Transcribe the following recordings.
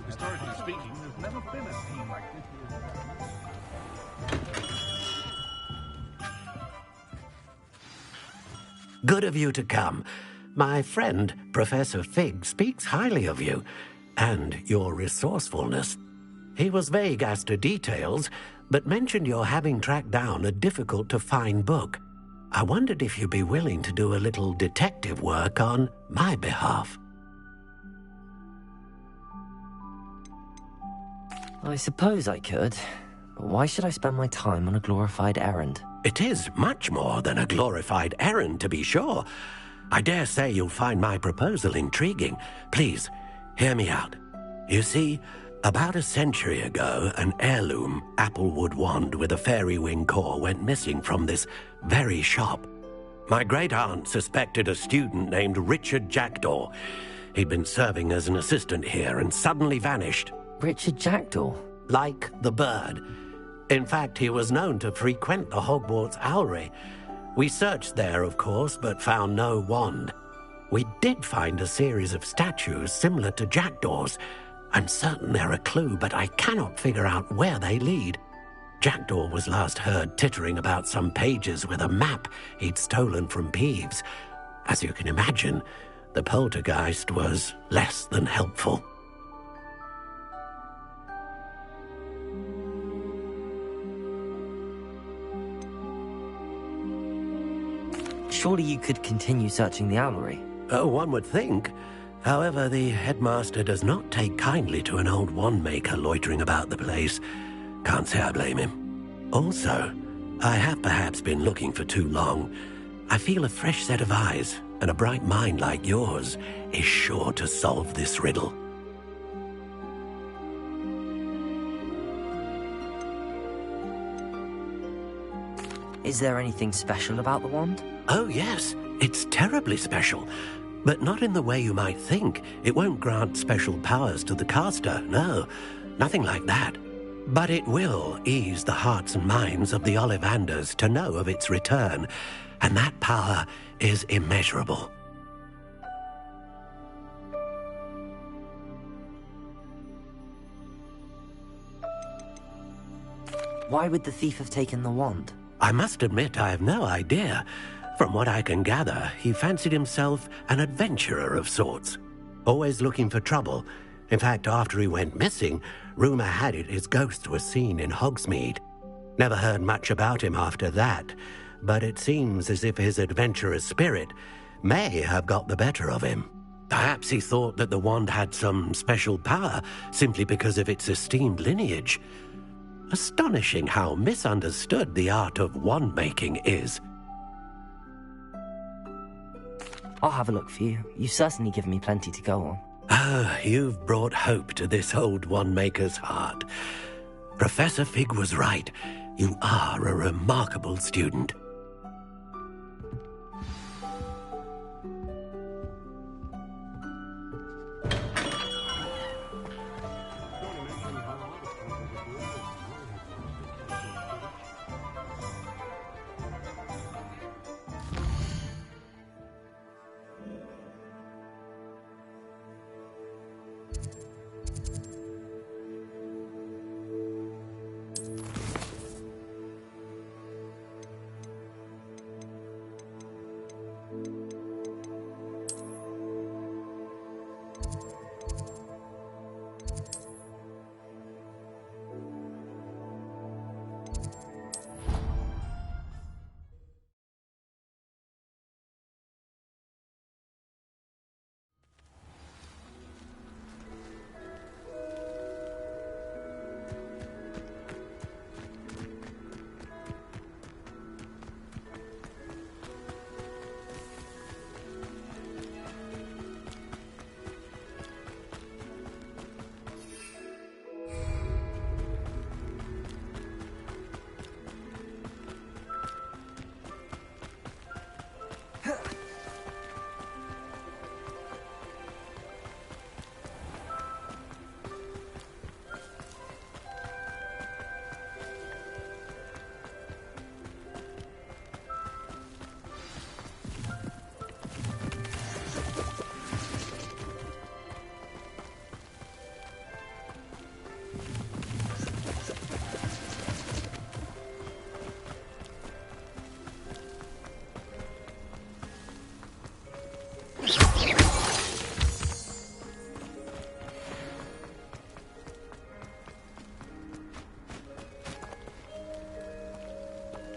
Historically speaking, there's never been a scene like this here. Good of you to come. My friend, Professor Fig, speaks highly of you and your resourcefulness. He was vague as to details, but mentioned your having tracked down a difficult-to-find book. I wondered if you'd be willing to do a little detective work on my behalf. I suppose I could, but why should I spend my time on a glorified errand? It is much more than a glorified errand, to be sure. I dare say you'll find my proposal intriguing. Please, hear me out. You see, about a century ago, an heirloom applewood wand with a fairy wing core went missing from this very shop. My great-aunt suspected a student named Richard Jackdaw. He'd been serving as an assistant here and suddenly vanished. Richard Jackdaw? Like the bird. In fact, he was known to frequent the Hogwarts Owlery. We searched there, of course, but found no wand. We did find a series of statues similar to Jackdaw's. I'm certain they're a clue, but I cannot figure out where they lead. Jackdaw was last heard tittering about some pages with a map he'd stolen from Peeves. As you can imagine, the poltergeist was less than helpful. Surely you could continue searching the Owlery. Oh, one would think. However, the headmaster does not take kindly to an old wand-maker loitering about the place. Can't say I blame him. Also, I have perhaps been looking for too long. I feel a fresh set of eyes, and a bright mind like yours is sure to solve this riddle. Is there anything special about the wand? Oh, yes. It's terribly special. But not in the way you might think. It won't grant special powers to the caster, no. Nothing like that. But it will ease the hearts and minds of the Ollivanders to know of its return, and that power is immeasurable. Why would the thief have taken the wand? I must admit I have no idea. From what I can gather, he fancied himself an adventurer of sorts, always looking for trouble. In fact, after he went missing, rumor had it his ghost was seen in Hogsmeade. Never heard much about him after that, but it seems as if his adventurous spirit may have got the better of him. Perhaps he thought that the wand had some special power simply because of its esteemed lineage. Astonishing how misunderstood the art of wand-making is. I'll have a look for you. You've certainly given me plenty to go on. Ah, you've brought hope to this old wand-maker's heart. Professor Fig was right. You are a remarkable student.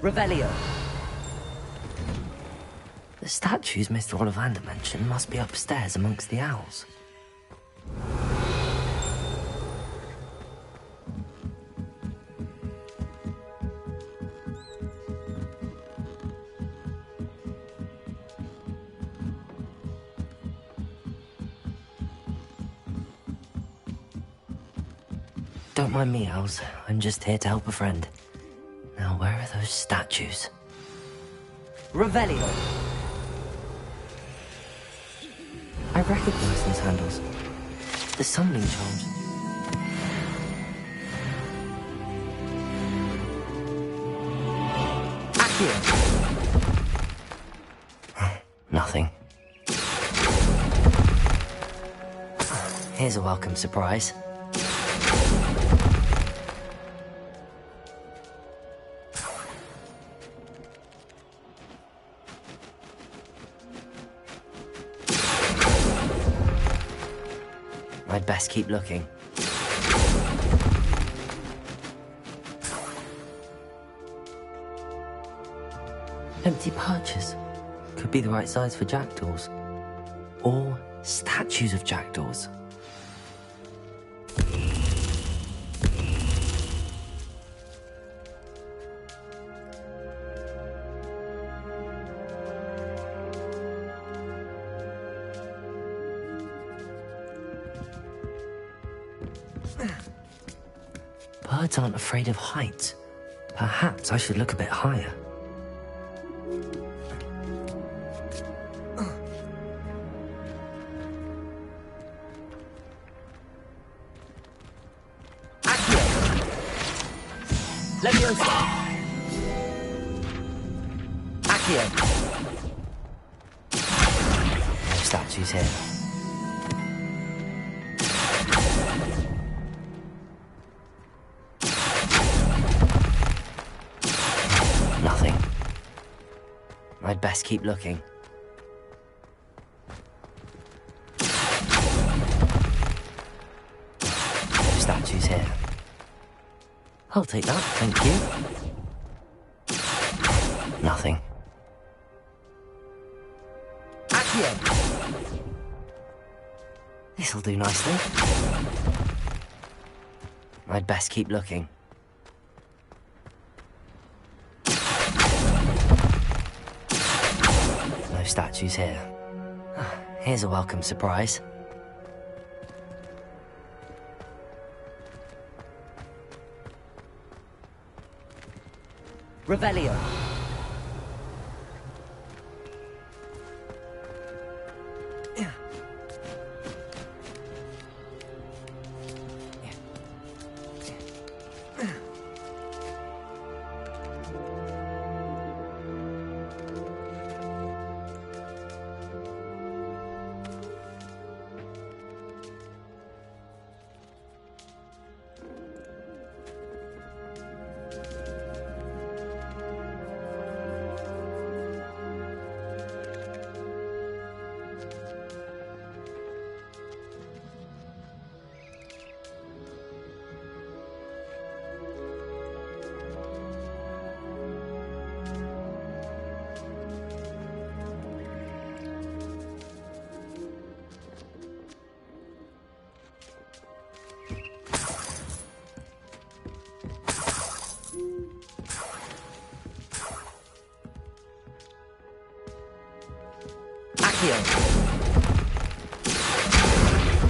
Revelio. The statues Mr. Ollivander mentioned must be upstairs amongst the owls. Don't mind me, owls. I'm just here to help a friend. Now, where are those statues? Revelio! I recognize these handles. The summoning charms. Accio! Nothing. Here's a welcome surprise. I'd best keep looking. Empty perches. Could be the right size for jackdaws. Or statues of jackdaws. Birds aren't afraid of heights. Perhaps I should look a bit higher. Accio! Leviosa! Accio! No statues here. Nothing. I'd best keep looking. No statues here. I'll take that, thank you. Nothing. Accio! This'll do nicely. I'd best keep looking. No statues here. Here's a welcome surprise. Revelio.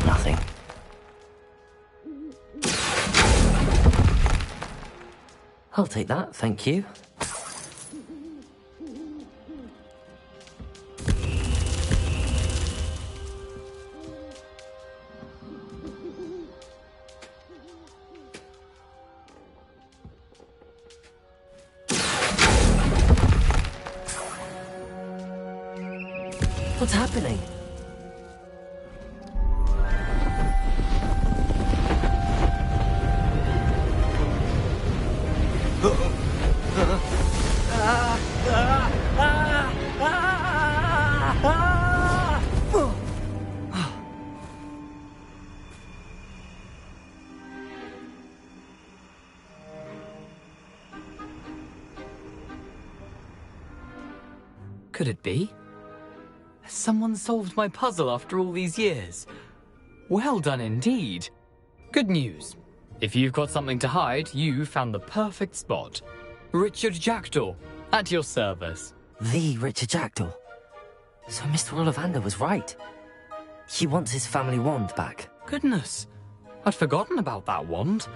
Nothing. I'll take that, thank you. What's happening? could it be? Has someone solved my puzzle after all these years? Well done indeed. Good news. If you've got something to hide, you found the perfect spot. Richard Jackdaw, at your service. The Richard Jackdaw. So Mr. Ollivander was right. He wants his family wand back. Goodness, I'd forgotten about that wand.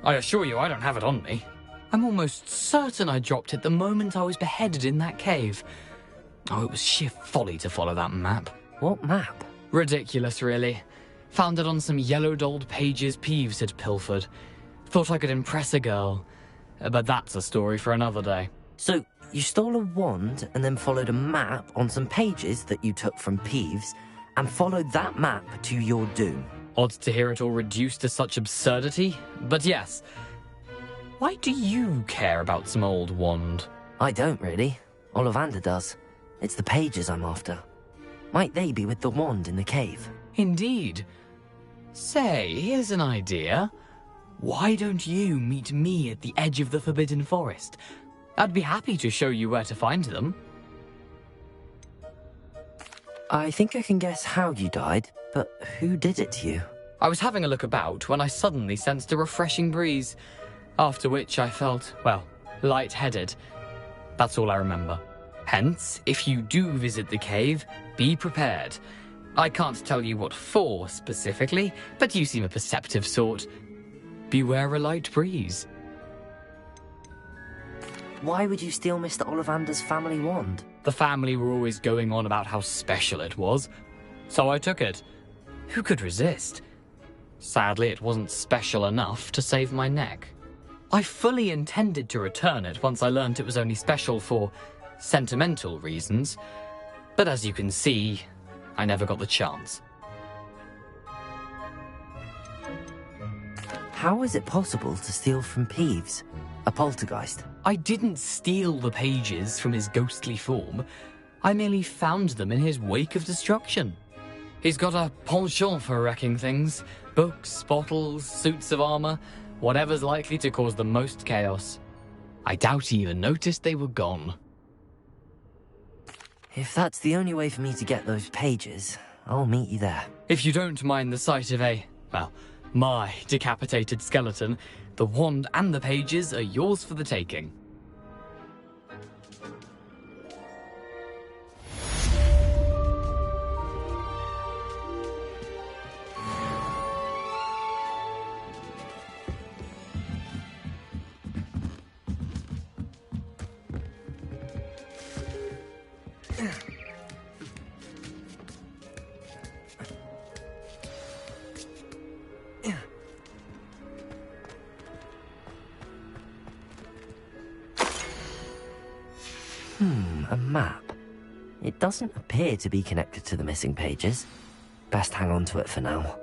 I assure you I don't have it on me. I'm almost certain I dropped it the moment I was beheaded in that cave. Oh, it was sheer folly to follow that map. What map? Ridiculous, really. Found it on some yellowed old pages Peeves had pilfered. Thought I could impress a girl. But that's a story for another day. So, you stole a wand and then followed a map on some pages that you took from Peeves and followed that map to your doom. Odd to hear it all reduced to such absurdity, but yes. Why do you care about some old wand? I don't really. Ollivander does. It's the pages I'm after. Might they be with the wand in the cave? Indeed. Say, here's an idea. Why don't you meet me at the edge of the Forbidden Forest? I'd be happy to show you where to find them. I think I can guess how you died, but who did it to you? I was having a look about when I suddenly sensed a refreshing breeze, after which I felt, well, lightheaded. That's all I remember. Hence, if you do visit the cave, be prepared. I can't tell you what for specifically, but you seem a perceptive sort. Beware a light breeze. Why would you steal Mr. Ollivander's family wand? The family were always going on about how special it was, so I took it. Who could resist? Sadly, it wasn't special enough to save my neck. I fully intended to return it once I learned it was only special for sentimental reasons, but as you can see, I never got the chance. How is it possible to steal from Peeves, a poltergeist? I didn't steal the pages from his ghostly form. I merely found them in his wake of destruction. He's got a penchant for wrecking things. Books, bottles, suits of armor, whatever's likely to cause the most chaos. I doubt he even noticed they were gone. If that's the only way for me to get those pages, I'll meet you there. If you don't mind the sight of my decapitated skeleton, the wand and the pages are yours for the taking. A map. It doesn't appear to be connected to the missing pages. Best hang on to it for now.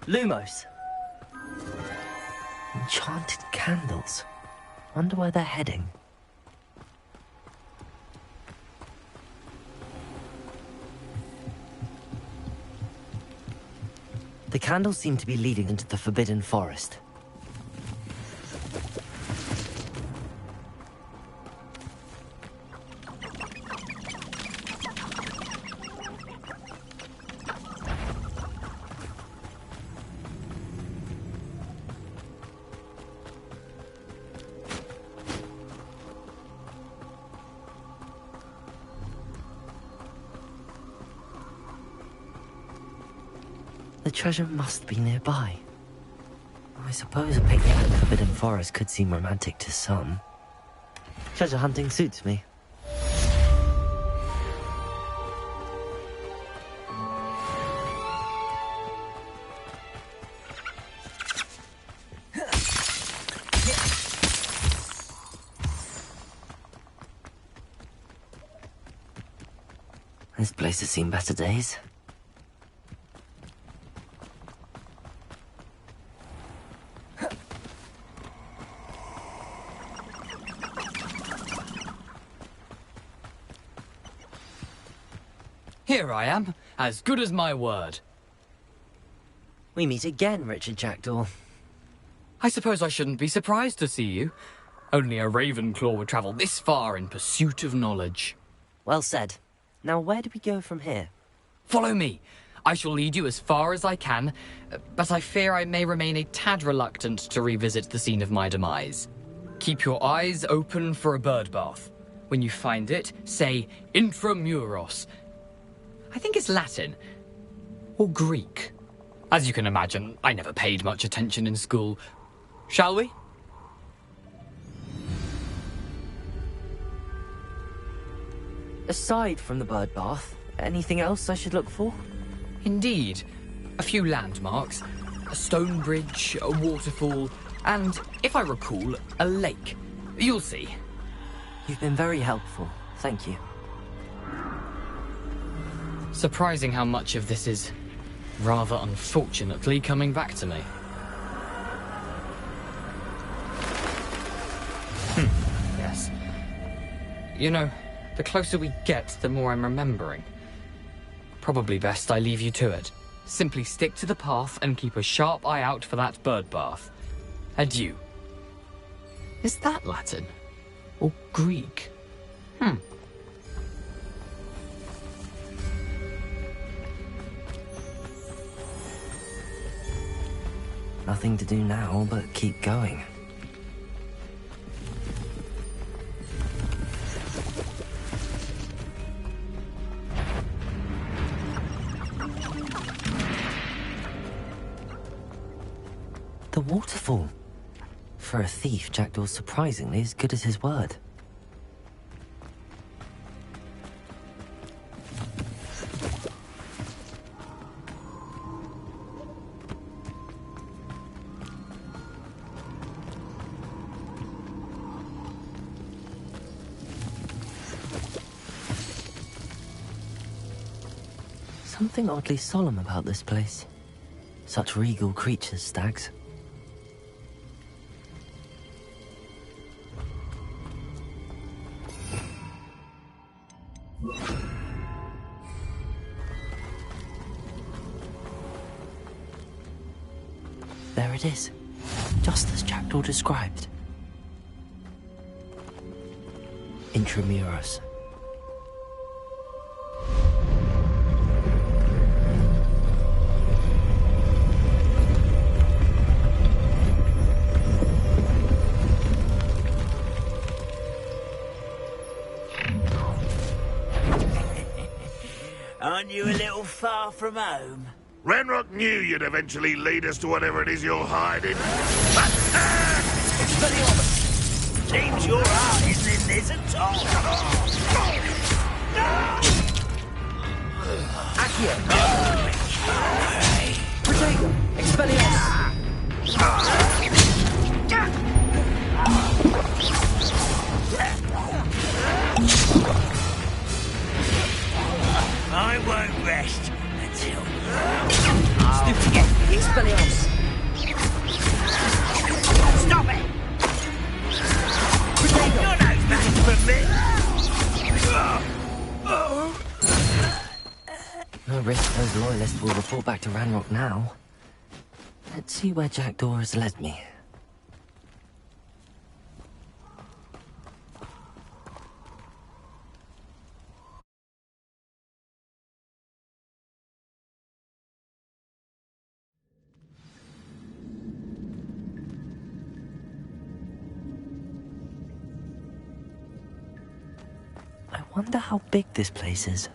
Lumos. Enchanted candles. Wonder where they're heading. The candles seem to be leading into the Forbidden Forest. The treasure must be nearby. I suppose a picnic in the Forbidden Forest could seem romantic to some. Treasure hunting suits me. This place has seen better days. Here I am, as good as my word. We meet again, Richard Jackdaw. I suppose I shouldn't be surprised to see you. Only a Ravenclaw would travel this far in pursuit of knowledge. Well said. Now where do we go from here? Follow me. I shall lead you as far as I can, but I fear I may remain a tad reluctant to revisit the scene of my demise. Keep your eyes open for a bird bath. When you find it, say intramuros. I think it's Latin. Or Greek. As you can imagine, I never paid much attention in school. Shall we? Aside from the bird bath, anything else I should look for? Indeed. A few landmarks. A stone bridge, a waterfall, and, if I recall, a lake. You'll see. You've been very helpful. Thank you. Surprising how much of this is, rather unfortunately, coming back to me. Yes. You know, the closer we get, the more I'm remembering. Probably best I leave you to it. Simply stick to the path and keep a sharp eye out for that bird bath. Adieu. Is that Latin? Or Greek? Nothing to do now but keep going. The waterfall. For a thief, Jackdaw's surprisingly as good as his word. Something oddly solemn about this place. Such regal creatures, stags. There it is, just as Jackdaw described. Intramuros. Aren't you a little far from home? Ranrock knew you'd eventually lead us to whatever it is you're hiding. Seems your heart isn't in this at all. Accio! Protego! Expelliarmus! I won't rest until... Expelliarmus! Stop it! Your nose back from me! No risk those loyalists will report back to Ranrock now. Let's see where Jackdaw has led me. I wonder how big this place is.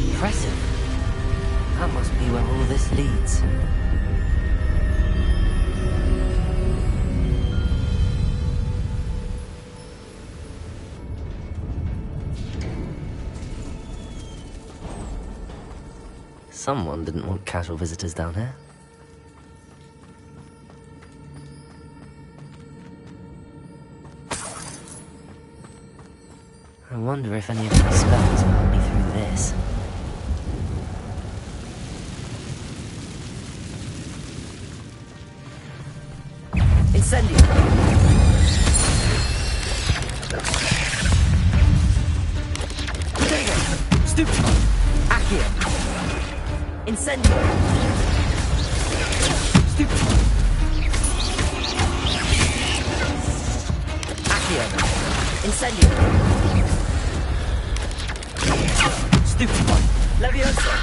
Impressive. That must be where all this leads. Someone didn't want casual visitors down here. I wonder if any of my spells will help me through this. Incendio! Potato! Stupid! Accio! Incendio! Stupid! Accio! Incendio! Stupid one! Levioso!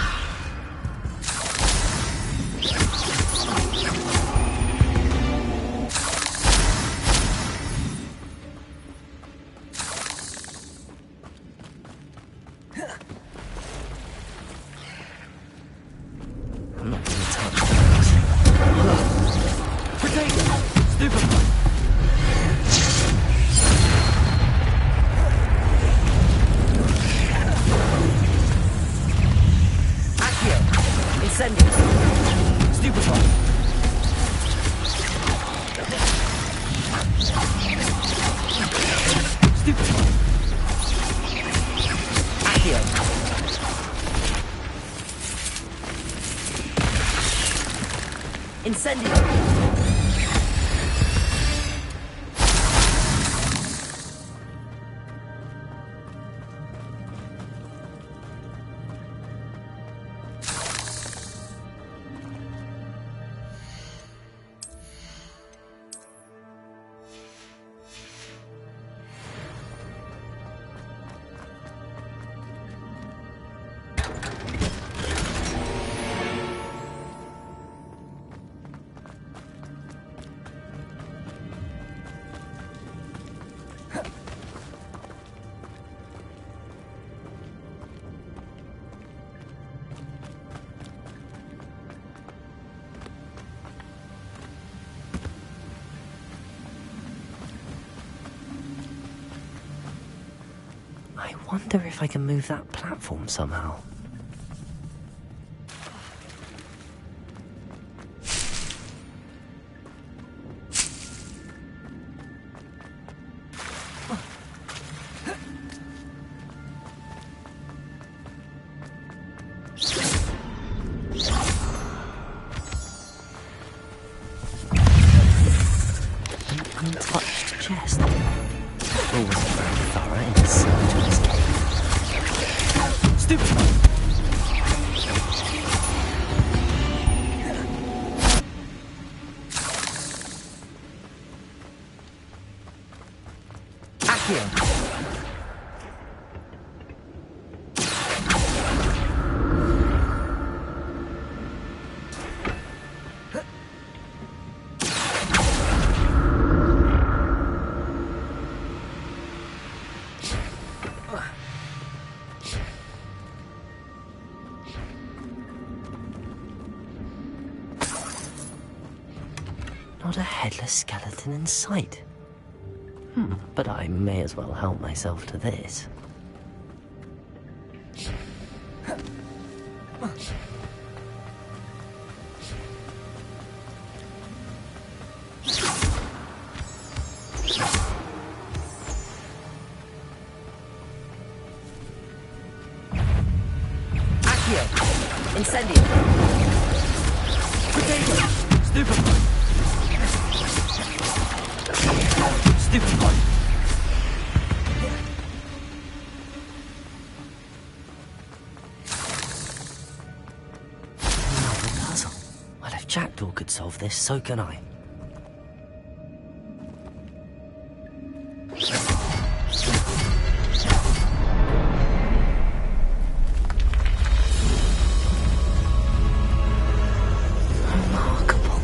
I'm not going to touch that. Potato! Stupid one! Accio! Incendio! Stupid one! Stupid one! Accio! Incendio! I wonder if I can move that platform somehow. An untouched chest. Or was it very thorough in its search and escape? Stupid! Accio! Not a headless skeleton in sight. But I may as well help myself to this. Accio! Incendio! Potato! Stupid! Stupid one! Another puzzle. Well, if Jackdaw could solve this, so can I. Remarkable.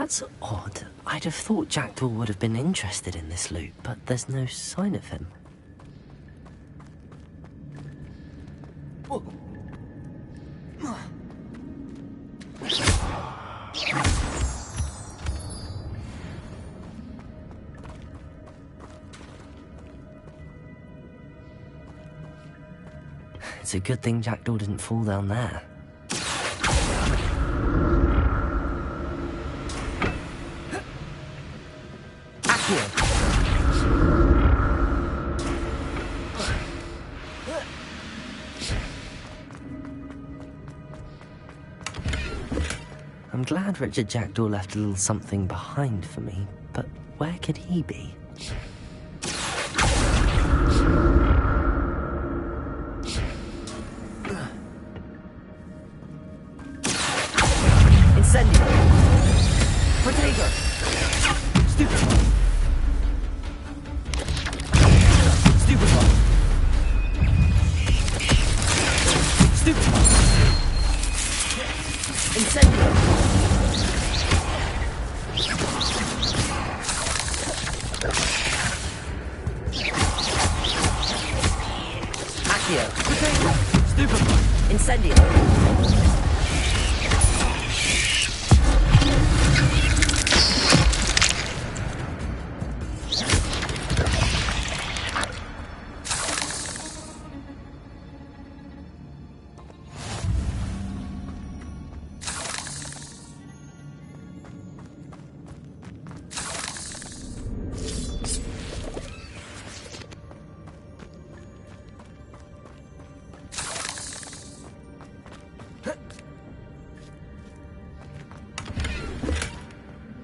That's odd. I'd have thought Jackdaw would have been interested in this loot, but there's no sign of him. It's a good thing Jackdaw didn't fall down there. I'm glad Richard Jackdaw left a little something behind for me, but where could he be? Incendio! Potato! Stupid one! Stupid one! Stupid one! Incendio! Accio! Potato! Stupid one! Incendio!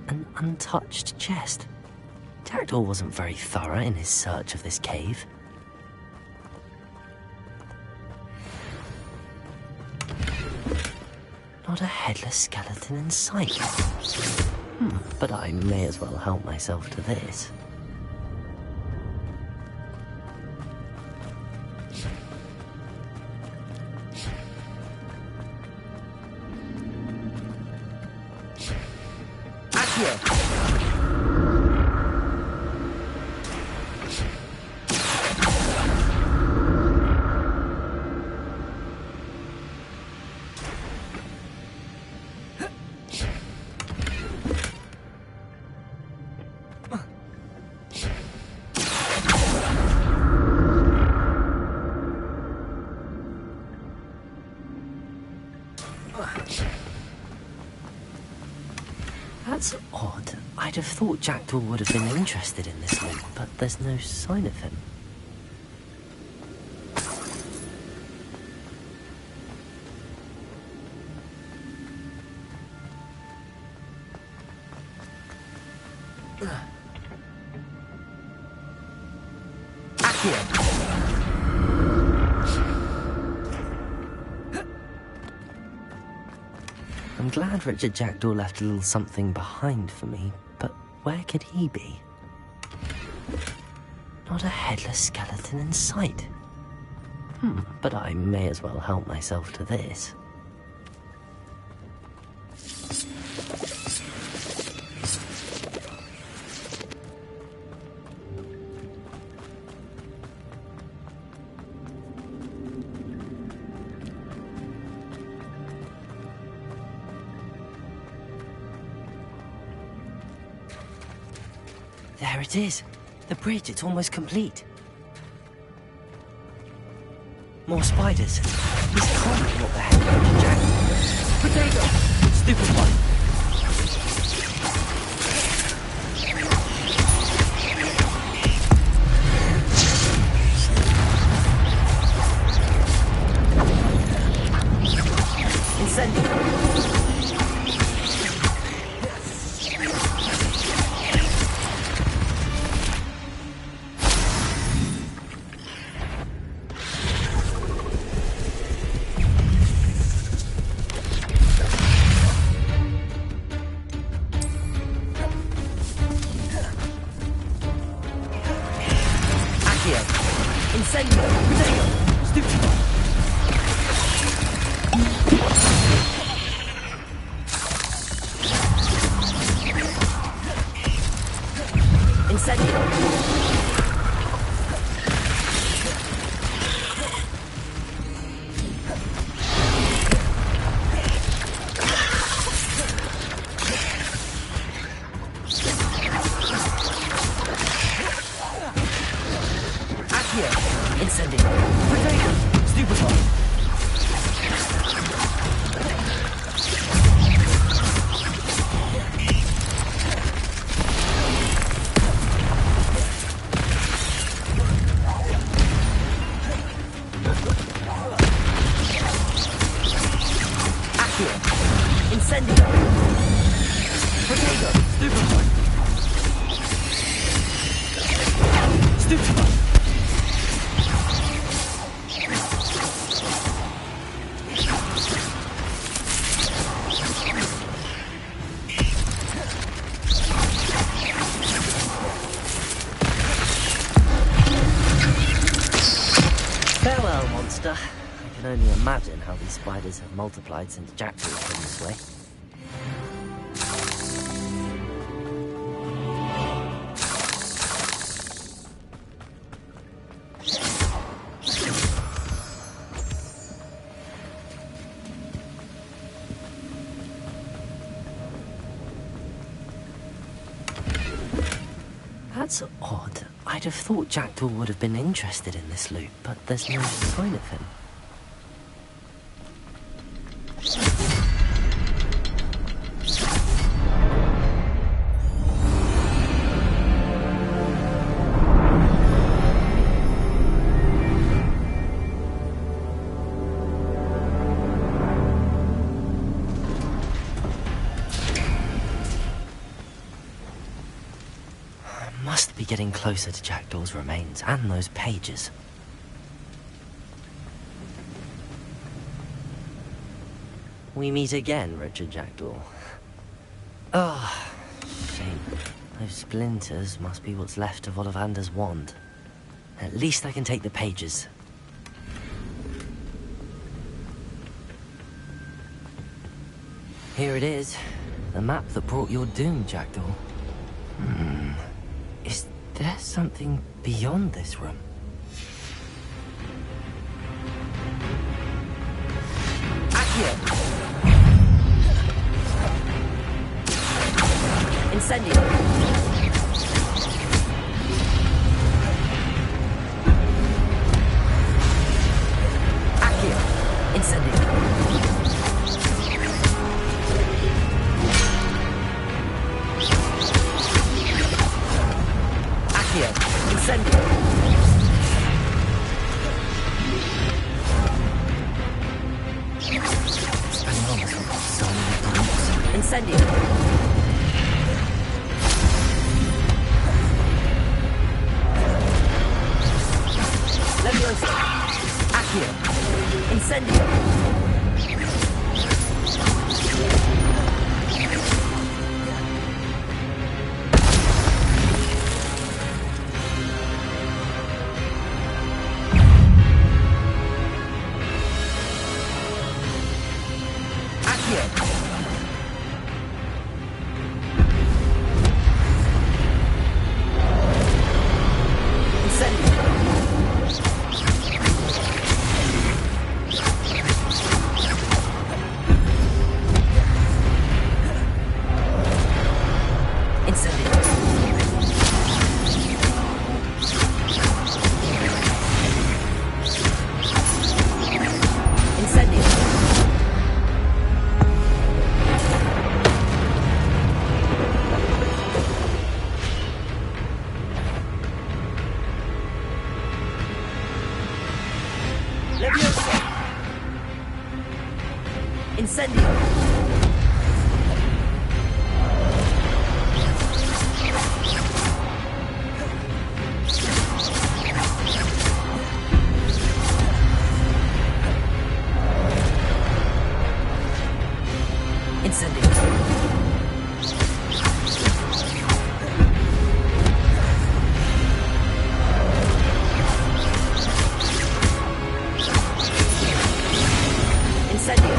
An untouched chest. Jackdaw wasn't very thorough in his search of this cave. Not a headless skeleton in sight. But I may as well help myself to this. That's odd. I'd have thought Jackdaw would have been interested in this loot, but there's no sign of him. I'm glad Richard Jackdaw left a little something behind for me, but where could he be? Not a headless skeleton in sight. But I may as well help myself to this. There it is. The bridge, it's almost complete. More spiders. This can't be what the heck Richard Jackdaw. Potato! Stupid one. Incendio! Incendio! Potato! Stupid one! Incendio! Incendio! Potato! Stupefy! Incendio! Potato! Stupefy! Stupefy! Farewell, monster. I can only imagine how these spiders have multiplied since Jackdaw came this way. That's odd. I'd have thought Jackdaw would have been interested in this loot, but there's no sign of him. Must be getting closer to Jackdaw's remains and those pages. We meet again, Richard Jackdaw. Ah, shame. Those splinters must be what's left of Ollivander's wand. At least I can take the pages. Here it is. The map that brought your doom, Jackdaw. Is there something beyond this room? Accio! Incendio! Accio! Incendio! Incendio! Incendio! Leviosa! Accio! Incendio! Incendio! Incendio!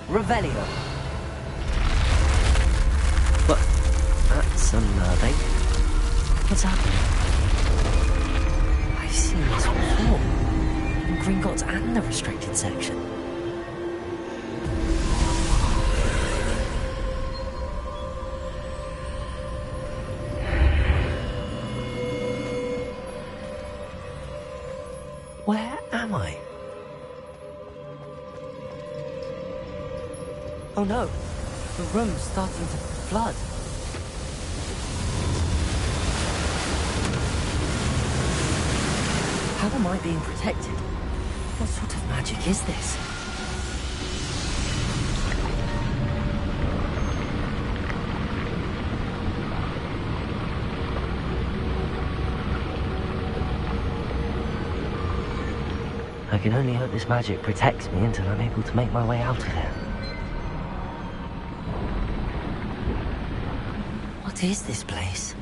Revelio. What? That's unnerving. What's happening? I've seen this before. In Gringotts and the restricted section. Where am I? Oh no, the room's starting to flood. How am I being protected? What sort of magic is this? I can only hope this magic protects me until I'm able to make my way out of here. What is this place?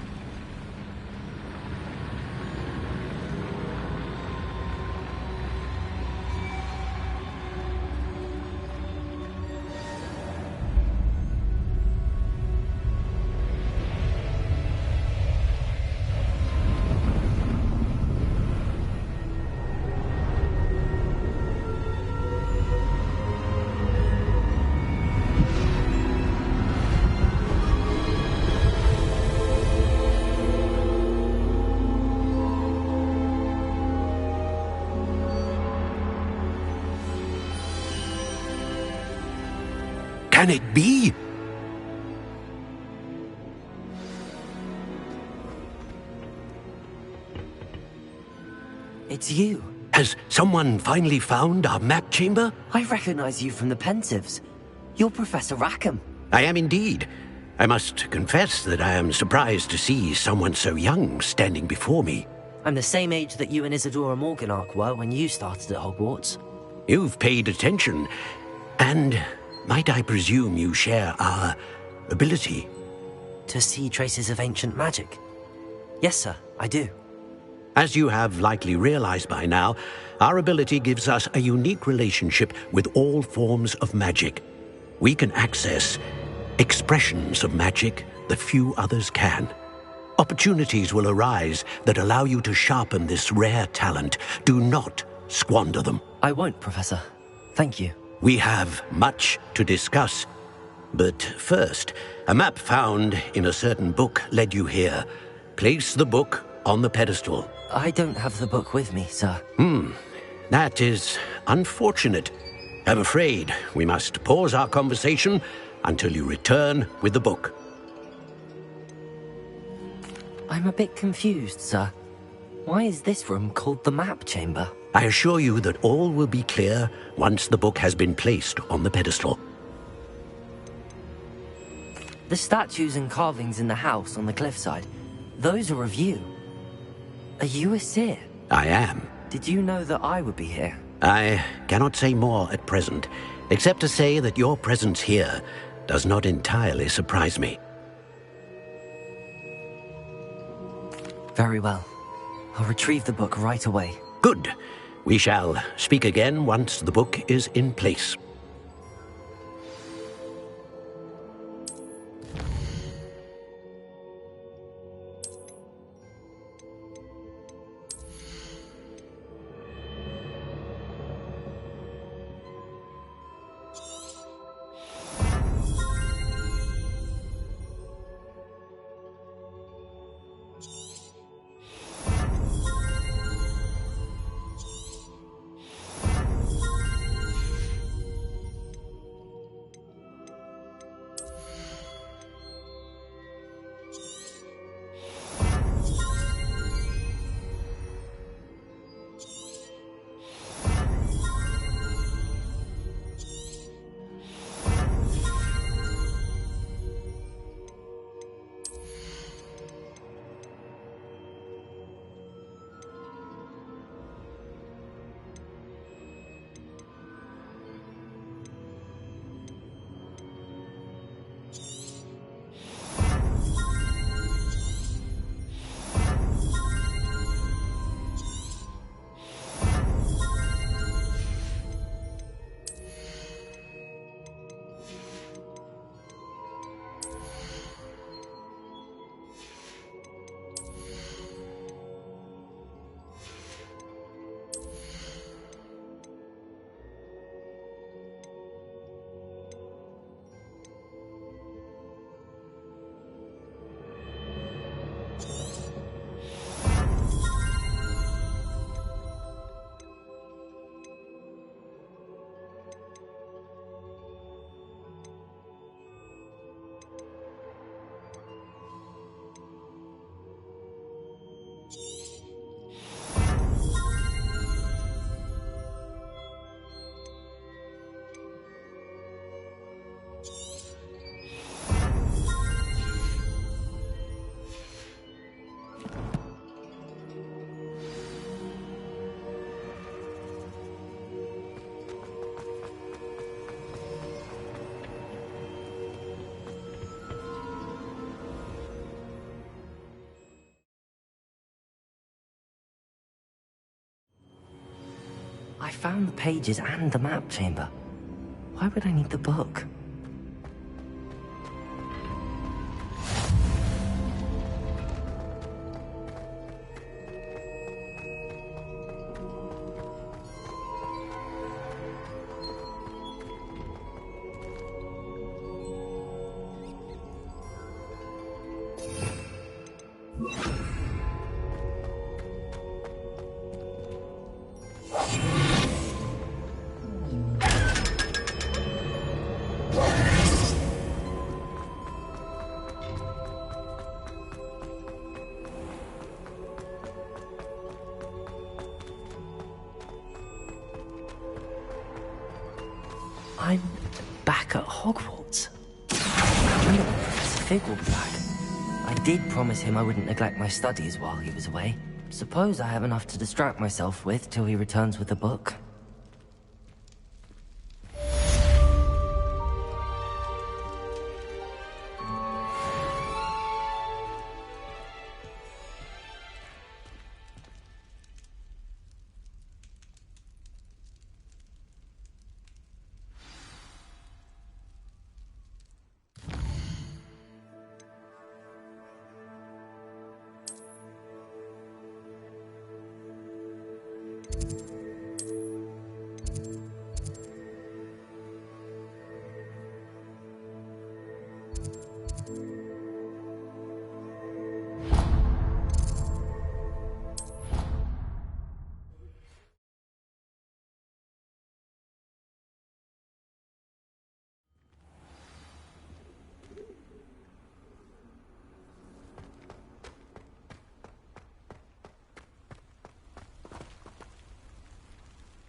Can it be? It's you. Has someone finally found our map chamber? I recognize you from the Pensives. You're Professor Rackham. I am indeed. I must confess that I am surprised to see someone so young standing before me. I'm the same age that you and Isadora Morganach were when you started at Hogwarts. You've paid attention, and might I presume you share our ability? To see traces of ancient magic? Yes, sir, I do. As you have likely realized by now, our ability gives us a unique relationship with all forms of magic. We can access expressions of magic that few others can. Opportunities will arise that allow you to sharpen this rare talent. Do not squander them. I won't, Professor. Thank you. We have much to discuss. But first, a map found in a certain book led you here. Place the book on the pedestal. I don't have the book with me, sir. That is unfortunate. I'm afraid we must pause our conversation until you return with the book. I'm a bit confused, sir. Why is this room called the map chamber? I assure you that all will be clear once the book has been placed on the pedestal. The statues and carvings in the house on the cliffside, those are of you. Are you a seer? I am. Did you know that I would be here? I cannot say more at present, except to say that your presence here does not entirely surprise me. Very well. I'll retrieve the book right away. Good. We shall speak again once the book is in place. found the pages and the map chamber. Why would I need the book? I'm back at Hogwarts. I wonder what Professor Fig will be like. I did promise him I wouldn't neglect my studies while he was away. Suppose I have enough to distract myself with till he returns with the book.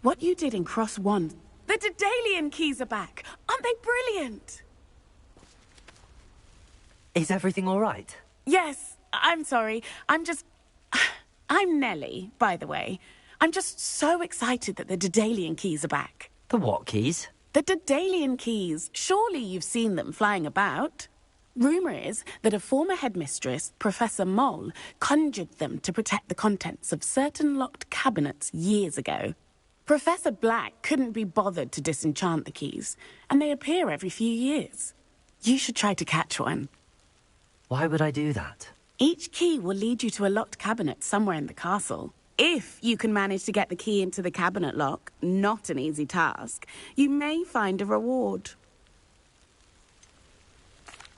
What you did in Cross 1. The Daedalian keys are back. Aren't they brilliant? Is everything all right? Yes, I'm sorry. I'm Nellie, by the way. I'm just so excited that the Daedalian keys are back. The what keys? The Daedalian keys. Surely you've seen them flying about. Rumour is that a former headmistress, Professor Mole, conjured them to protect the contents of certain locked cabinets years ago. Professor Black couldn't be bothered to disenchant the keys, and they appear every few years. You should try to catch one. Why would I do that? Each key will lead you to a locked cabinet somewhere in the castle. If you can manage to get the key into the cabinet lock, not an easy task, you may find a reward.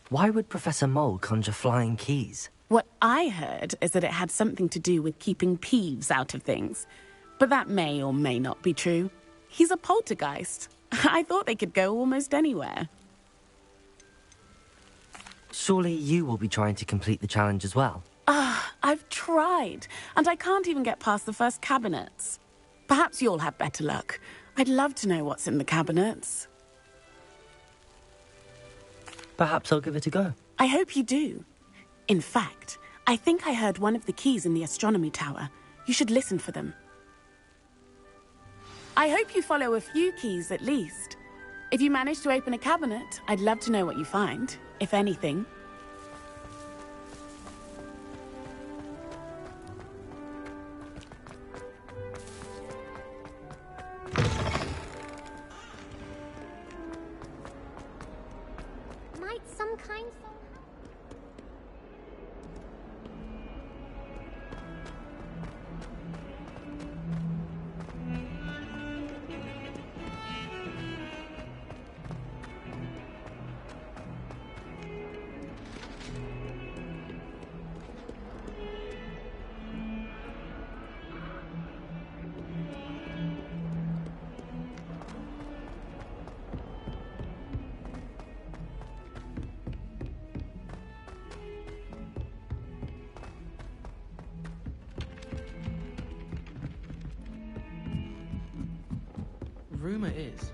Why would Professor Mole conjure flying keys? What I heard is that it had something to do with keeping Peeves out of things. But that may or may not be true. He's a poltergeist. I thought they could go almost anywhere. Surely you will be trying to complete the challenge as well. I've tried, and I can't even get past the first cabinets. Perhaps you'll have better luck. I'd love to know what's in the cabinets. Perhaps I'll give it a go. I hope you do. In fact, I think I heard one of the keys in the astronomy tower. You should listen for them. I hope you follow a few keys at least. If you manage to open a cabinet, I'd love to know what you find, if anything. Might some kind Rumor is...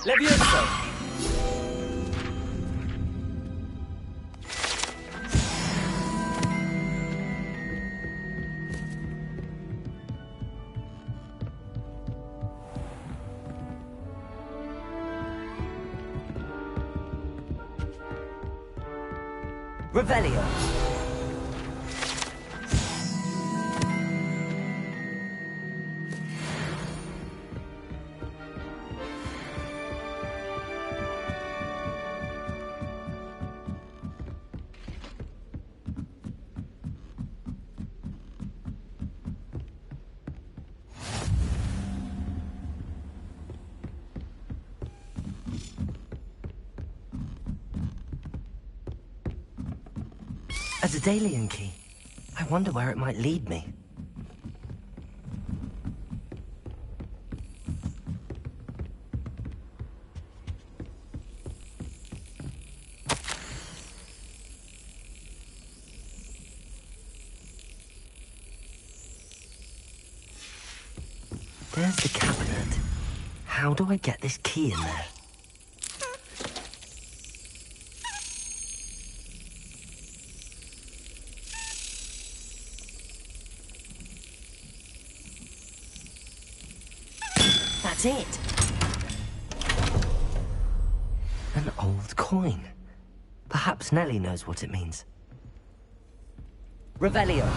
Levioso! Revelio. A Daedalian key. I wonder where it might lead me. There's the cabinet. How do I get this key in there? That's it. An old coin. Perhaps Nellie knows what it means. Revelio.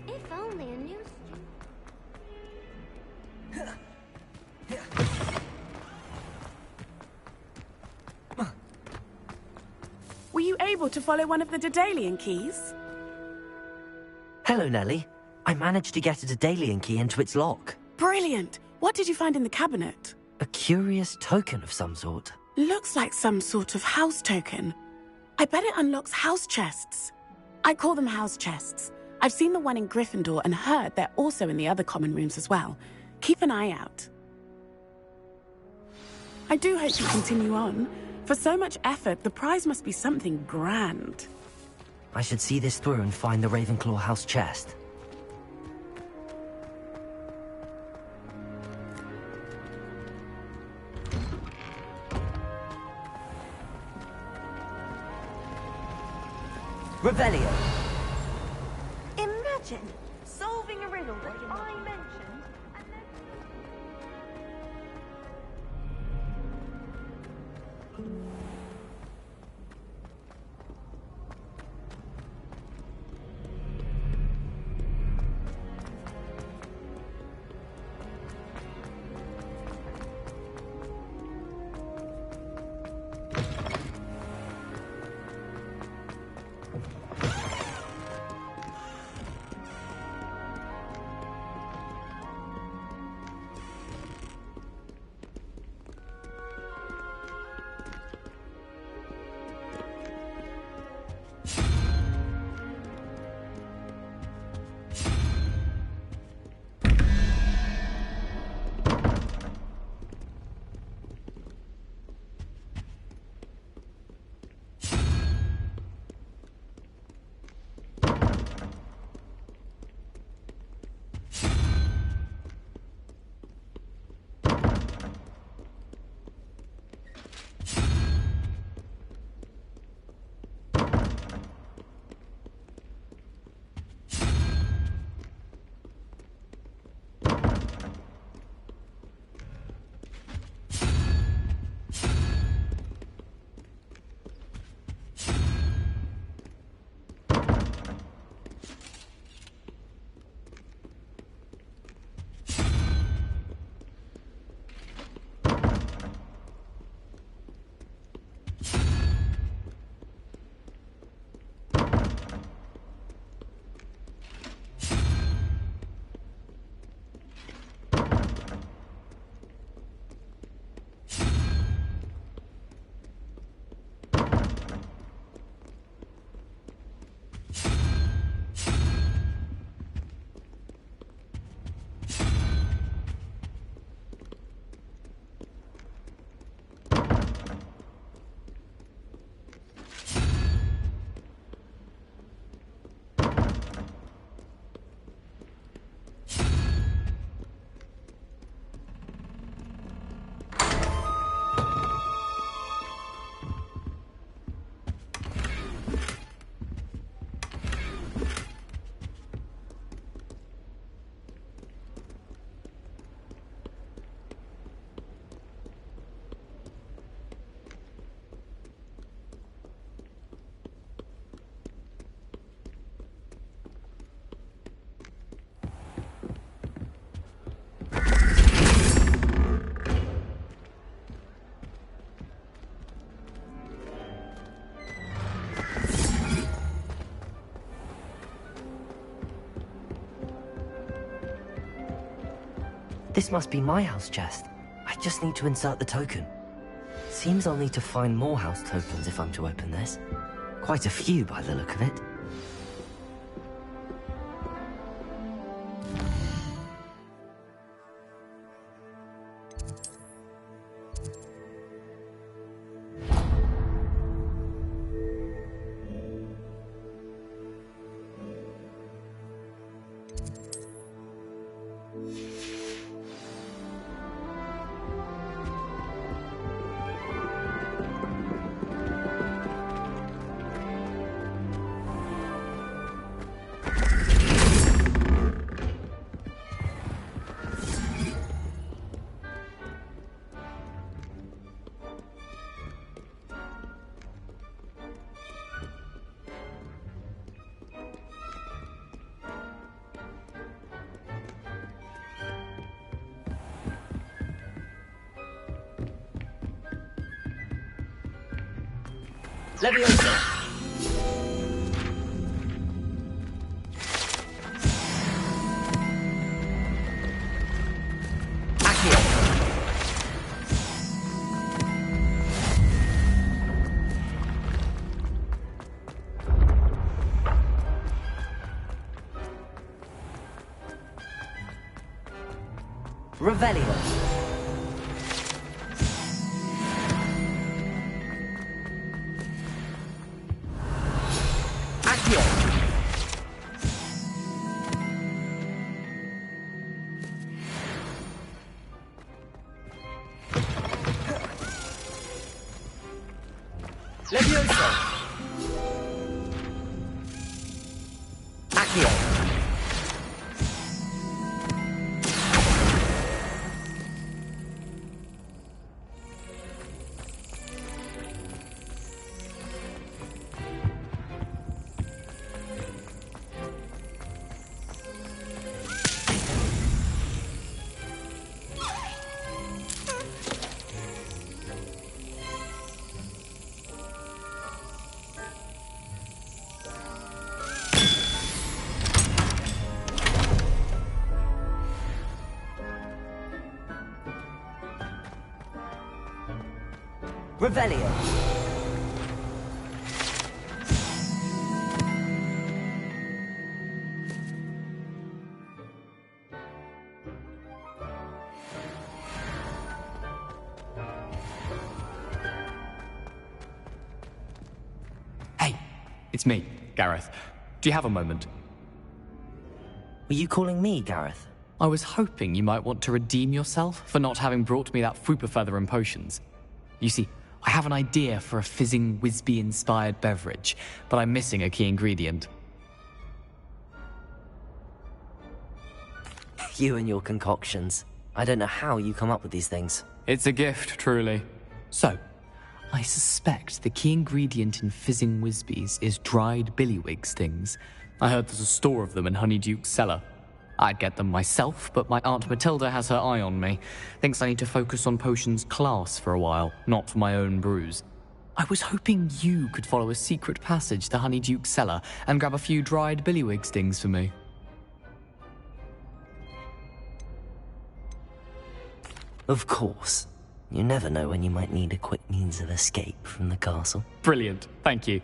If only a new Were you able to follow one of the Daedalian keys? Hello, Nellie. I managed to get a Daedalian key into its lock. Brilliant! What did you find in the cabinet? A curious token of some sort. Looks like some sort of house token. I bet it unlocks house chests. I call them house chests. I've seen the one in Gryffindor and heard they're also in the other common rooms as well. Keep an eye out. I do hope you continue on. For so much effort, the prize must be something grand. I should see this through and find the Ravenclaw house chest. Revelio. Imagine solving a riddle that I mentioned and then... This must be my house chest. I just need to insert the token. Seems I'll need to find more house tokens if I'm to open this. Quite a few by the look of it. Leviosa! Revelio. Accio. Leviosa! Accio. Revelio. Hey, it's me, Gareth. Do you have a moment? Were you calling me, Gareth? I was hoping you might want to redeem yourself for not having brought me that Fupa Feather and potions. You see, I have an idea for a fizzing Whizbee-inspired beverage, but I'm missing a key ingredient. You and your concoctions. I don't know how you come up with these things. It's a gift, truly. So, I suspect the key ingredient in fizzing Whizbees is dried billywig stings. I heard there's a store of them in Honeyduke's cellar. I'd get them myself, but my Aunt Matilda has her eye on me. Thinks I need to focus on potions class for a while, not for my own brews. I was hoping you could follow a secret passage to Honeyduke's cellar and grab a few dried billywig stings for me. Of course. You never know when you might need a quick means of escape from the castle. Brilliant, thank you.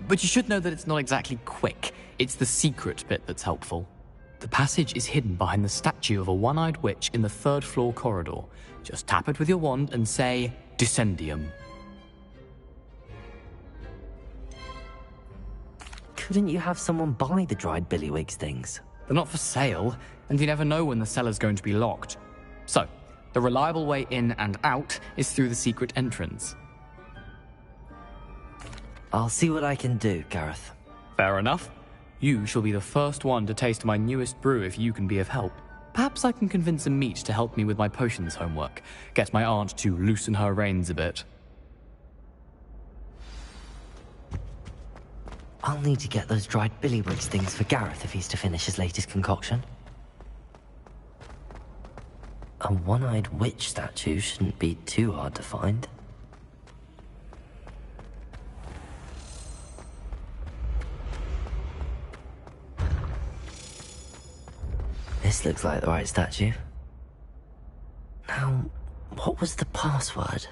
But you should know that it's not exactly quick. It's the secret bit that's helpful. The passage is hidden behind the statue of a one-eyed witch in the third-floor corridor. Just tap it with your wand and say, Descendium. Couldn't you have someone buy the dried billywig stings? They're not for sale, and you never know when the cellar's going to be locked. So, the reliable way in and out is through the secret entrance. I'll see what I can do, Gareth. Fair enough. You shall be the first one to taste my newest brew if you can be of help. Perhaps I can convince a meat to help me with my potions homework. Get my aunt to loosen her reins a bit. I'll need to get those dried billywig stings for Gareth if he's to finish his latest concoction. A one-eyed witch statue shouldn't be too hard to find. This looks like the right statue. What was the password?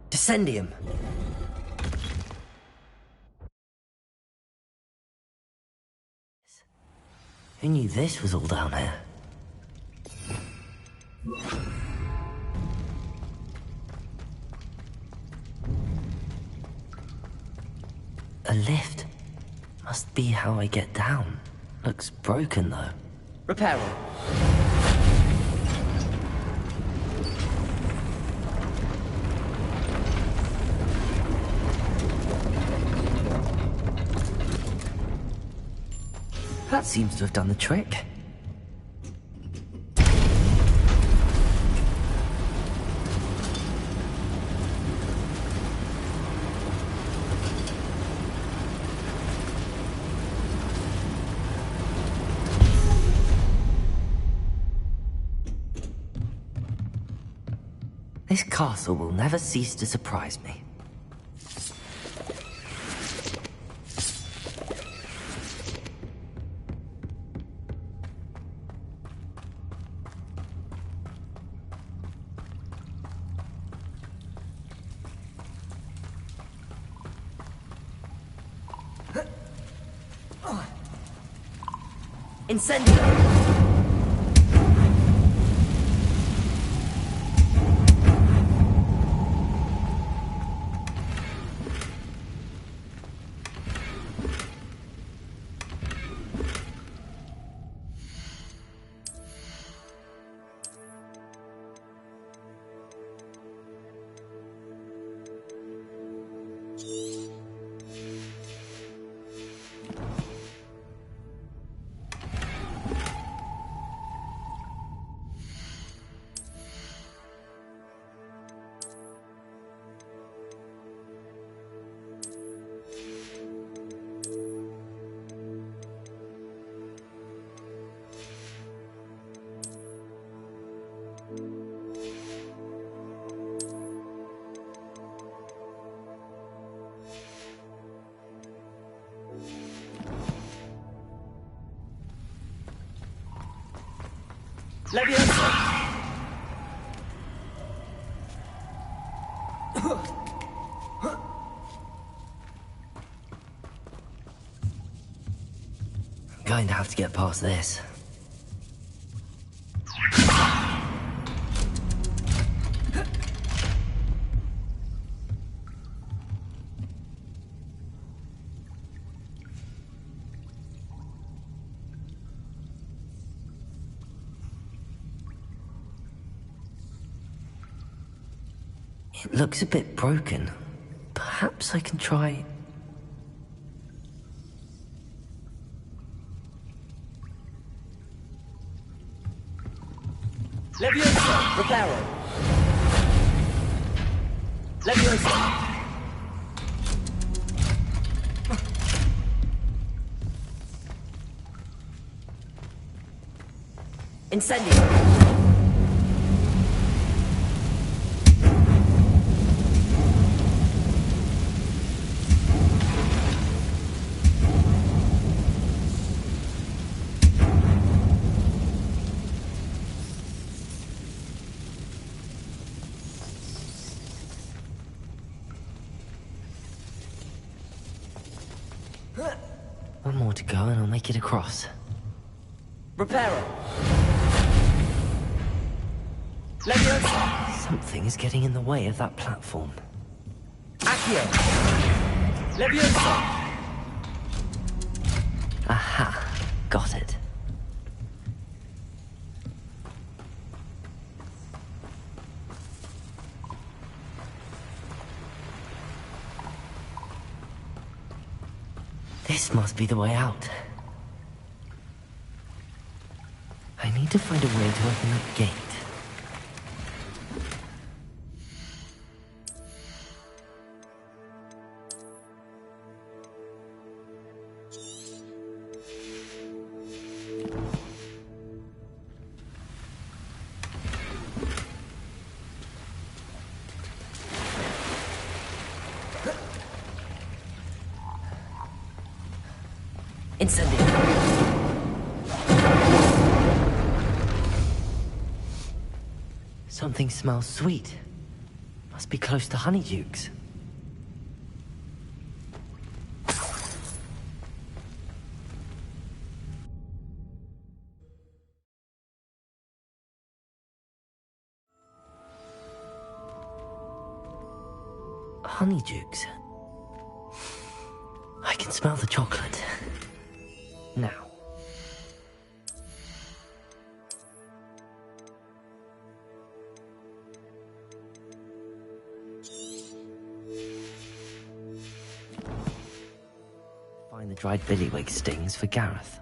Descendium. Who knew this was all down here? A lift. Must be how I get down. Looks broken though. Repair it. That seems to have done the trick. This castle will never cease to surprise me. Incendio! Leviosa! I'm going to have to get past this. It looks a bit broken. Perhaps I can try... Leviosa! Reparo! Leviosa! Incendio! One more to go and I'll make it across. Reparo! Leviosa! Something is getting in the way of that platform. Accio! Leviosa! Aha! Got it. This must be the way out. I need to find a way to open that gate. Incendio. Something smells sweet. Must be close to Honeydukes. Honeydukes. I can smell the chocolate. Now. Find the dried billywig stings for Gareth.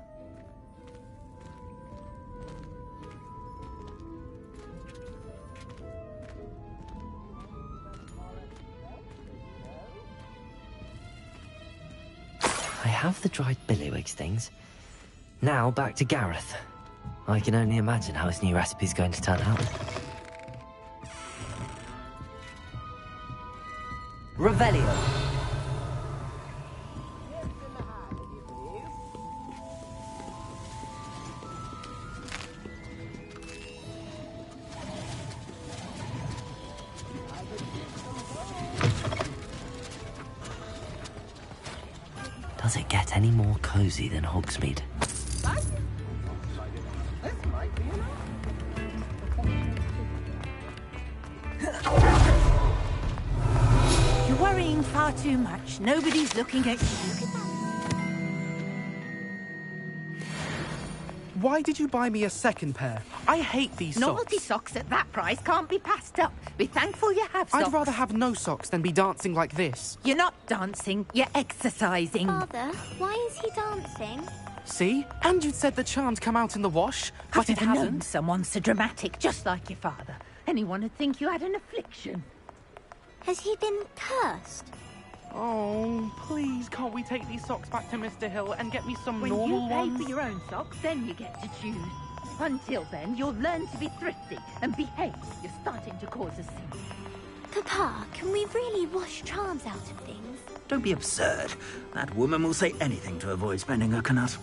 I have the dried billywig stings. Now back to Gareth. I can only imagine how his new recipe's going to turn out. Revelio. Does it get any more cozy than Hogsmeade? You're worrying far too much. Nobody's looking at you. Why did you buy me a second pair? I hate these Novelty socks. socks at that price can't be passed up. Be thankful you have socks. I'd rather have no socks than be dancing like this. You're not dancing, you're exercising. Father, why is he dancing? See? And you'd said the charm'd come out in the wash, but I've it never known hasn't. someone so dramatic, just like your father. Anyone would think you had an affliction. Has he been cursed? Oh, please, can't we take these socks back to Mr. Hill and get me some When normal you pay ones? for your own socks, then you get to choose. Until then, you'll learn to be thrifty and behave. You're starting to cause a scene. Papa, can we really wash charms out of things? Don't be absurd. That woman will say anything to avoid spending her canut.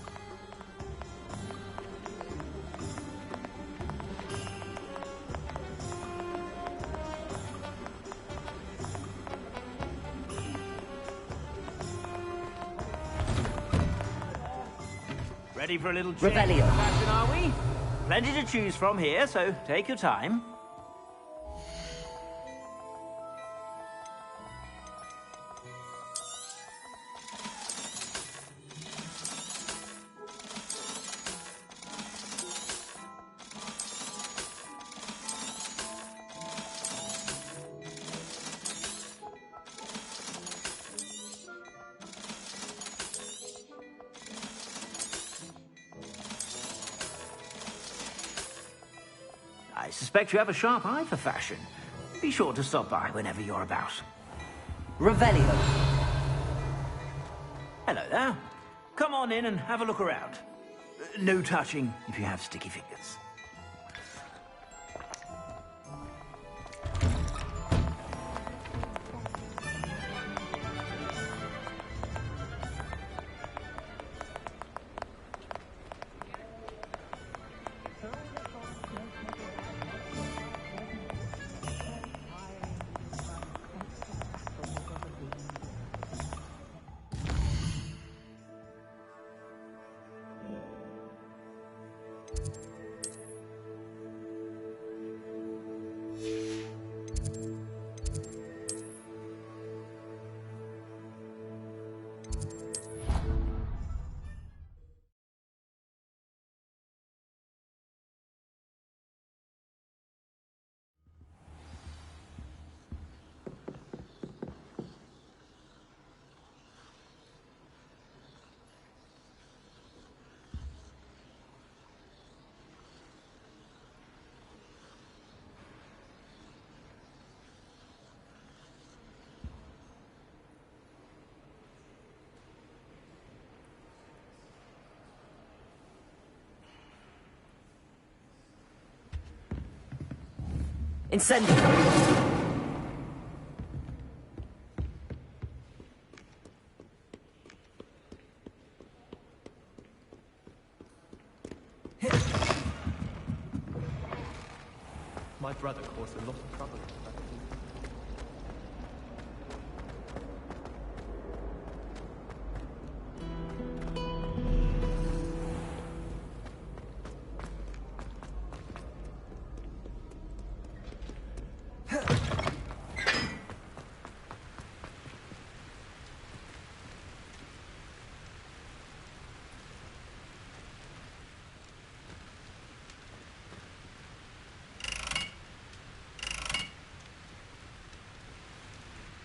Ready for a little change of Revelio. fashion, are we? Plenty to choose from here, so take your time. I suspect you have a sharp eye for fashion. Be sure to stop by whenever you're about. Revelio. Hello there. Come on in and have a look around. No touching if you have sticky fingers. Incendio. My brother caused a lot of trouble.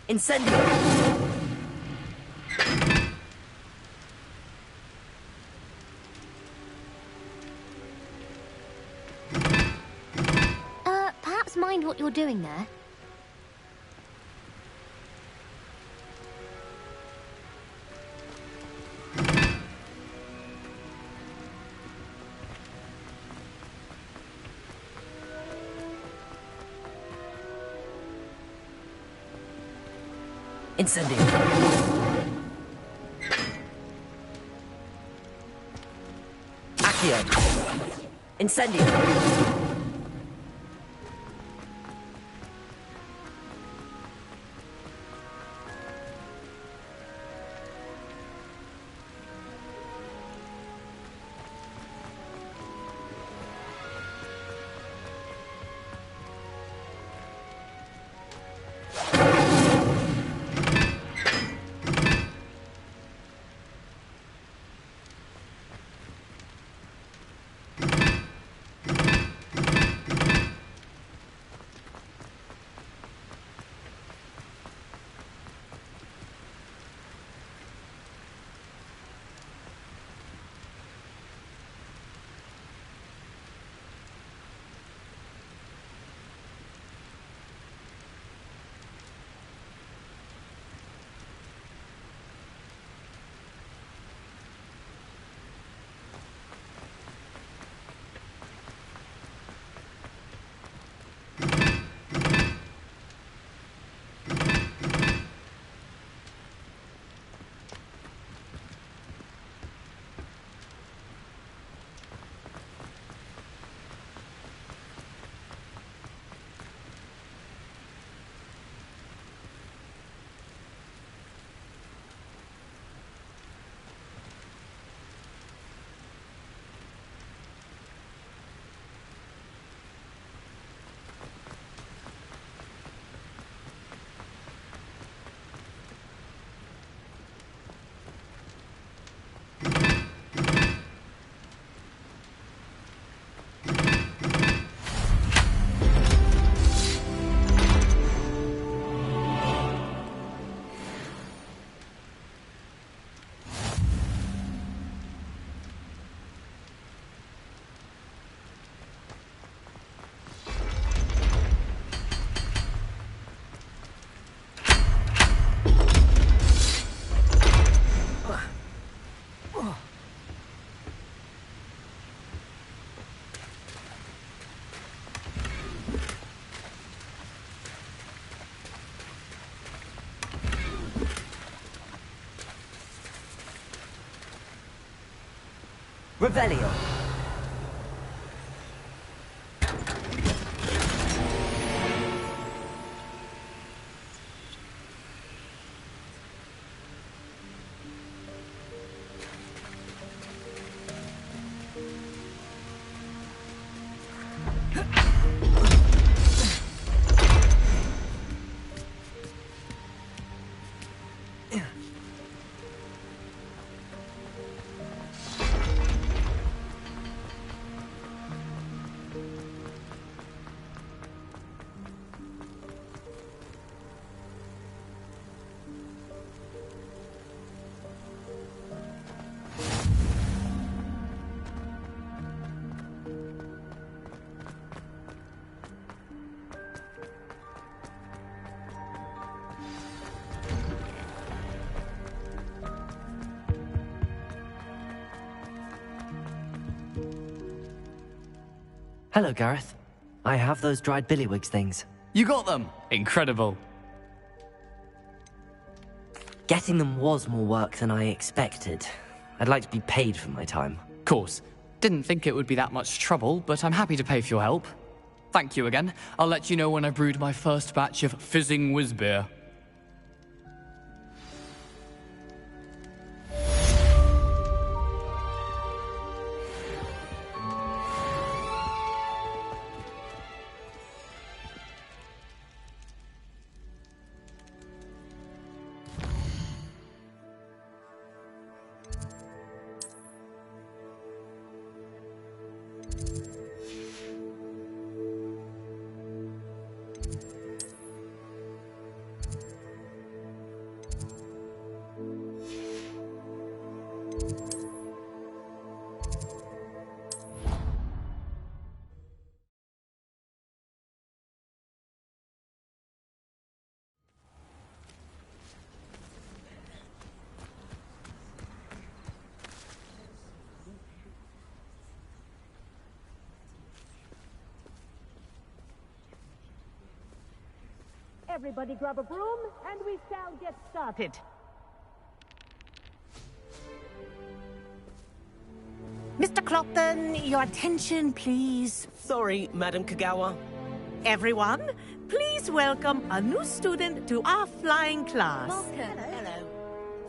Incendio! Perhaps mind what you're doing there. Incendio! Accio! Incendio! Revelio! Hello, Gareth. I have those dried billywigs things. You got them! Incredible. Getting them was more work than I expected. I'd like to be paid for my time. Course. Didn't think it would be that much trouble, but I'm happy to pay for your help. Thank you again. I'll let you know when I've brewed my first batch of fizzing whiz beer. Everybody grab a broom, and we shall get started. Mr. Clopton, your attention, please. Sorry, Madam Kagawa. Everyone, please welcome a new student to our flying class. Welcome. Hello.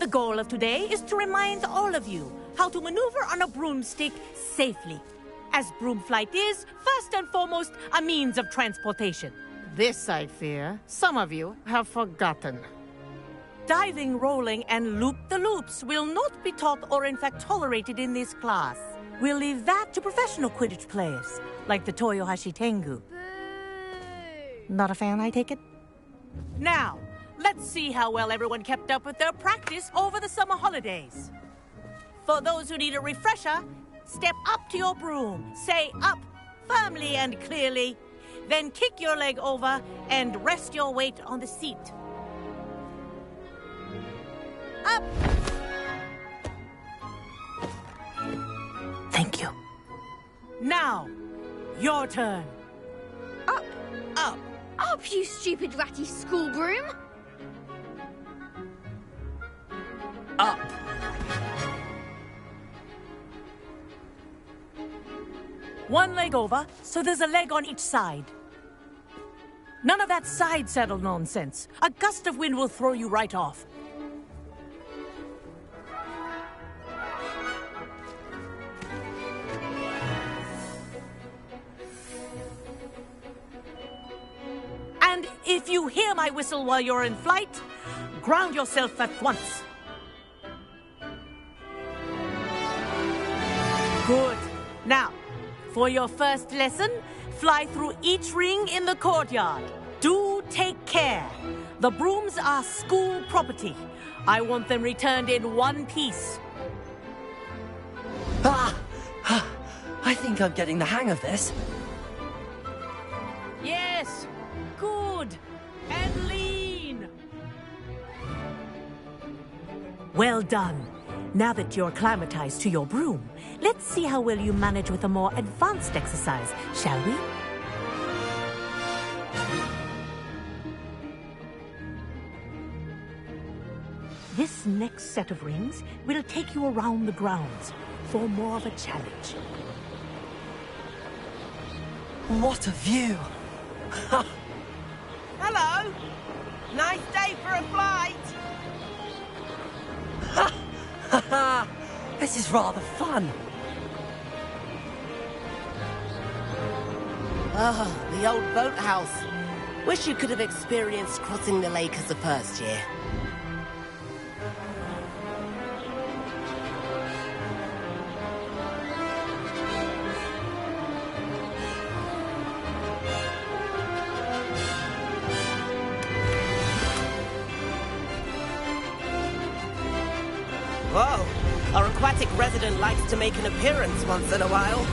The goal of today is to remind all of you how to maneuver on a broomstick safely, as broom flight is, first and foremost, a means of transportation. This, I fear, some of you have forgotten. Diving, rolling, and loop-the-loops will not be taught or in fact tolerated in this class. We'll leave that to professional Quidditch players, like the Toyohashi Tengu. Boo! Not a fan, I take it? Now, let's see how well everyone kept up with their practice over the summer holidays. For those who need a refresher, step up to your broom, say up firmly and clearly, then kick your leg over and rest your weight on the seat. Up! Thank you. Now, your turn. Up! Up! Up, you stupid ratty school broom! Up! One leg over, so there's a leg on each side. None of that side saddle nonsense. A gust of wind will throw you right off. And if you hear my whistle while you're in flight, ground yourself at once. Good. Now, for your first lesson, fly through each ring in the courtyard. Do take care. The brooms are school property. I want them returned in one piece. I think I'm getting the hang of this. Yes, good. And lean. Well done. Now that you're acclimatized to your broom, let's see how well you manage with a more advanced exercise, shall we? This next set of rings will take you around the grounds for more of a challenge. What a view! Hello! Nice day for a flight! This is rather fun. Ah, the old boathouse. Wish you could have experienced crossing the lake as a first year. Whoa! Our aquatic resident likes to make an appearance once in a while.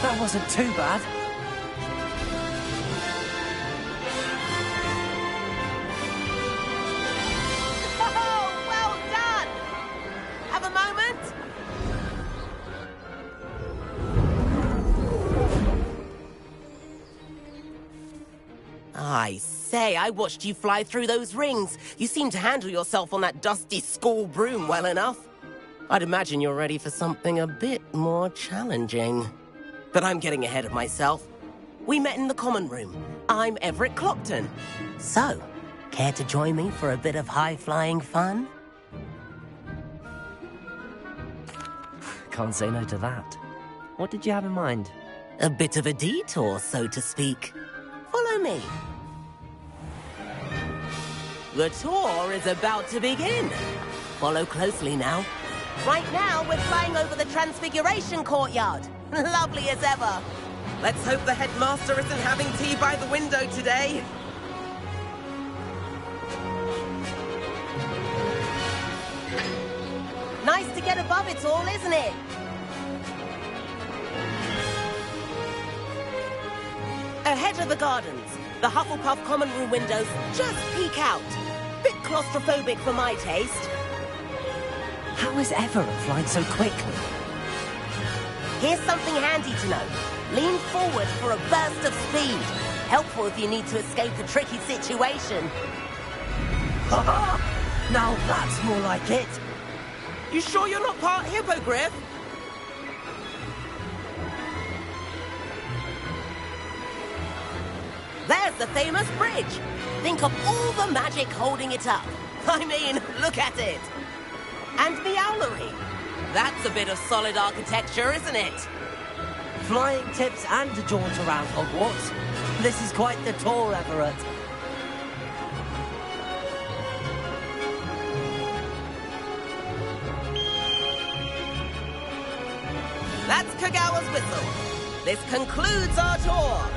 That wasn't too bad. Oh, well done! Have a moment? I say, I watched you fly through those rings. You seem to handle yourself on that dusty school broom well enough. I'd imagine you're ready for something a bit more challenging. But I'm getting ahead of myself. We met in the common room. I'm Everett Clopton. So, care to join me for a bit of high-flying fun? Can't say no to that. What did you have in mind? A bit of a detour, so to speak. Follow me. The tour is about to begin. Follow closely now. Right now, we're flying over the Transfiguration Courtyard. Lovely as ever. Let's hope the headmaster isn't having tea by the window today. Nice to get above it all, isn't it? Ahead of the gardens, the Hufflepuff common room windows just peek out. Bit claustrophobic for my taste. How is Everett flying so quickly? Here's something handy to know. Lean forward for a burst of speed. Helpful if you need to escape a tricky situation. Now that's more like it. You sure you're not part hippogriff? There's the famous bridge. Think of all the magic holding it up. I mean, look at it. And the owlery. That's a bit of solid architecture, isn't it? Flying tips and a jaunt around Hogwarts. This is quite the tour, Everett. That's Kagawa's whistle. This concludes our tour.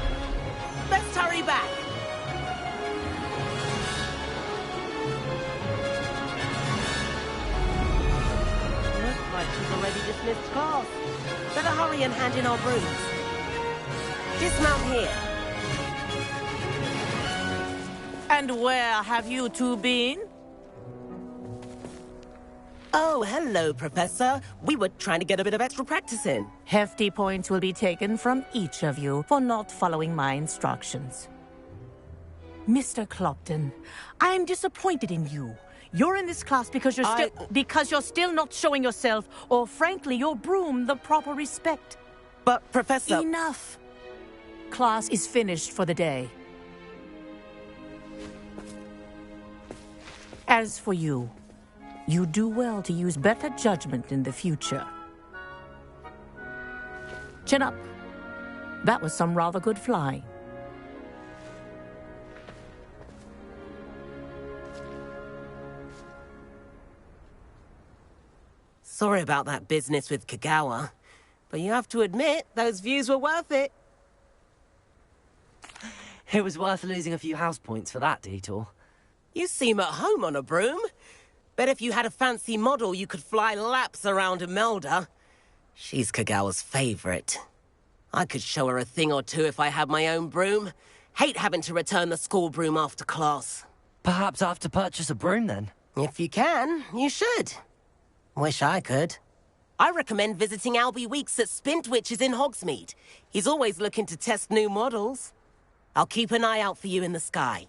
Best hurry back. Looks like she's already dismissed class. Better hurry and hand in our brooms. Dismount here. And where have you two been? Oh, hello, Professor. We were trying to get a bit of extra practice in. Hefty points will be taken from each of you for not following my instructions. Mr. Clopton, I am disappointed in you. You're in this class because you're still not showing yourself, or frankly, your broom the proper respect. But, Professor... Enough. Class is finished for the day. As for you, you do well to use better judgment in the future. Chin up. That was some rather good flying. Sorry about that business with Kagawa, but you have to admit, those views were worth it. It was worth losing a few house points for that detour. You seem at home on a broom. Bet if you had a fancy model, you could fly laps around Imelda. She's Kagawa's favorite. I could show her a thing or two if I had my own broom. Hate having to return the school broom after class. Perhaps I have to purchase a broom then? If you can, you should. Wish I could. I recommend visiting Albie Weeks at Spintwitches in Hogsmeade. He's always looking to test new models. I'll keep an eye out for you in the sky.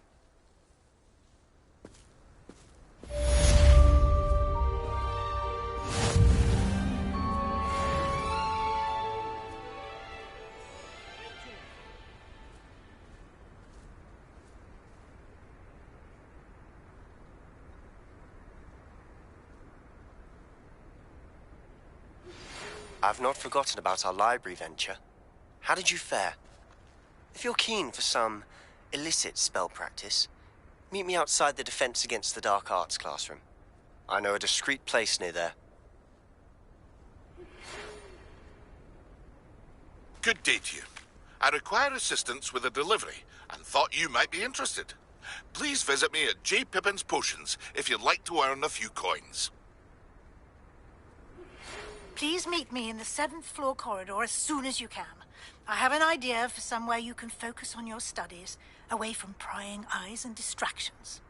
I've not forgotten about our library venture. How did you fare? If you're keen for some illicit spell practice, meet me outside the Defense Against the Dark Arts classroom. I know a discreet place near there. Good day to you. I require assistance with a delivery and thought you might be interested. Please visit me at J. Pippin's Potions if you'd like to earn a few coins. Please meet me in the 7th floor corridor as soon as you can. I have an idea for somewhere you can focus on your studies, away from prying eyes and distractions.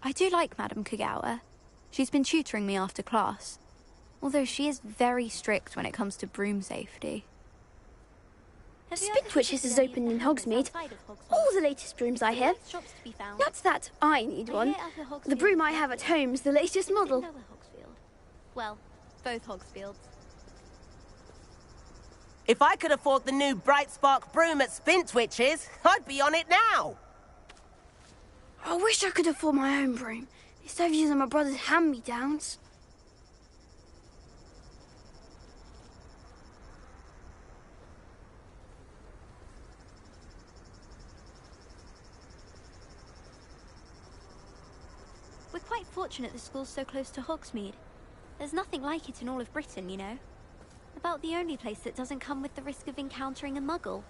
I do like Madame Kagawa. She's been tutoring me after class. Although she is very strict when it comes to broom safety. Spintwitches is open in Hogsmeade. All the latest brooms, I hear. Not that I need one. The broom I have at home is the latest model. Well, both Hogsfields. If I could afford the new Bright Spark broom at Spintwitches, I'd be on it now. I wish I could afford my own broom. Instead of using my brother's hand-me-downs. We're quite fortunate the school's so close to Hogsmeade. There's nothing like it in all of Britain, you know. About the only place that doesn't come with the risk of encountering a muggle.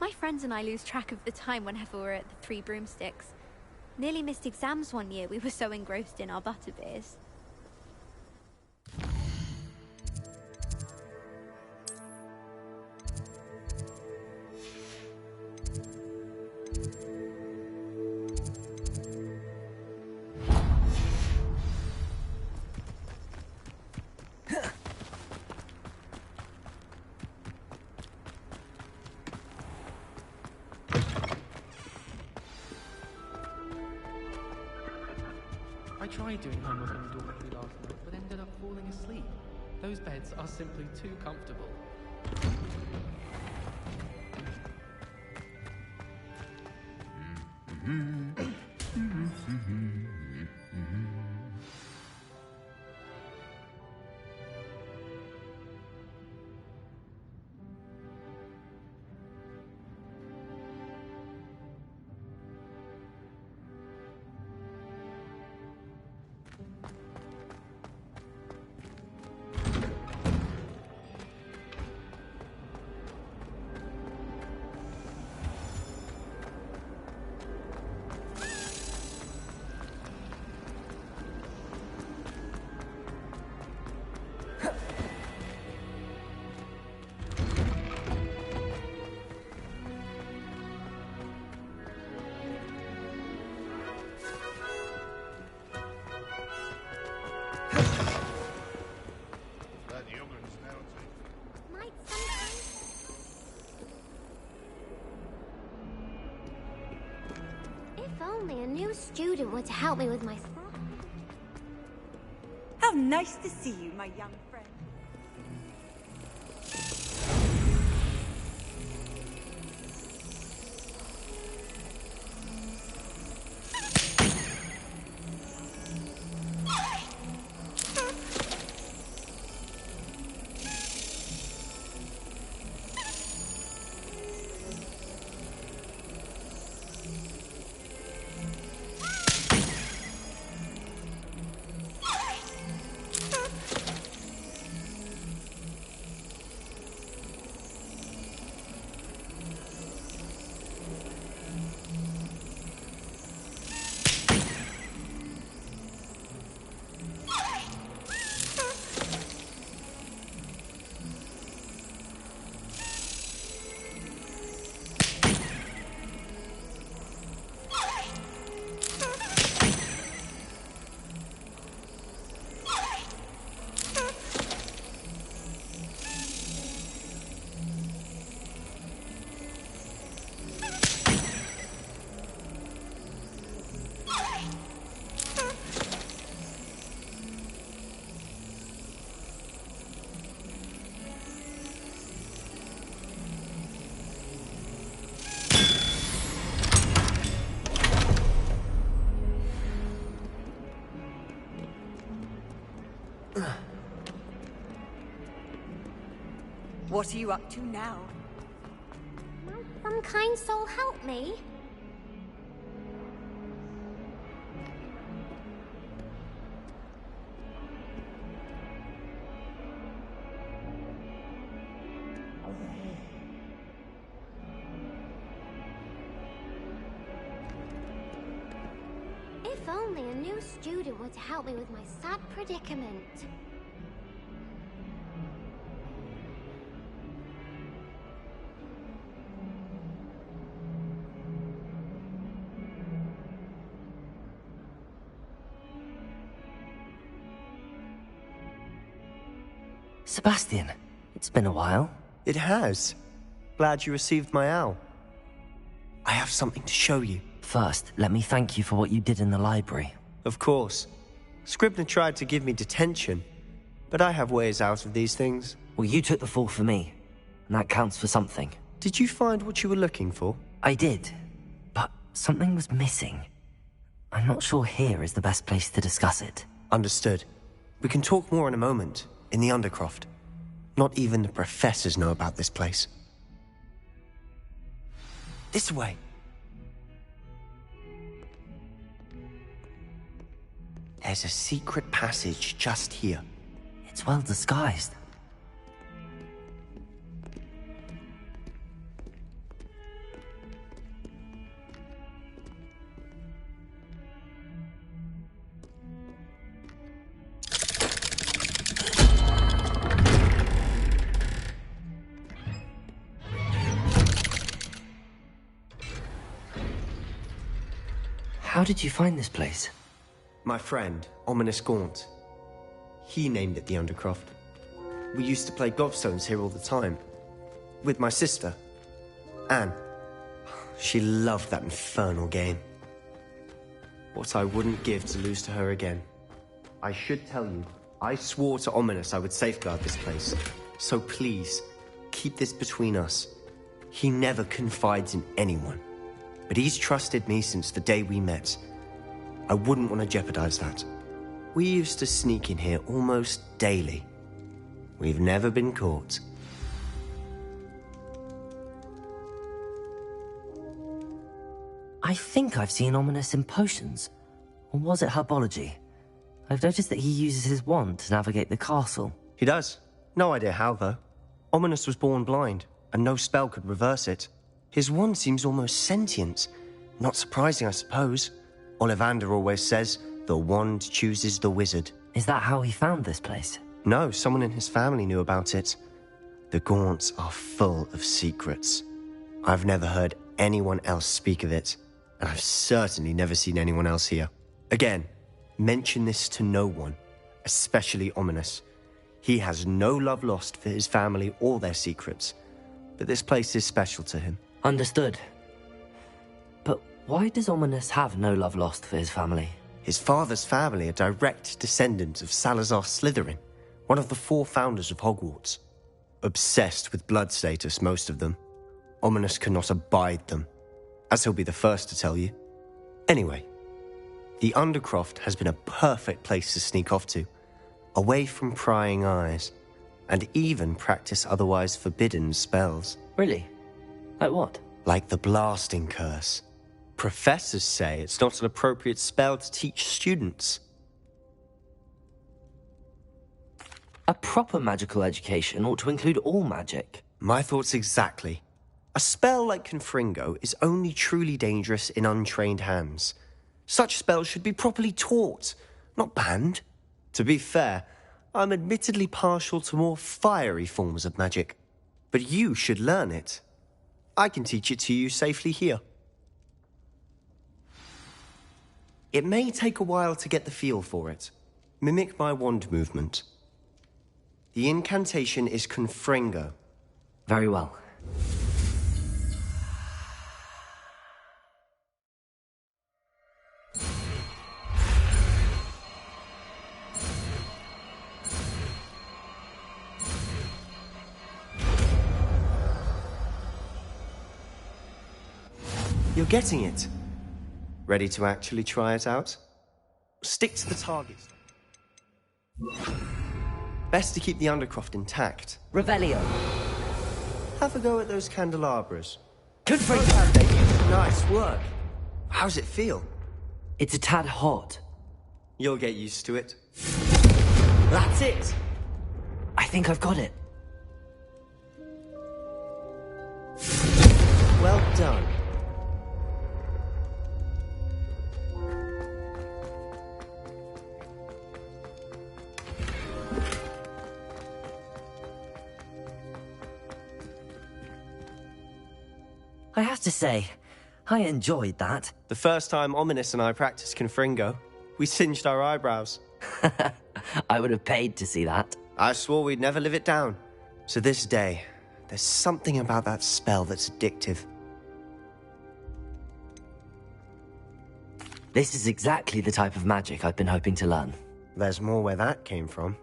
My friends and I lose track of the time whenever we're at the Three Broomsticks. Nearly missed exams one year, we were so engrossed in our butterbeers. I tried doing homework in the dormitory last night, but ended up falling asleep. Those beds are simply too comfortable. If only a new student were to help me with my stuff. How nice to see you, my young friend. What are you up to now? Might some kind soul help me? If only a new student were to help me with my sad predicament. Sebastian, it's been a while. It has. Glad you received my owl. I have something to show you. First, let me thank you for what you did in the library. Of course. Scribner tried to give me detention, but I have ways out of these things. Well, you took the fall for me, and that counts for something. Did you find what you were looking for? I did, but something was missing. I'm not sure here is the best place to discuss it. Understood. We can talk more in a moment, in the Undercroft. Not even the professors know about this place. This way. There's a secret passage just here. It's well disguised. How did you find this place? My friend, Ominous Gaunt. He named it the Undercroft. We used to play gobstones here all the time. With my sister, Anne. She loved that infernal game. What I wouldn't give to lose to her again. I should tell you, I swore to Ominous I would safeguard this place. So please, keep this between us. He never confides in anyone. But he's trusted me since the day we met. I wouldn't want to jeopardize that. We used to sneak in here almost daily. We've never been caught. I think I've seen Ominous in potions. Or was it herbology? I've noticed that he uses his wand to navigate the castle. He does. No idea how, though. Ominous was born blind, and no spell could reverse it. His wand seems almost sentient. Not surprising, I suppose. Ollivander always says, the wand chooses the wizard. Is that how he found this place? No, someone in his family knew about it. The Gaunts are full of secrets. I've never heard anyone else speak of it, and I've certainly never seen anyone else here. Again, mention this to no one, especially Ominous. He has no love lost for his family or their secrets, but this place is special to him. Understood. But why does Ominous have no love lost for his family? His father's family are direct descendants of Salazar Slytherin, one of the 4 founders of Hogwarts. Obsessed with blood status, most of them. Ominous cannot abide them, as he'll be the first to tell you. Anyway, the Undercroft has been a perfect place to sneak off to, away from prying eyes, and even practice otherwise forbidden spells. Really? Like what? Like the blasting curse. Professors say it's not an appropriate spell to teach students. A proper magical education ought to include all magic. My thoughts exactly. A spell like Confringo is only truly dangerous in untrained hands. Such spells should be properly taught, not banned. To be fair, I'm admittedly partial to more fiery forms of magic. But you should learn it. I can teach it to you safely here. It may take a while to get the feel for it. Mimic my wand movement. The incantation is Confringo. Very well. You're getting it. Ready to actually try it out? Stick to the target. Best to keep the Undercroft intact. Revelio. Have a go at those candelabras. Confringo. Nice work. How's it feel? It's a tad hot. You'll get used to it. That's it. I think I've got it. Well done. I have to say, I enjoyed that. The first time Ominous and I practiced Confringo, we singed our eyebrows. I would have paid to see that. I swore we'd never live it down. So this day, there's something about that spell that's addictive. This is exactly the type of magic I've been hoping to learn. There's more where that came from.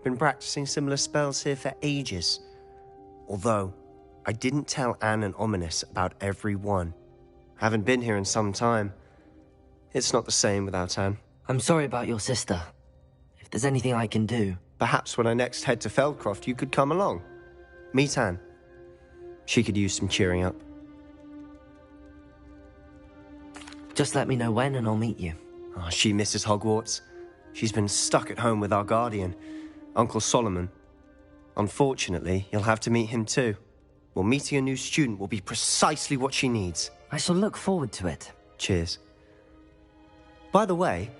Been practicing similar spells here for ages. Although, I didn't tell Anne and Ominous about every one. Haven't been here in some time. It's not the same without Anne. I'm sorry about your sister. If there's anything I can do... Perhaps when I next head to Feldcroft, you could come along. Meet Anne. She could use some cheering up. Just let me know when and I'll meet you. Oh, she misses Hogwarts. She's been stuck at home with our guardian, Uncle Solomon. Unfortunately, you'll have to meet him too. Well, meeting a new student will be precisely what she needs. I shall look forward to it. Cheers. By the way,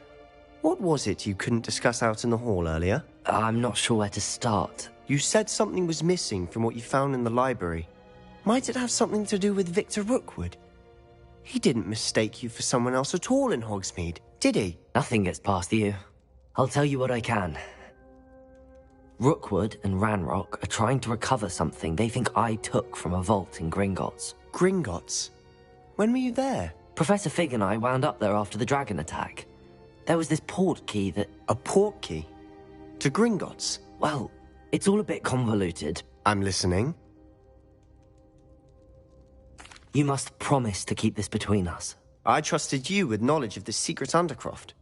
what was it you couldn't discuss out in the hall earlier? I'm not sure where to start. You said something was missing from what you found in the library. Might it have something to do with Victor Rookwood? He didn't mistake you for someone else at all in Hogsmeade, did he? Nothing gets past you. I'll tell you what I can. Rookwood and Ranrock are trying to recover something they think I took from a vault in Gringotts. Gringotts? When were you there? Professor Fig and I wound up there after the dragon attack. There was this port key that... A port key? To Gringotts? Well, it's all a bit convoluted. I'm listening. You must promise to keep this between us. I trusted you with knowledge of the secret Undercroft.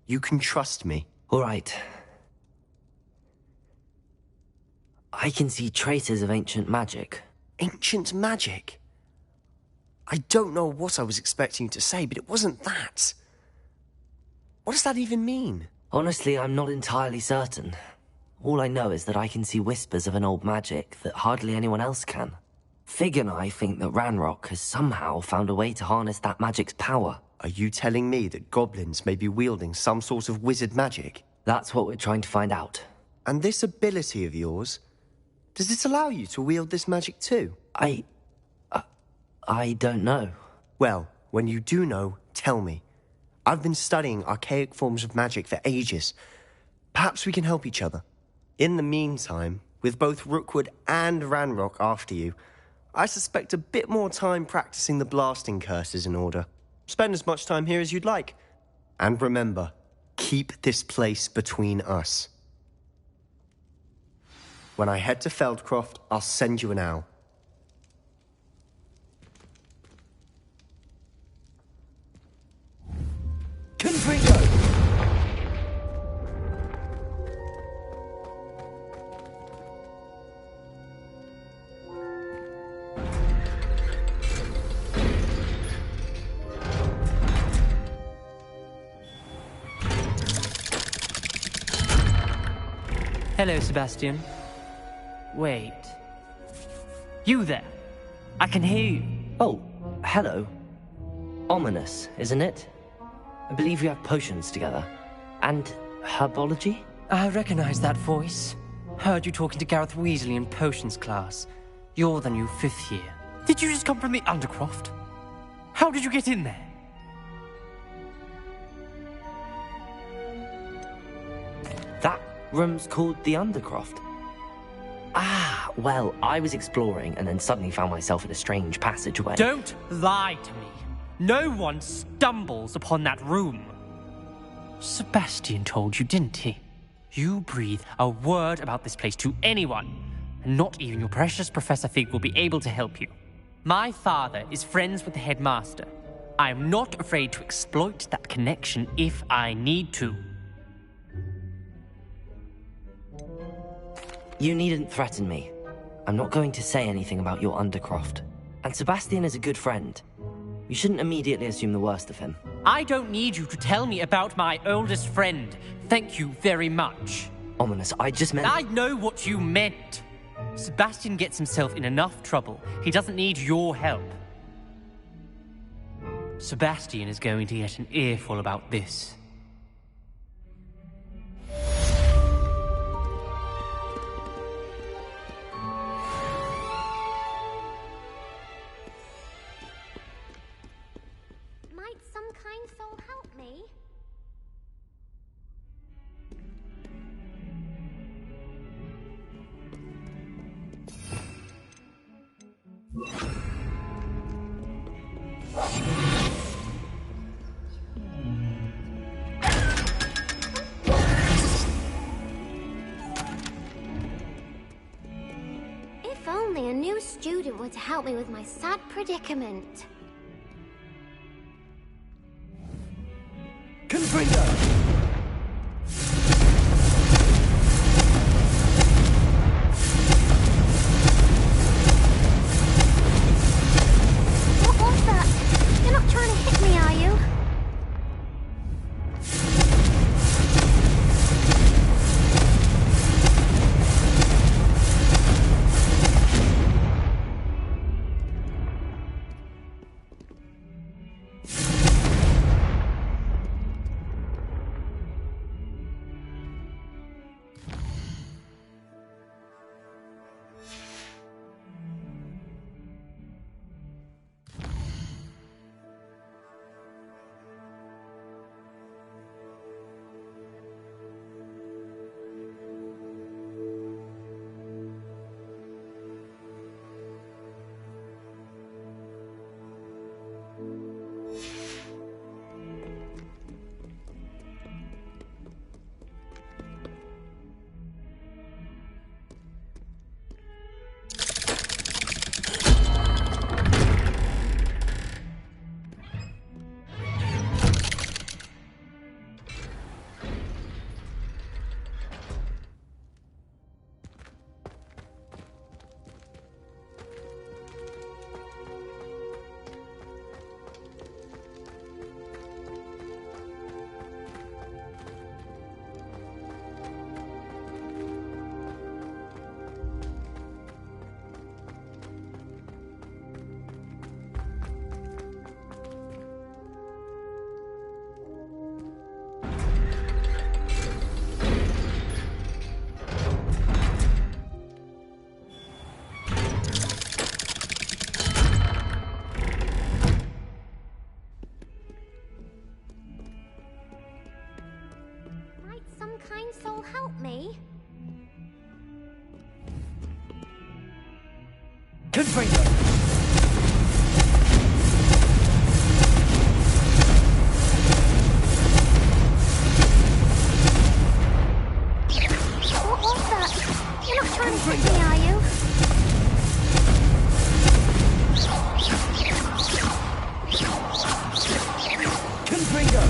You can trust me. All right. I can see traces of ancient magic. Ancient magic? I don't know what I was expecting you to say, but it wasn't that. What does that even mean? Honestly, I'm not entirely certain. All I know is that I can see whispers of an old magic that hardly anyone else can. Fig and I think that Ranrock has somehow found a way to harness that magic's power. Are you telling me that goblins may be wielding some sort of wizard magic? That's what we're trying to find out. And this ability of yours, does it allow you to wield this magic too? I don't know. Well, when you do know, tell me. I've been studying archaic forms of magic for ages. Perhaps we can help each other. In the meantime, with both Rookwood and Ranrock after you, I suspect a bit more time practicing the blasting curse is in order. Spend as much time here as you'd like. And remember, keep this place between us. When I head to Feldcroft, I'll send you an owl. Confringo! Hello, Sebastian. Wait. You there? I can hear you. Oh, hello. Ominous, isn't it? I believe we have potions together. And herbology? I recognize that voice. Heard you talking to Gareth Weasley in potions class. You're the new 5th year. Did you just come from the Undercroft? How did you get in there? That room's called the Undercroft. Ah, well, I was exploring and then suddenly found myself in a strange passageway. Don't lie to me. No one stumbles upon that room. Sebastian told you, didn't he? You breathe a word about this place to anyone, and not even your precious Professor Fig will be able to help you. My father is friends with the headmaster. I am not afraid to exploit that connection if I need to. You needn't threaten me. I'm not going to say anything about your Undercroft. And Sebastian is a good friend. You shouldn't immediately assume the worst of him. I don't need you to tell me about my oldest friend. Thank you very much. Ominous, I just meant... I know what you meant. Sebastian gets himself in enough trouble. He doesn't need your help. Sebastian is going to get an earful about this. Might some kind soul help me? If only a new student were to help me with my sad predicament. Confringo! What was that? You're not trying to hit me, are you? Kind soul help me? Confringo! What was that? You're not trying to hit me, are you? Confringo!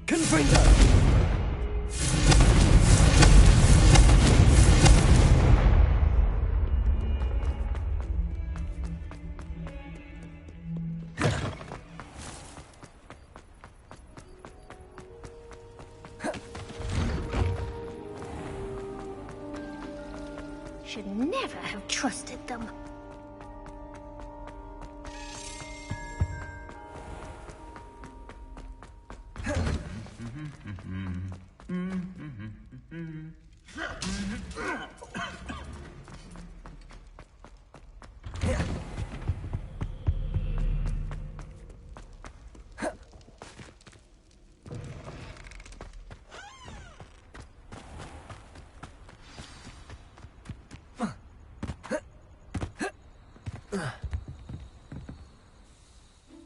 Confringo! Should never have trusted them.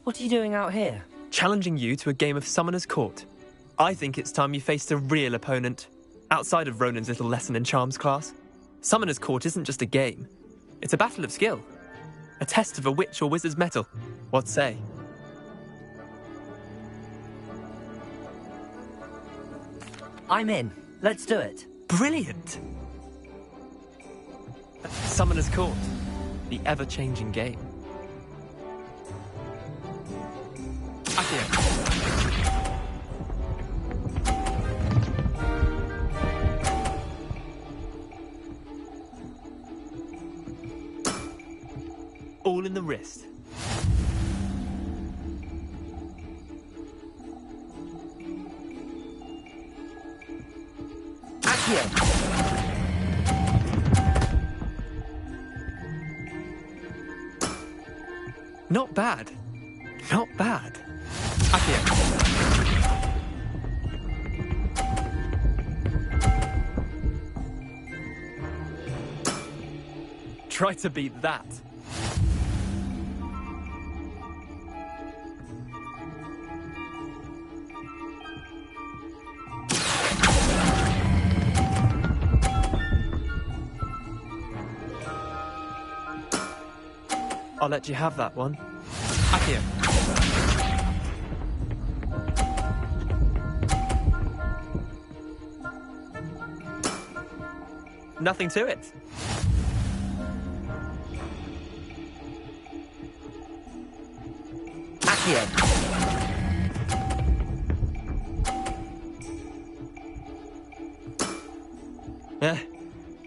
What are you doing out here? Challenging you to a game of Summoner's Court. I think it's time you faced a real opponent, outside of Ronan's little lesson in charms class. Summoner's Court isn't just a game. It's a battle of skill. A test of a witch or wizard's mettle. What say? I'm in. Let's do it. Brilliant! Summoner's Court. The ever-changing game. All in the wrist. Not bad. Not bad. Accio. Try to beat that. I'll let you have that one. Accio. Nothing to it. Accio.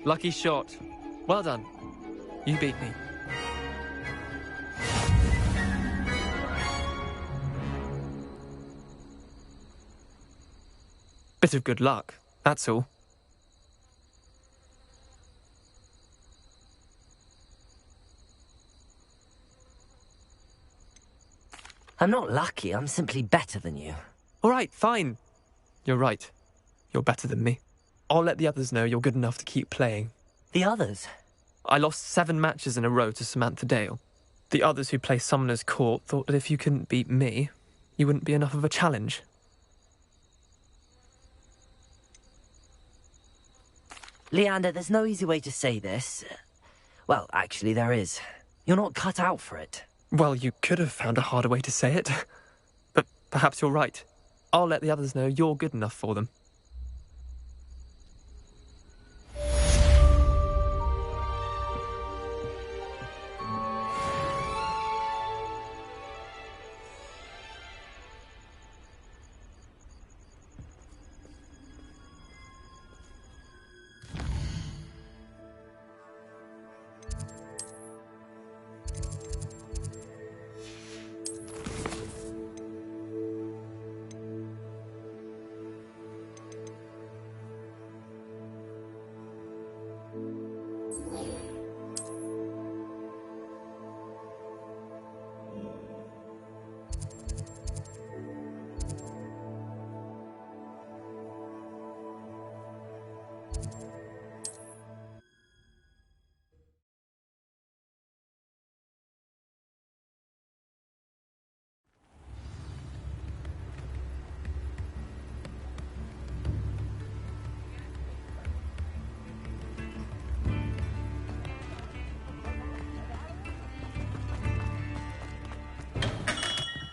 Lucky shot. Well done. You beat me. Bit of good luck, that's all. I'm not lucky, I'm simply better than you. All right, fine. You're right. You're better than me. I'll let the others know you're good enough to keep playing. The others? I lost 7 matches in a row to Samantha Dale. The others who play Summoner's Court thought that if you couldn't beat me, you wouldn't be enough of a challenge. Leander, there's no easy way to say this. Well, actually, there is. You're not cut out for it. Well, you could have found a harder way to say it. But perhaps you're right. I'll let the others know you're good enough for them.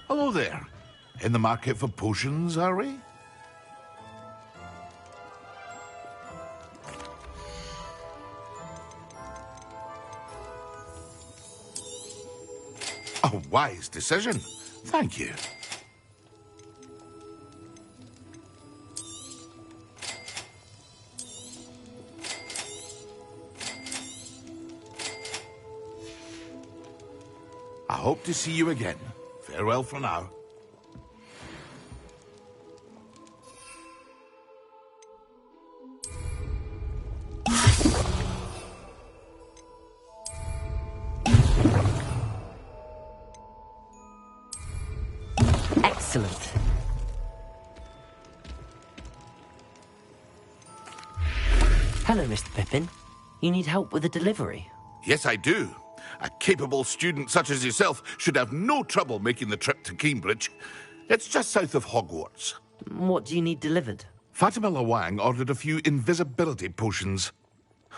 Hello there. In the market for potions, are we? A wise decision. Thank you. I hope to see you again. Farewell for now. Excellent. Hello, Mr. Pippin. You need help with a delivery? Yes, I do. A capable student such as yourself should have no trouble making the trip to Cambridge. It's just south of Hogwarts. What do you need delivered? Fatima Lawang ordered a few invisibility potions.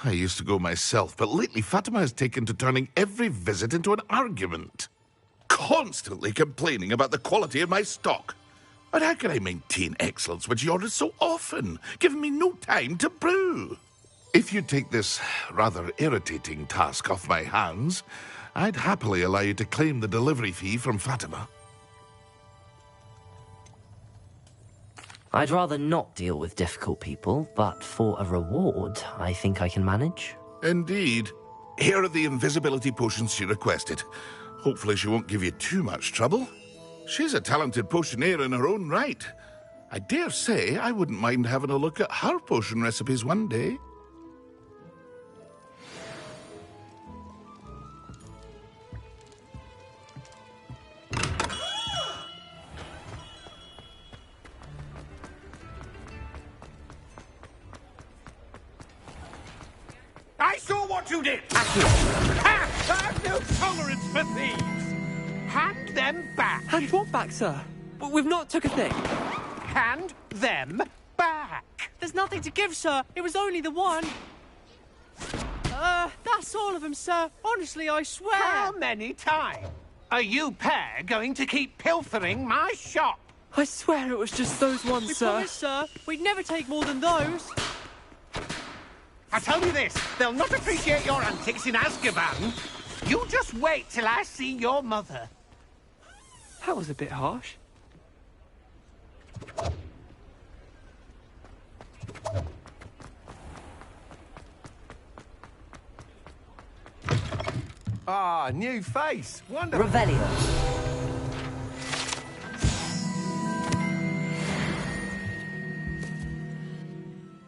I used to go myself, but lately Fatima has taken to turning every visit into an argument. Constantly complaining about the quality of my stock. But how can I maintain excellence when she orders so often, giving me no time to brew? If you take this rather irritating task off my hands, I'd happily allow you to claim the delivery fee from Fatima. I'd rather not deal with difficult people, but for a reward, I think I can manage. Indeed. Here are the invisibility potions she requested. Hopefully she won't give you too much trouble. She's a talented potioneer in her own right. I dare say I wouldn't mind having a look at her potion recipes one day. what you did! Ha! I have no tolerance for thieves! Hand them back! Hand what back, sir? We've not took a thing. Hand them back! There's nothing to give, sir. It was only the one. That's all of them, sir. Honestly, I swear. How many times are you pair going to keep pilfering my shop? I swear it was just those ones, We sir. promise, sir. We'd never take more than those. I tell you this, they'll not appreciate your antics in Azkaban. You just wait till I see your mother. That was a bit harsh. Ah, new face. Wonderful. Revelio.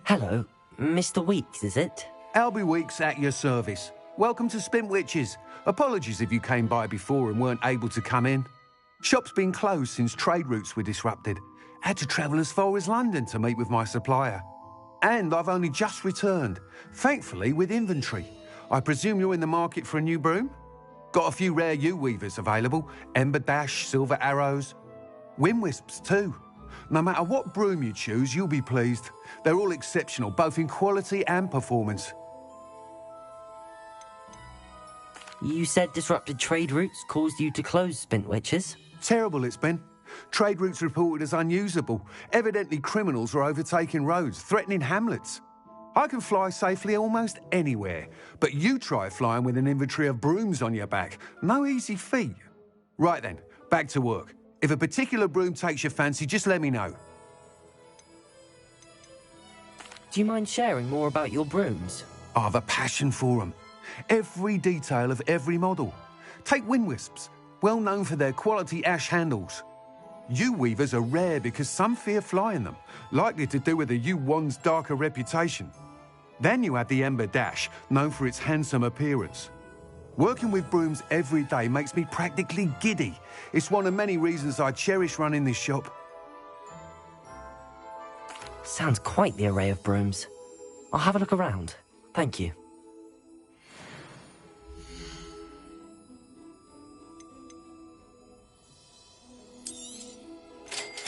Hello, Mr. Weeks, is it? Albie Weeks at your service. Welcome to Spintwitches. Apologies if you came by before and weren't able to come in. Shop's been closed since trade routes were disrupted. Had to travel as far as London to meet with my supplier. And I've only just returned, thankfully with inventory. I presume you're in the market for a new broom? Got a few rare U-weavers available. Ember Dash, Silver Arrows. Wind Wisps too. No matter what broom you choose, you'll be pleased. They're all exceptional, both in quality and performance. You said disrupted trade routes caused you to close Spintwitches? Terrible it's been. Trade routes reported as unusable. Evidently criminals were overtaking roads, threatening hamlets. I can fly safely almost anywhere, but you try flying with an inventory of brooms on your back. No easy feat. Right then, back to work. If a particular broom takes your fancy, just let me know. Do you mind sharing more about your brooms? I have a passion for them. Every detail of every model. Take Wind Wisps, well known for their quality ash handles. U-weavers are rare because some fear flying them, likely to do with the U-wand's darker reputation. Then you have the Ember Dash, known for its handsome appearance. Working with brooms every day makes me practically giddy. It's one of many reasons I cherish running this shop. Sounds quite the array of brooms. I'll have a look around. Thank you.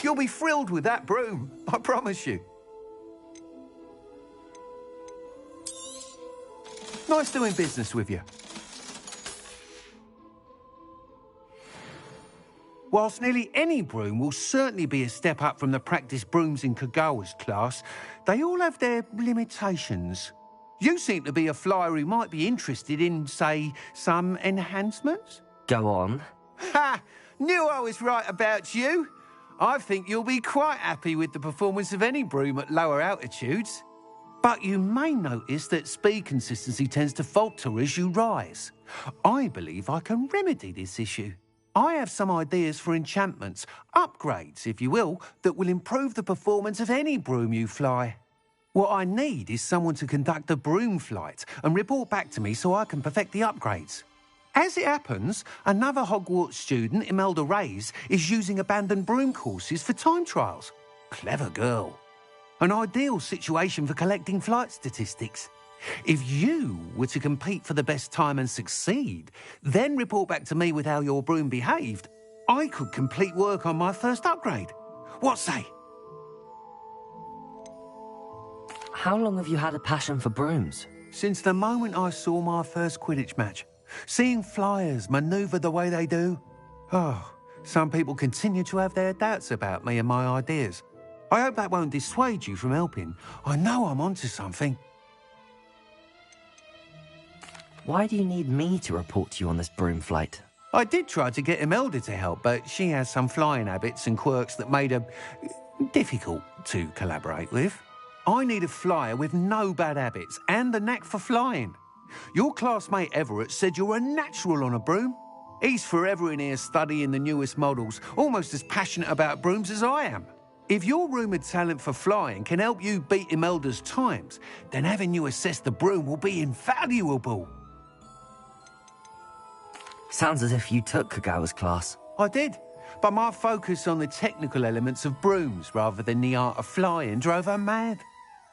You'll be thrilled with that broom, I promise you. Nice doing business with you. Whilst nearly any broom will certainly be a step up from the practice brooms in Kagawa's class, they all have their limitations. You seem to be a flyer who might be interested in, say, some enhancements? Go on. Ha! Knew I was right about you. I think you'll be quite happy with the performance of any broom at lower altitudes. But you may notice that speed consistency tends to falter as you rise. I believe I can remedy this issue. I have some ideas for enchantments, upgrades, if you will, that will improve the performance of any broom you fly. What I need is someone to conduct a broom flight and report back to me so I can perfect the upgrades. As it happens, another Hogwarts student, Imelda Reyes, is using abandoned broom courses for time trials. Clever girl. An ideal situation for collecting flight statistics. If you were to compete for the best time and succeed, then report back to me with how your broom behaved, I could complete work on my first upgrade. What say? How long have you had a passion for brooms? Since the moment I saw my first Quidditch match. Seeing flyers manoeuvre the way they do. Oh, some people continue to have their doubts about me and my ideas. I hope that won't dissuade you from helping. I know I'm onto something. Why do you need me to report to you on this broom flight? I did try to get Imelda to help, but she has some flying habits and quirks that made her difficult to collaborate with. I need a flyer with no bad habits and the knack for flying. Your classmate Everett said you're a natural on a broom. He's forever in here studying the newest models, almost as passionate about brooms as I am. If your rumoured talent for flying can help you beat Imelda's times, then having you assess the broom will be invaluable. Sounds as if you took Kagawa's class. I did, but my focus on the technical elements of brooms rather than the art of flying drove her mad.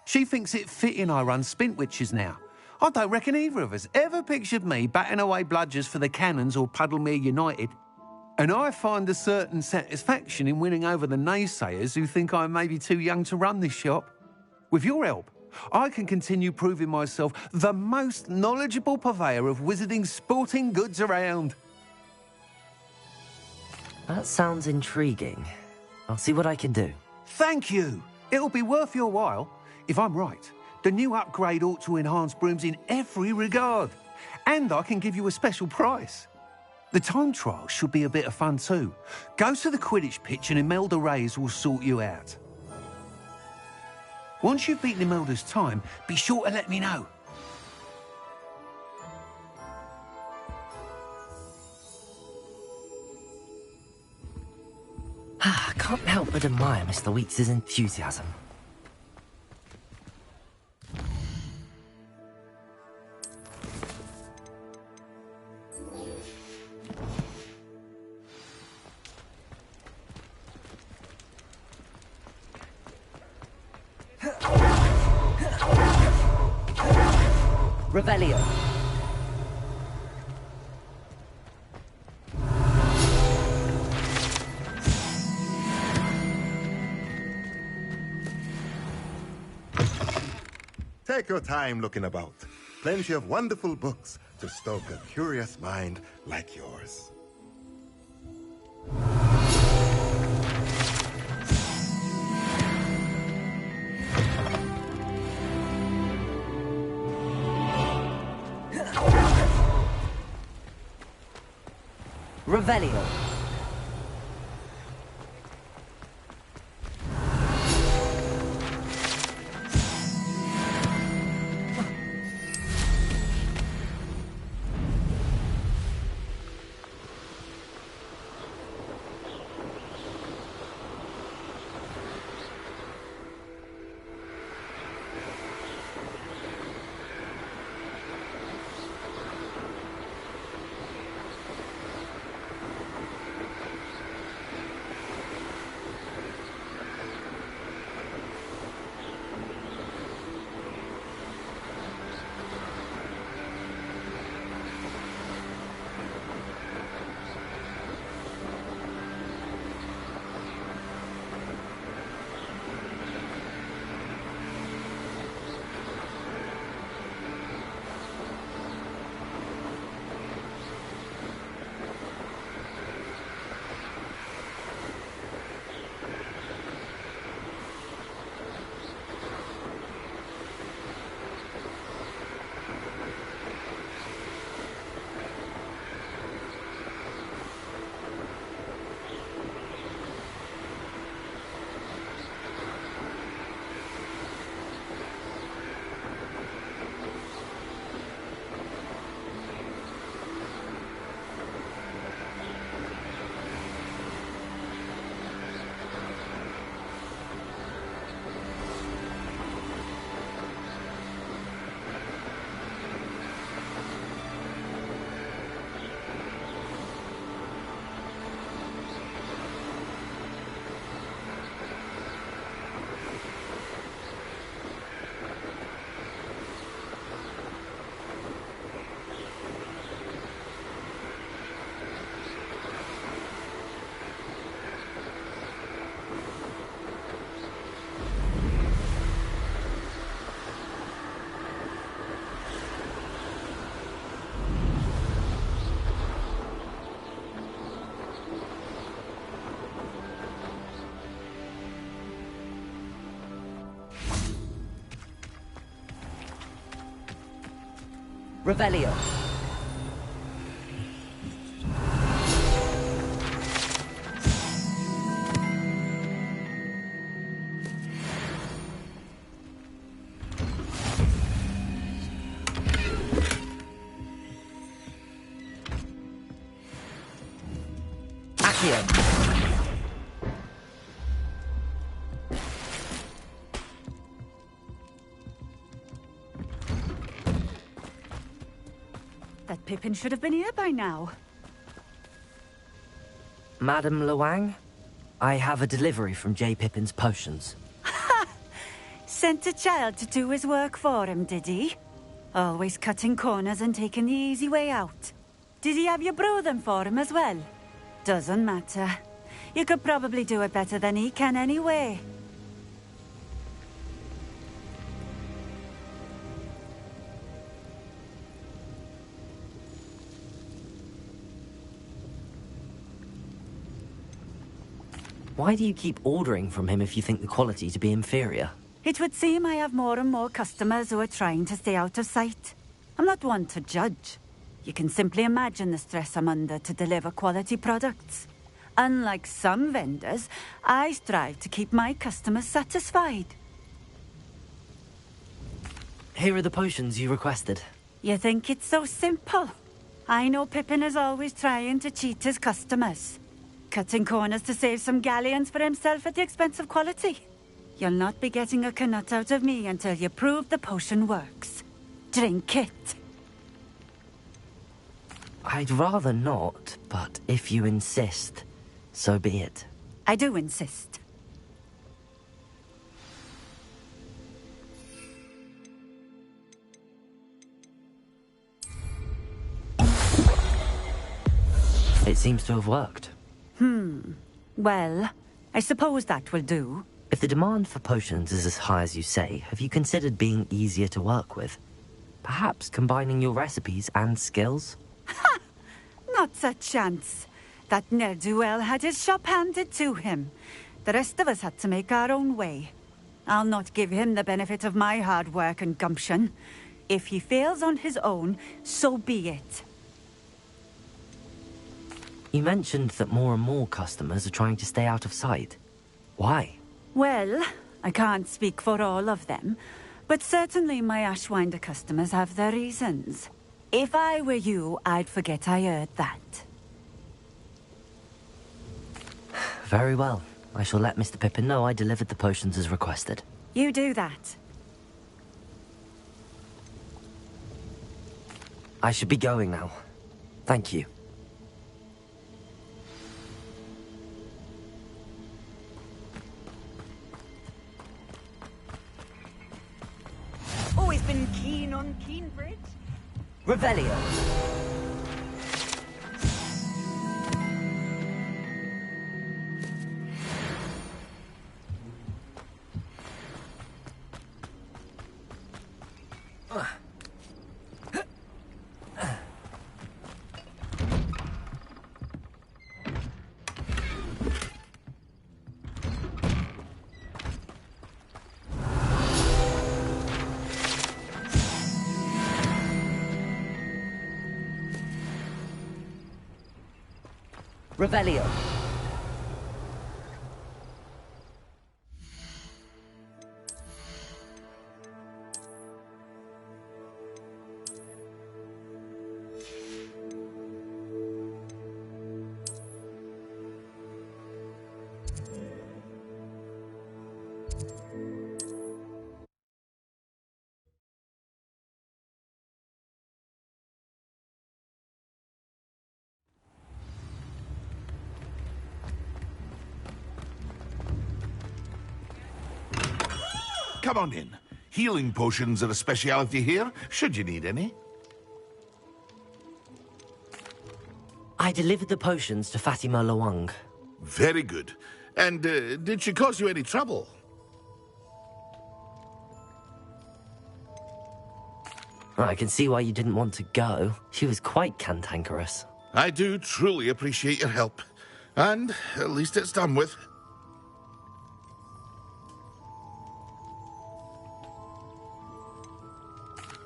She thinks it fitting I run Spintwitches now. I don't reckon either of us ever pictured me batting away bludgers for the Cannons or Puddlemere United. And I find a certain satisfaction in winning over the naysayers who think I may be too young to run this shop. With your help, I can continue proving myself the most knowledgeable purveyor of wizarding sporting goods around. That sounds intriguing. I'll see what I can do. Thank you. It'll be worth your while. If I'm right, the new upgrade ought to enhance brooms in every regard. And I can give you a special price. The time trial should be a bit of fun too. Go to the Quidditch pitch and Imelda Reyes will sort you out. Once you've beaten Imelda's time, be sure to let me know. I can't help but admire Mr. Weeks' enthusiasm. Revelio. Take your time looking about. Plenty of wonderful books to stoke a curious mind like yours. Revelio. Revelio. Accio. That Pippin should have been here by now. Madam Luang, I have a delivery from J. Pippin's Potions. Sent a child to do his work for him, did he? Always cutting corners and taking the easy way out. Did he have you brew them for him as well? Doesn't matter. You could probably do it better than he can anyway. Why do you keep ordering from him if you think the quality to be inferior? It would seem I have more and more customers who are trying to stay out of sight. I'm not one to judge. You can simply imagine the stress I'm under to deliver quality products. Unlike some vendors, I strive to keep my customers satisfied. Here are the potions you requested. You think it's so simple? I know Pippin is always trying to cheat his customers. Cutting corners to save some galleons for himself at the expense of quality. You'll not be getting a canut out of me until you prove the potion works. Drink it. I'd rather not, but if you insist, so be it. I do insist. It seems to have worked. Well, I suppose that will do. If the demand for potions is as high as you say, have you considered being easier to work with? Perhaps combining your recipes and skills? Not a chance. That ne'er-do-well had his shop handed to him. The rest of us had to make our own way. I'll not give him the benefit of my hard work and gumption. If he fails on his own, so be it. You mentioned that more and more customers are trying to stay out of sight. Why? Well, I can't speak for all of them, but certainly my Ashwinder customers have their reasons. If I were you, I'd forget I heard that. Very well. I shall let Mr. Pippin know I delivered the potions as requested. You do that. I should be going now. Thank you. Always been keen on Keenbridge. Revelio. Revelio. Come on in. Healing potions are a speciality here, should you need any. I delivered the potions to Fatima Lawang. Very good. And did she cause you any trouble? I can see why you didn't want to go. She was quite cantankerous. I do truly appreciate your help. And at least it's done with.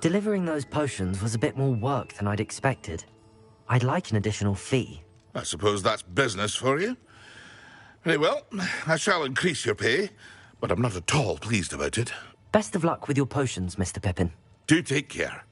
Delivering those potions was a bit more work than I'd expected. I'd like an additional fee. I suppose that's business for you. Very well, I shall increase your pay, but I'm not at all pleased about it. Best of luck with your potions, Mr. Pippin. Do take care.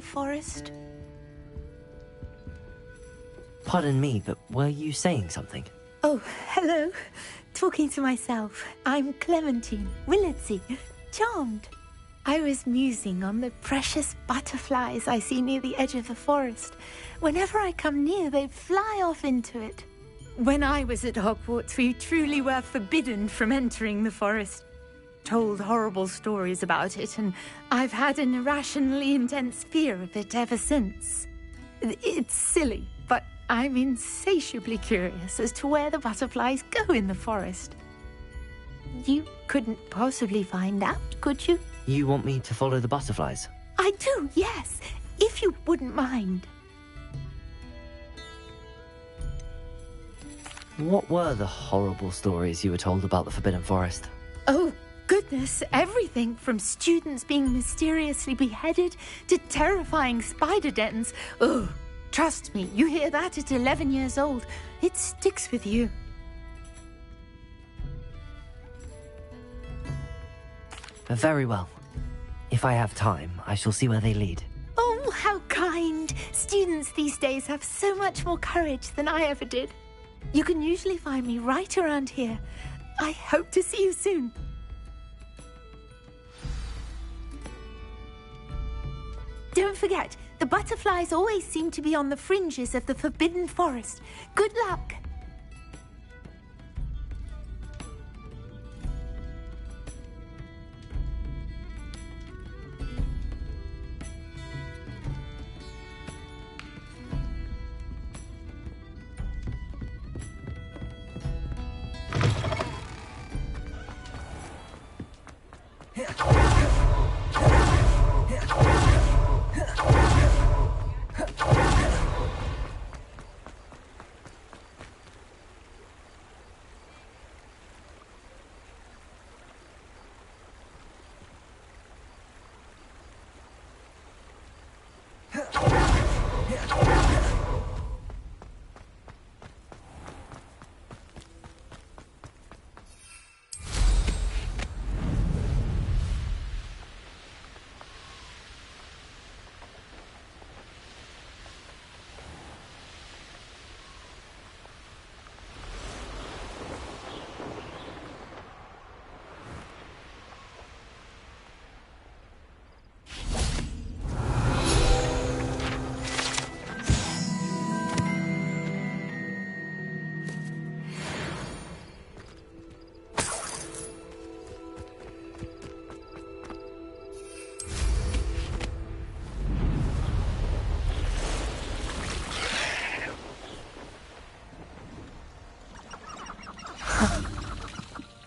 forest? Pardon me, but were you saying something? Oh, hello. Talking to myself. I'm Clementine, Willardsey, charmed. I was musing on the precious butterflies I see near the edge of the forest. Whenever I come near, they fly off into it. When I was at Hogwarts, we truly were forbidden from entering the forest. Told horrible stories about it, and I've had an irrationally intense fear of it ever since. It's silly, but I'm insatiably curious as to where the butterflies go in the forest. You couldn't possibly find out, could you? You want me to follow the butterflies? I do, yes, if you wouldn't mind. What were the horrible stories you were told about the Forbidden Forest? Oh, goodness, everything from students being mysteriously beheaded to terrifying spider dens. Oh, trust me, you hear that at 11 years old, it sticks with you. Very well. If I have time, I shall see where they lead. Oh, how kind! Students these days have so much more courage than I ever did. You can usually find me right around here. I hope to see you soon. Don't forget, the butterflies always seem to be on the fringes of the Forbidden Forest. Good luck!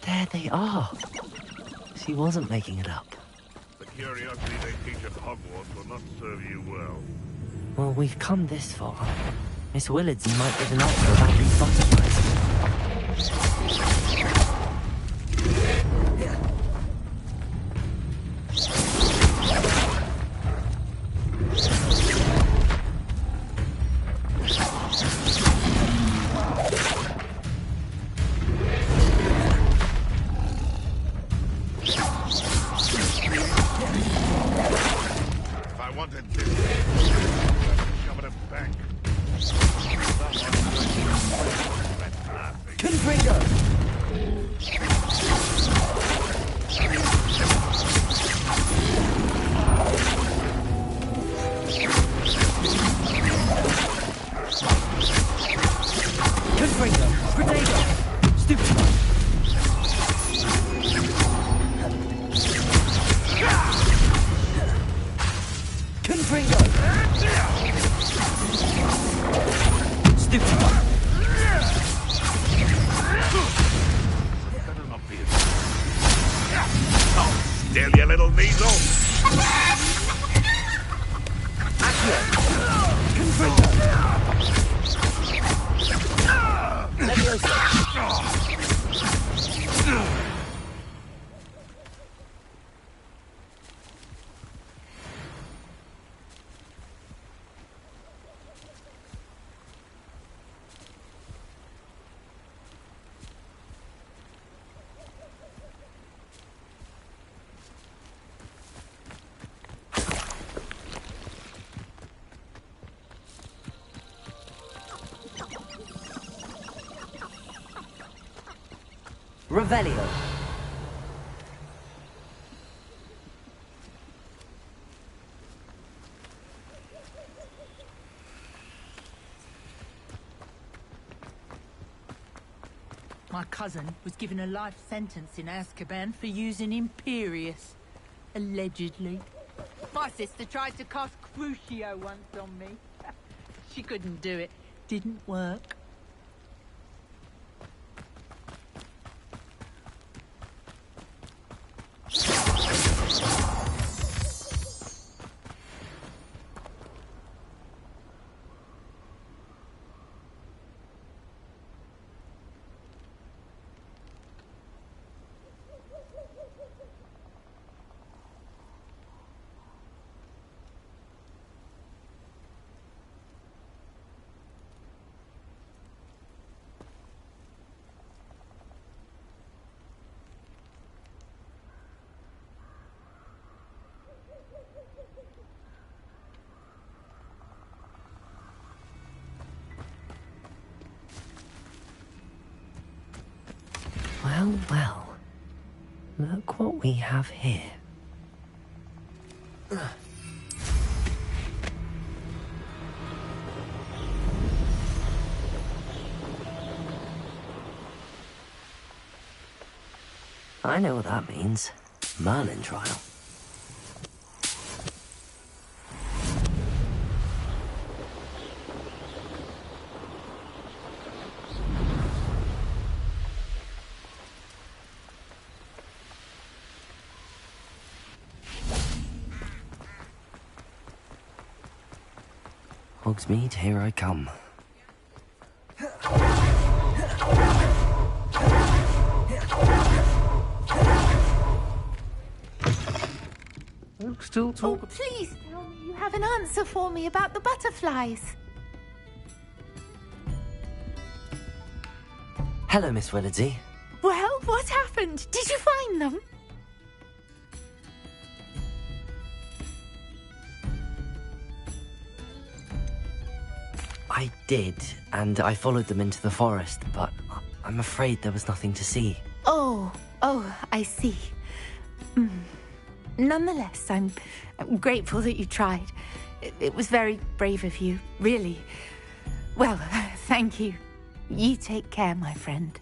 There they are. She wasn't making it up. The curiosity they teach at Hogwarts will not serve you well. Well, we've come this far. Miss Willardsey might get an answer about these butterflies. Still, you little weasel! Revelio. My cousin was given a life sentence in Azkaban for using Imperius. Allegedly. My sister tried to cast Crucio once on me. She couldn't do it. Didn't work. Well, well. Look what we have here. I know what that means. Merlin trial. Hogsmeade, here I come. Still talk. Oh, please tell me you have an answer for me about the butterflies. Hello, Miss Willardsey. Well, what happened? Did you find them? I did, and I followed them into the forest, but I'm afraid there was nothing to see. Oh, I see. Nonetheless, I'm grateful that you tried. It was very brave of you, really. Well, thank you. You take care, my friend.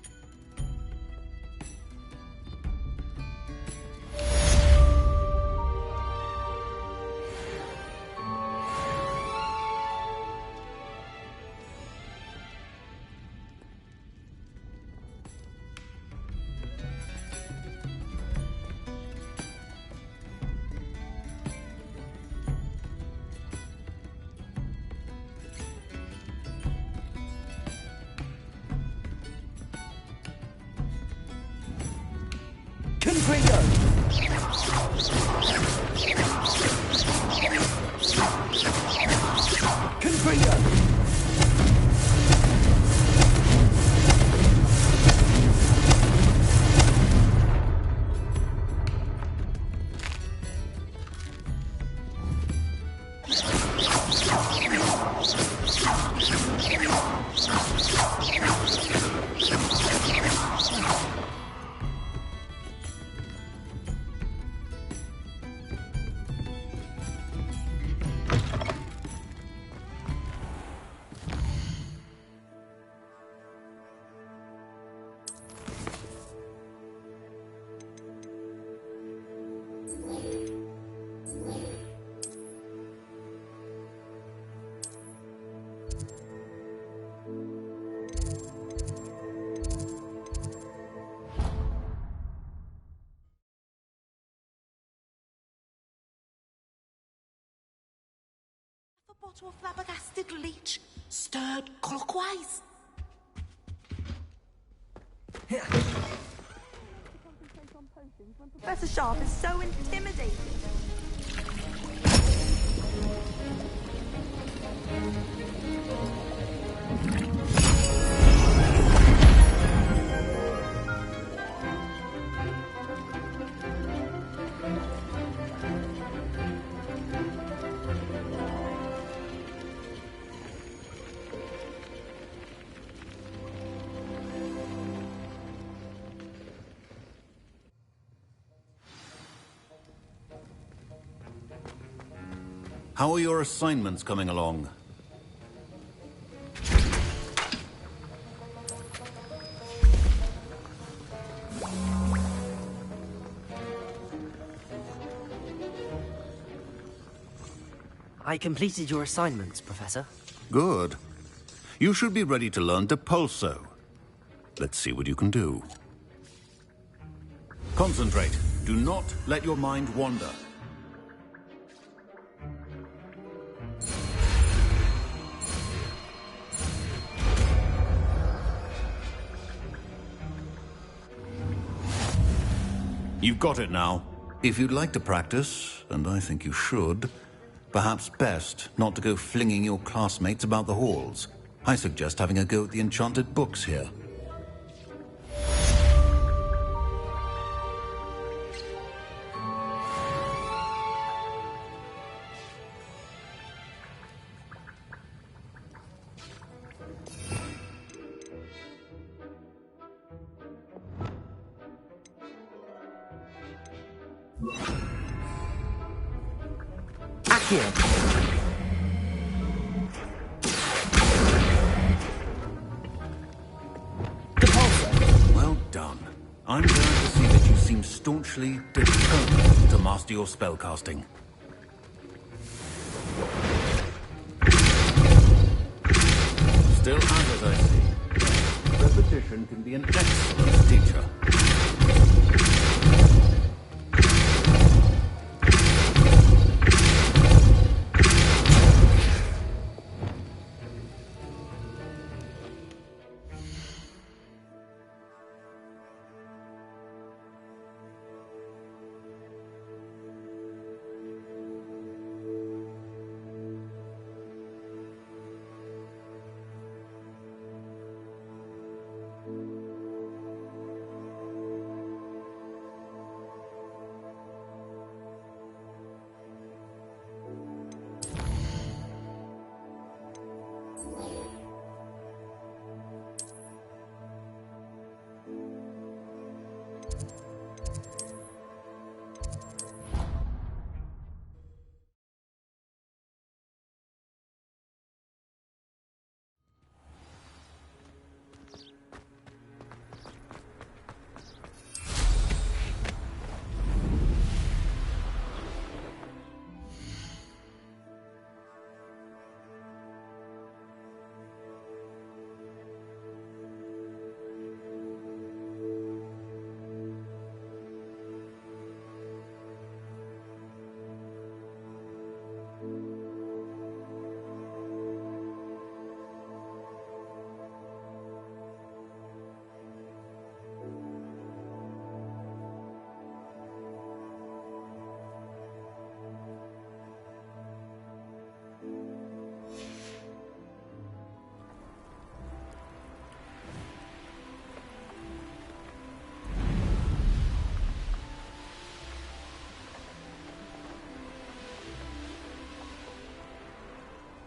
Bottle of flabbergasted leech, stirred clockwise. Professor Sharp is so intimidating. How are your assignments coming along? I completed your assignments, Professor. Good. You should be ready to learn Depulso. Let's see what you can do. Concentrate. Do not let your mind wander. You've got it now. If you'd like to practice, and I think you should, perhaps best not to go flinging your classmates about the halls. I suggest having a go at the enchanted books here. Well done. I'm glad to see that you seem staunchly determined to master your spellcasting. Still at it, I see. Repetition can be an excellent teacher.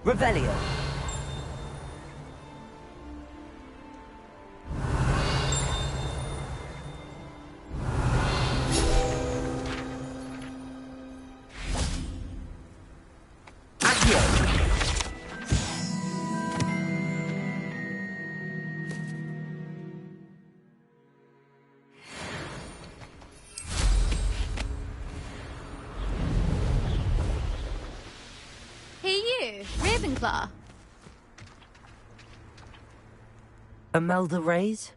Revelio. Ravenclaw. Imelda Reyes?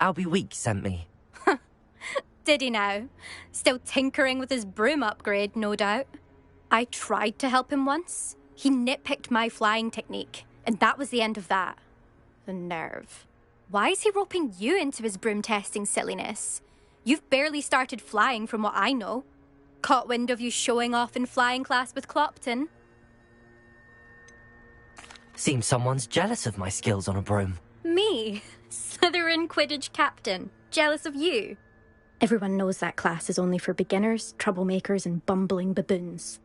Albie Weeks sent me. Did he now? Still tinkering with his broom upgrade, no doubt. I tried to help him once. He nitpicked my flying technique, and that was the end of that. The nerve. Why is he roping you into his broom testing silliness? You've barely started flying from what I know. Caught wind of you showing off in flying class with Clopton. Seems someone's jealous of my skills on a broom. Me? Slytherin Quidditch captain. Jealous of you? Everyone knows that class is only for beginners, troublemakers, and bumbling baboons.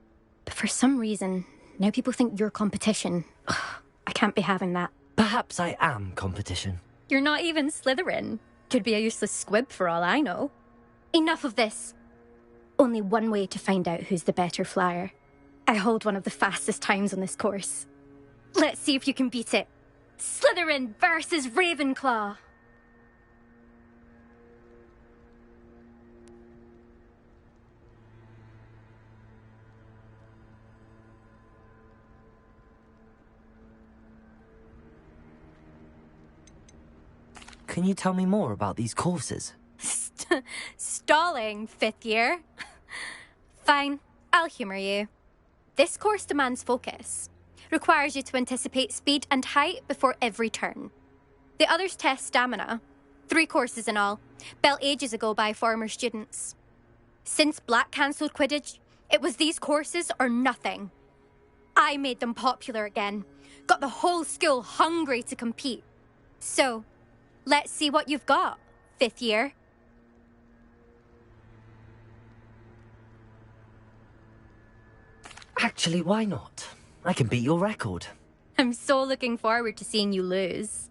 But for some reason, now people think you're competition. Ugh, I can't be having that. Perhaps I am competition. You're not even Slytherin. Could be a useless squib for all I know. Enough of this. Only one way to find out who's the better flyer. I hold one of the fastest times on this course. Let's see if you can beat it. Slytherin versus Ravenclaw. Can you tell me more about these courses? Stalling, 5th year. Fine, I'll humour you. This course demands focus. Requires you to anticipate speed and height before every turn. The others test stamina. 3 courses in all, built ages ago by former students. Since Black cancelled Quidditch, it was these courses or nothing. I made them popular again. Got the whole school hungry to compete. So, let's see what you've got, 5th year. Actually, why not? I can beat your record. I'm so looking forward to seeing you lose.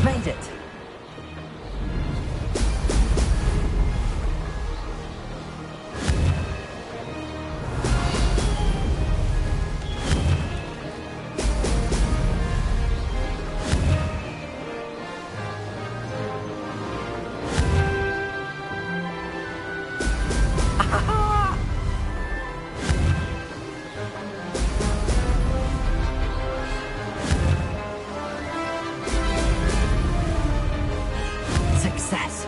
Made it! Success!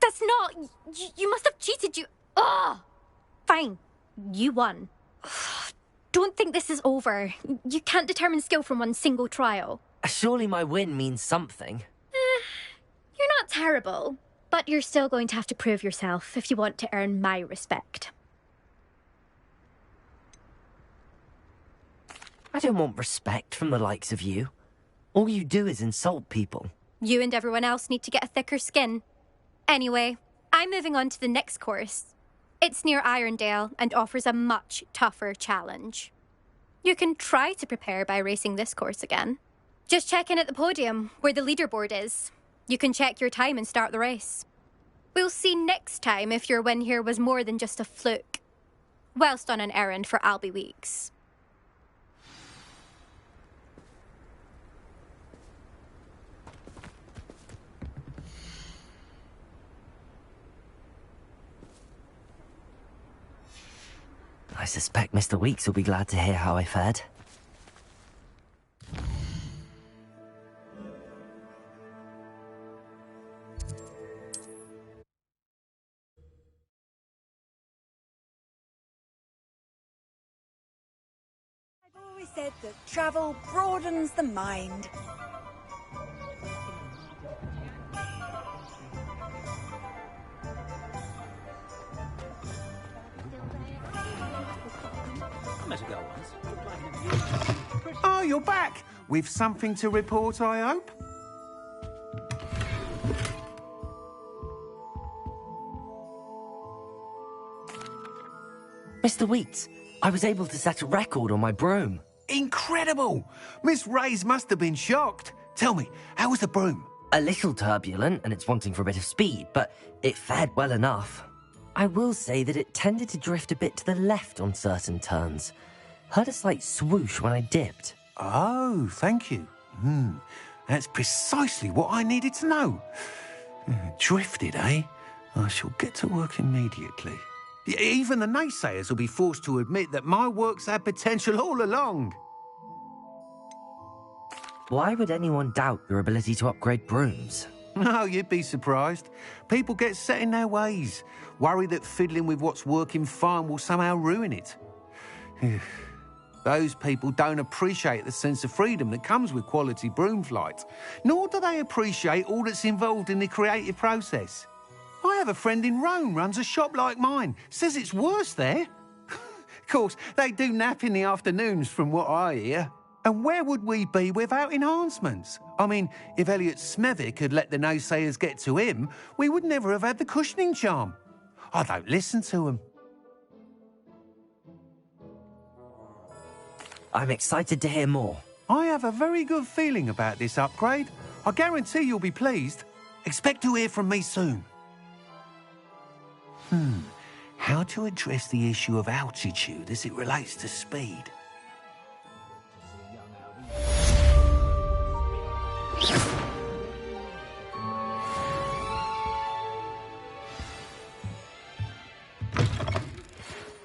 That's not... You must have cheated, you... Ugh! Fine. You won. Don't think this is over. You can't determine skill from one single trial. Surely my win means something. You're not terrible, but you're still going to have to prove yourself if you want to earn my respect. I don't want respect from the likes of you. All you do is insult people. You and everyone else need to get a thicker skin. Anyway, I'm moving on to the next course. It's near Irondale and offers a much tougher challenge. You can try to prepare by racing this course again. Just check in at the podium, where the leaderboard is. You can check your time and start the race. We'll see next time if your win here was more than just a fluke. Whilst on an errand for Albie Weeks. I suspect Mr. Weeks will be glad to hear how I fared. I've always said that travel broadens the mind. Oh, you're back! With something to report, I hope? Mr. Weeks, I was able to set a record on my broom. Incredible! Miss Reyes must have been shocked. Tell me, how was the broom? A little turbulent, and it's wanting for a bit of speed, but it fared well enough. I will say that it tended to drift a bit to the left on certain turns. Heard a slight swoosh when I dipped. Oh, thank you. That's precisely what I needed to know. Drifted, eh? I shall get to work immediately. Even the naysayers will be forced to admit that my work's had potential all along. Why would anyone doubt your ability to upgrade brooms? No, you'd be surprised. People get set in their ways, worry that fiddling with what's working fine will somehow ruin it. Those people don't appreciate the sense of freedom that comes with quality broom flight, nor do they appreciate all that's involved in the creative process. I have a friend in Rome runs a shop like mine, says it's worse there. Of course, they do nap in the afternoons from what I hear. And where would we be without enhancements? I mean, if Elliot Smethwick had let the naysayers get to him, we would never have had the cushioning charm. I don't listen to him. I'm excited to hear more. I have a very good feeling about this upgrade. I guarantee you'll be pleased. Expect to hear from me soon. How to address the issue of altitude as it relates to speed?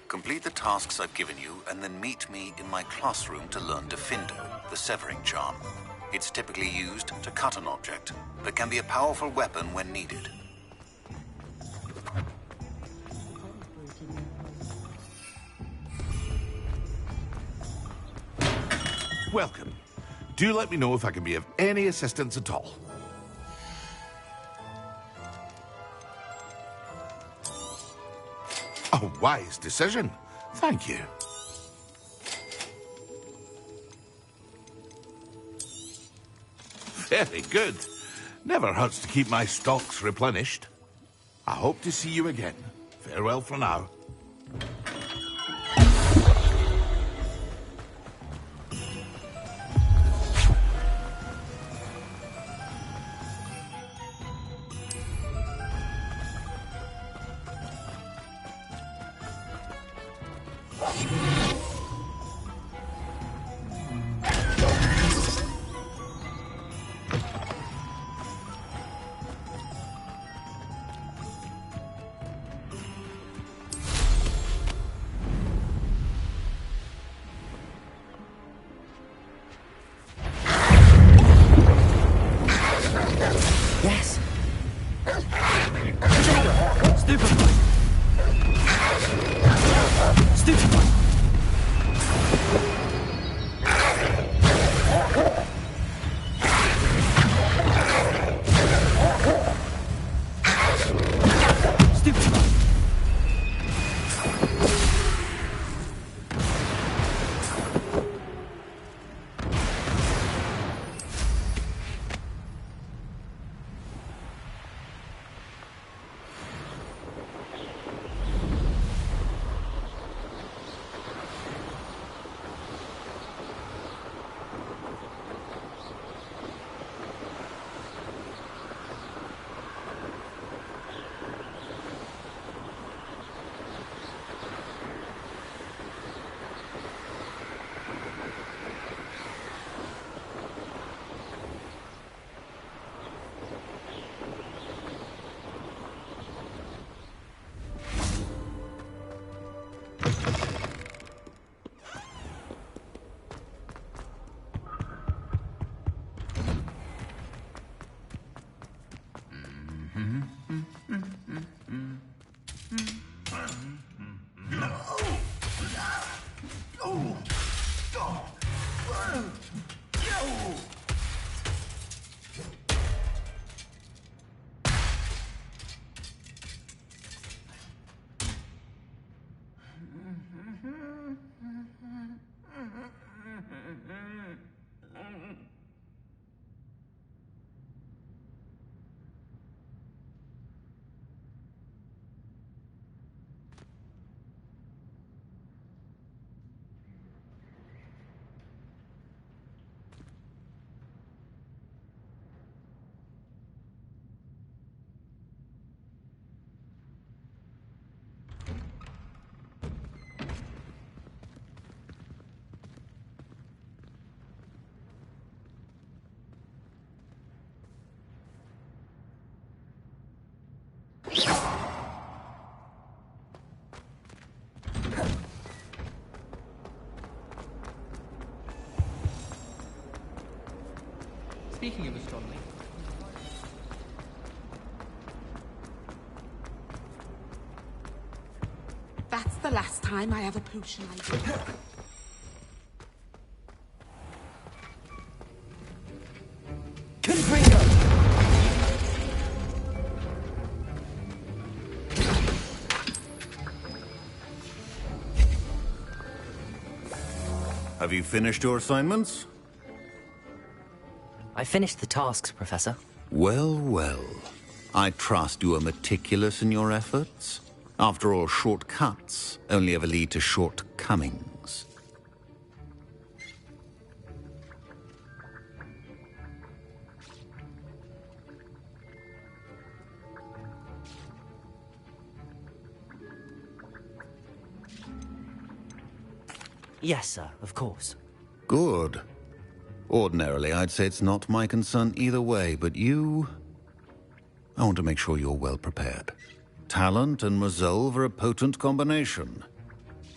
Complete the tasks I've given you, and then meet me in my classroom to learn Defindo, the severing charm. It's typically used to cut an object, but can be a powerful weapon when needed. Welcome. Do let me know if I can be of any assistance at all. A wise decision. Thank you. Very good. Never hurts to keep my stocks replenished. I hope to see you again. Farewell for now. Speaking of astronomy... That's the last time I have a potion idea. Confringo! Have you finished your assignments? I finished the tasks, Professor. Well, well. I trust you are meticulous in your efforts. After all, shortcuts only ever lead to shortcomings. Yes, sir, of course. Good. Ordinarily, I'd say it's not my concern either way, but you... I want to make sure you're well prepared. Talent and resolve are a potent combination.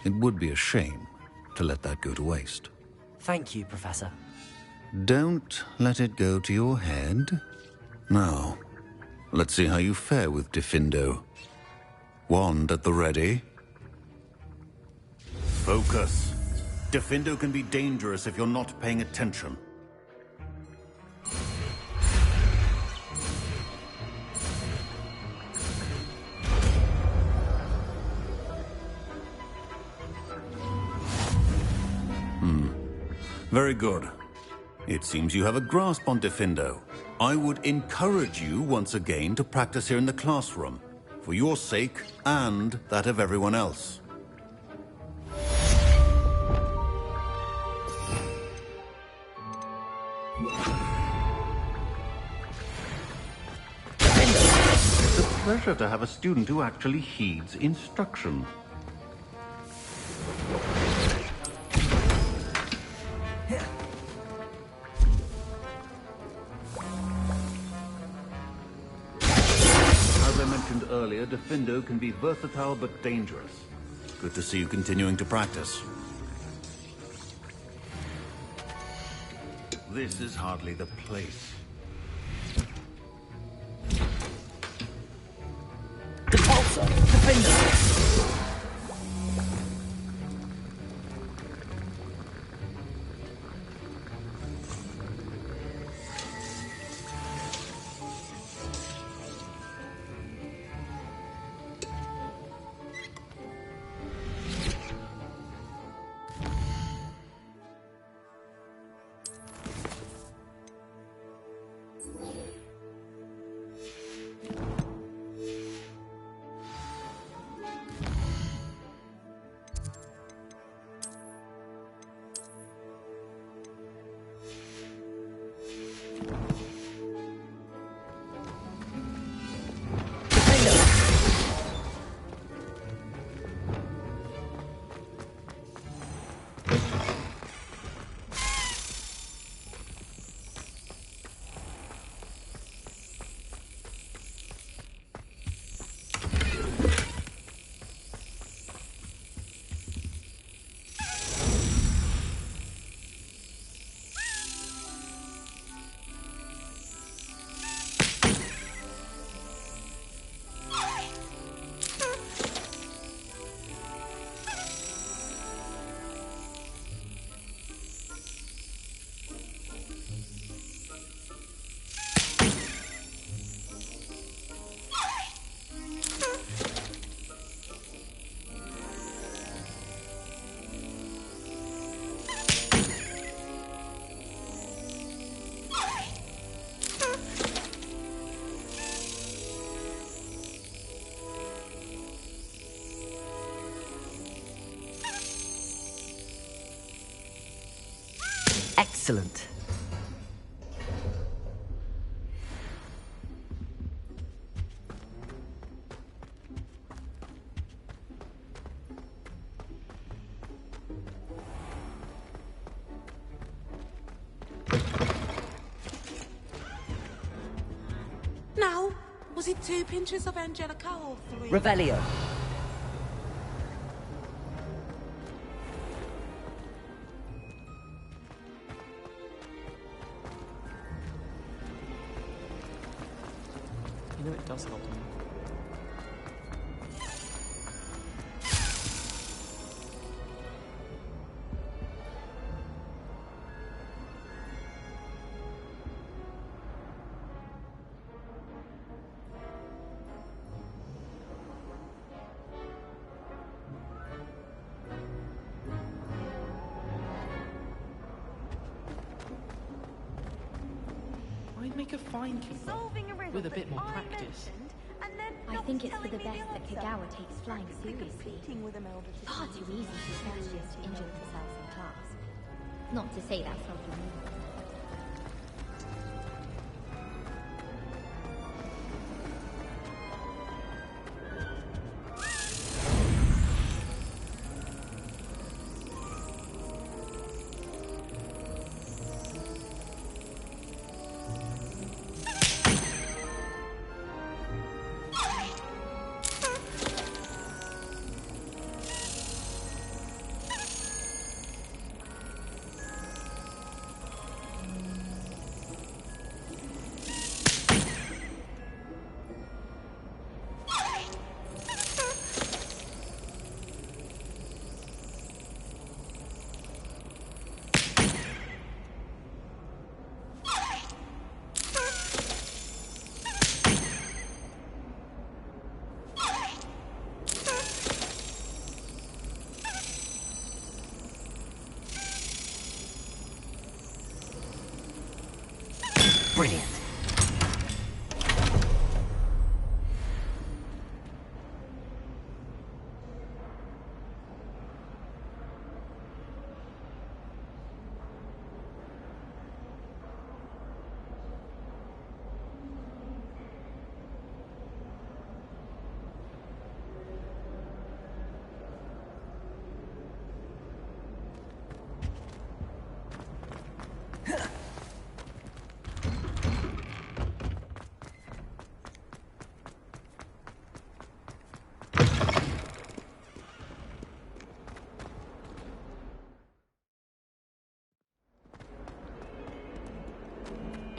It would be a shame to let that go to waste. Thank you, Professor. Don't let it go to your head. Now, let's see how you fare with Diffindo. Wand at the ready. Focus. Diffindo can be dangerous if you're not paying attention. Very good. It seems you have a grasp on Diffindo. I would encourage you once again to practice here in the classroom, for your sake and that of everyone else. It's a pleasure to have a student who actually heeds instruction. As I mentioned earlier, Diffindo can be versatile but dangerous. Good to see you continuing to practice. This is hardly the place. Repulsor! Defender! Excellent. Now, was it 2 pinches of Angelica or 3? Revelio. know it does help them. I'd make a fine keeper with a bit more practice. I think it's for the best that Kagawa takes flying seriously. Far too easy for specialists to injure themselves in class. Not to say that's not for me. Brilliant.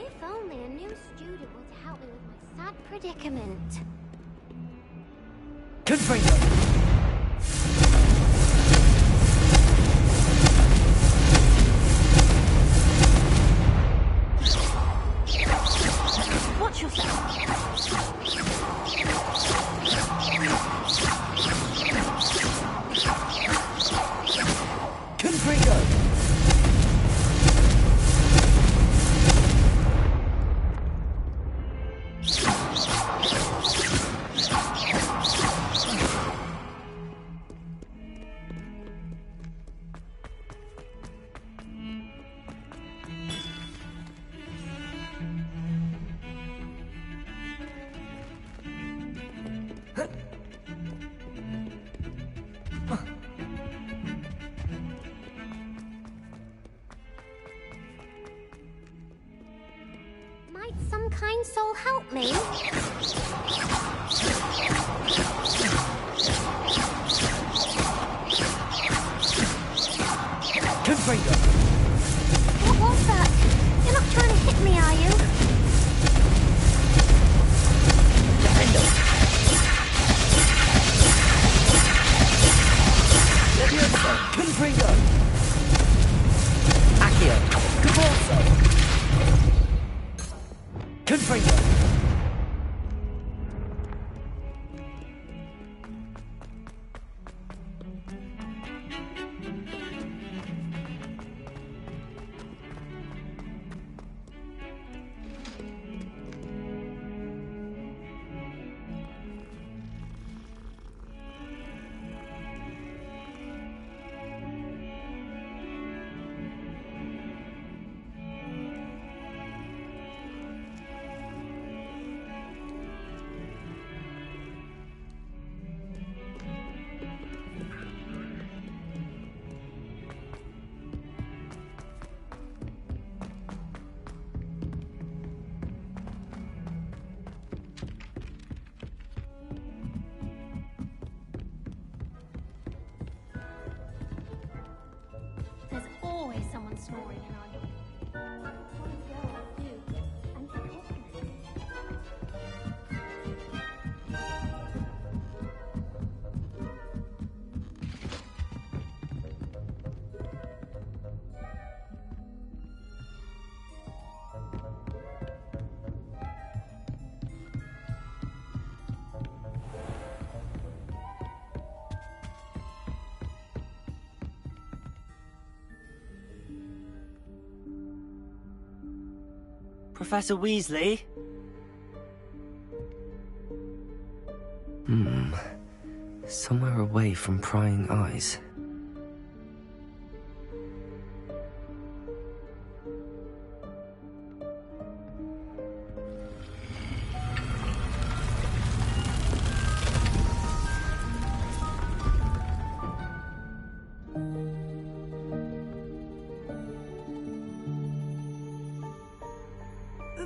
If only a new student would help me with my sad predicament. Confringo! Watch yourself. Confringo! Might some kind soul help me? Confringo! What was that? You're not trying to hit me, are you? Defendo! Levioso! Confringo! Accio! Caborso! Confringo! There's always someone snoring in our dorm. Professor Weasley? Somewhere away from prying eyes.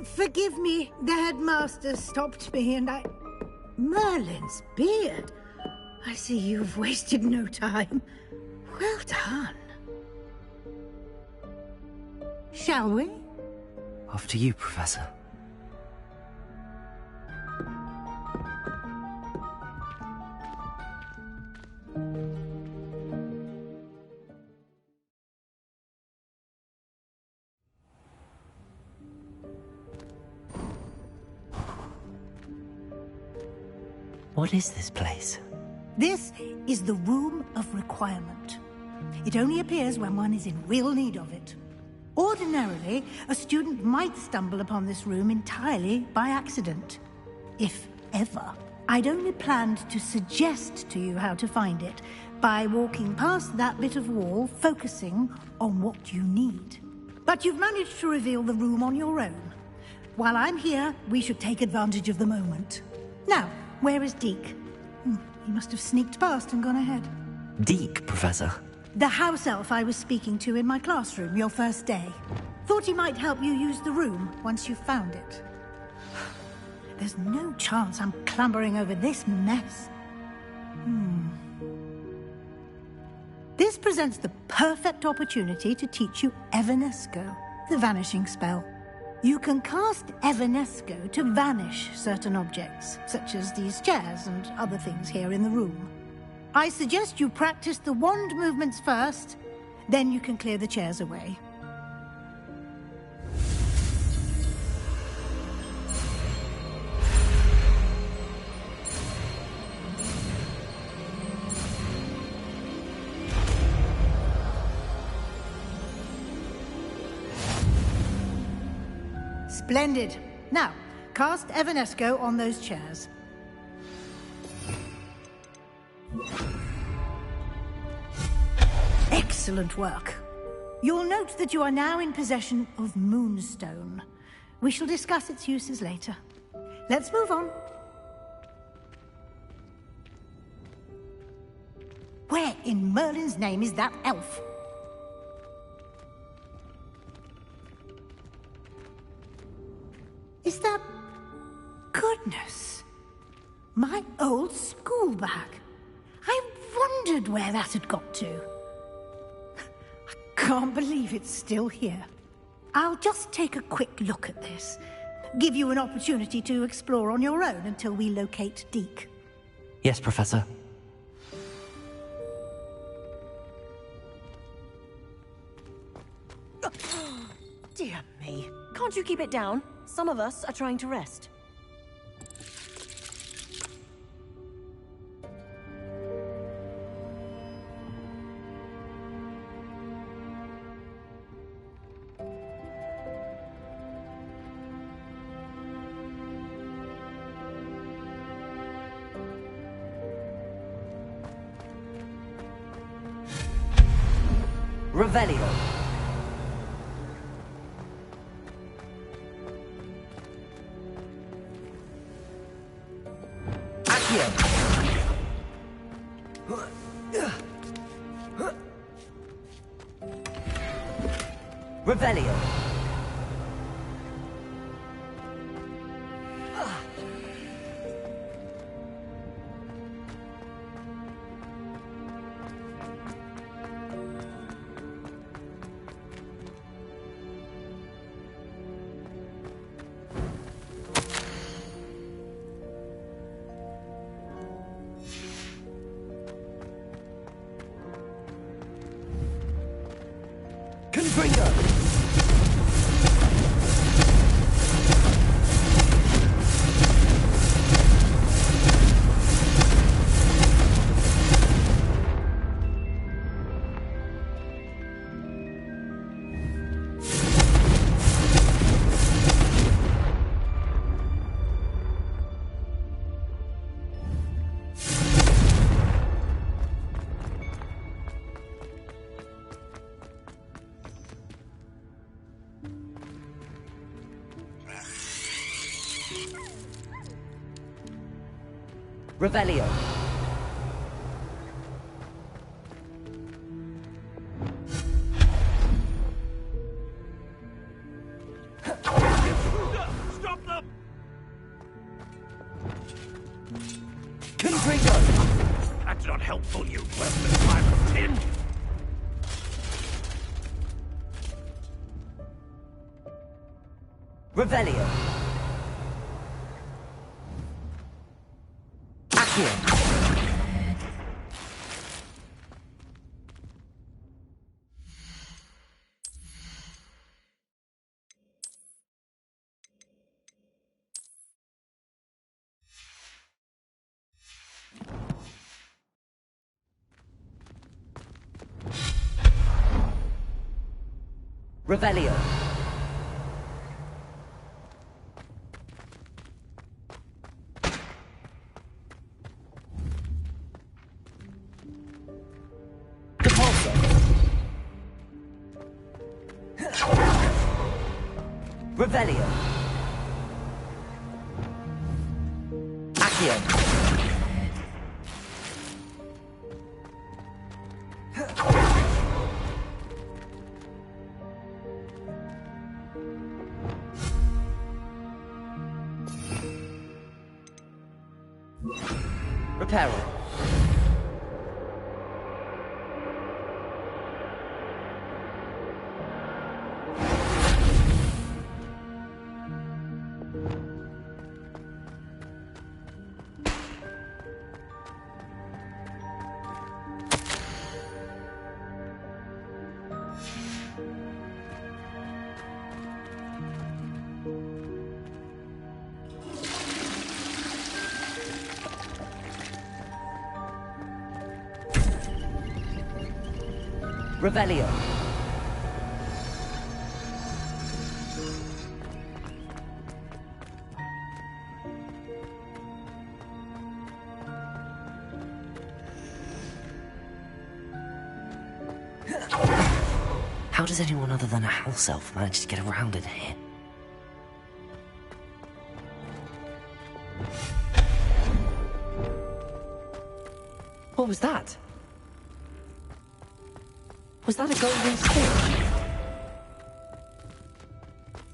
Forgive me, the headmaster stopped me and I... Merlin's beard. I see you've wasted no time. Well done. Shall we? After you, Professor. What is this place? This is the Room of Requirement. It only appears when one is in real need of it. Ordinarily, a student might stumble upon this room entirely by accident. If ever. I'd only planned to suggest to you how to find it by walking past that bit of wall, focusing on what you need. But you've managed to reveal the room on your own. While I'm here, we should take advantage of the moment. Now, where is Deke? He must have sneaked past and gone ahead. Deke, Professor? The house elf I was speaking to in my classroom your first day. Thought he might help you use the room once you found it. There's no chance I'm clambering over this mess. This presents the perfect opportunity to teach you Evanesco, the vanishing spell. You can cast Evanesco to vanish certain objects, such as these chairs and other things here in the room. I suggest you practice the wand movements first, then you can clear the chairs away. Splendid. Now, cast Evanesco on those chairs. Excellent work. You'll note that you are now in possession of Moonstone. We shall discuss its uses later. Let's move on. Where in Merlin's name is that elf? Is that... Goodness. My old school bag. I wondered where that had got to. I can't believe it's still here. I'll just take a quick look at this. Give you an opportunity to explore on your own until we locate Deke. Yes, Professor. Dear me. Can't you keep it down? Some of us are trying to rest. Revelio. Revelio. Revelio. Stop them! Contrigo. That's not helpful, you worthless pile of tin! Revelio. Accio. Revelio. Revelio. Accio. Reparo. Revelio. How does anyone other than a house elf manage to get around in here? What was that? Was that a golden switch?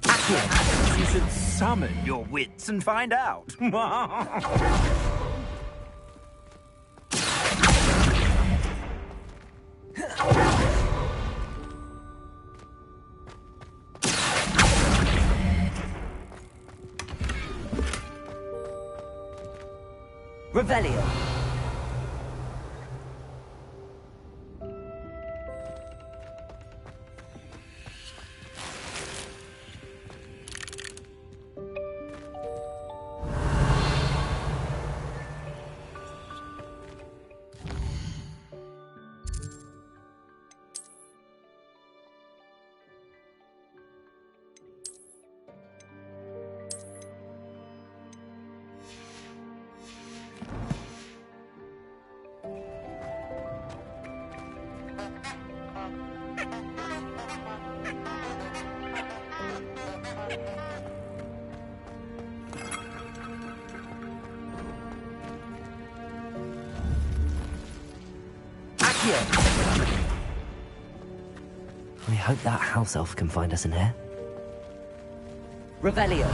Accio! You should summon your wits and find out. Revelio. I hope that house elf can find us in here. Revelio.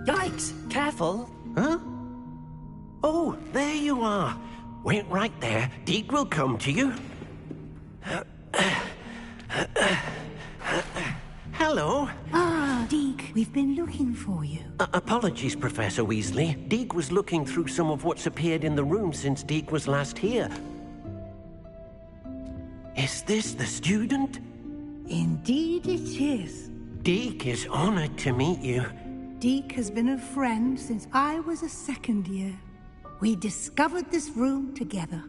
Yikes! Careful! Huh? Oh, there you are. Wait right there. Deke will come to you. Hello. Ah, Deke, we've been looking for you. Apologies, Professor Weasley. Deke was looking through some of what's appeared in the room since Deke was last here. Is this the student? Indeed it is. Deke is honored to meet you. Deke has been a friend since I was a second year. We discovered this room together.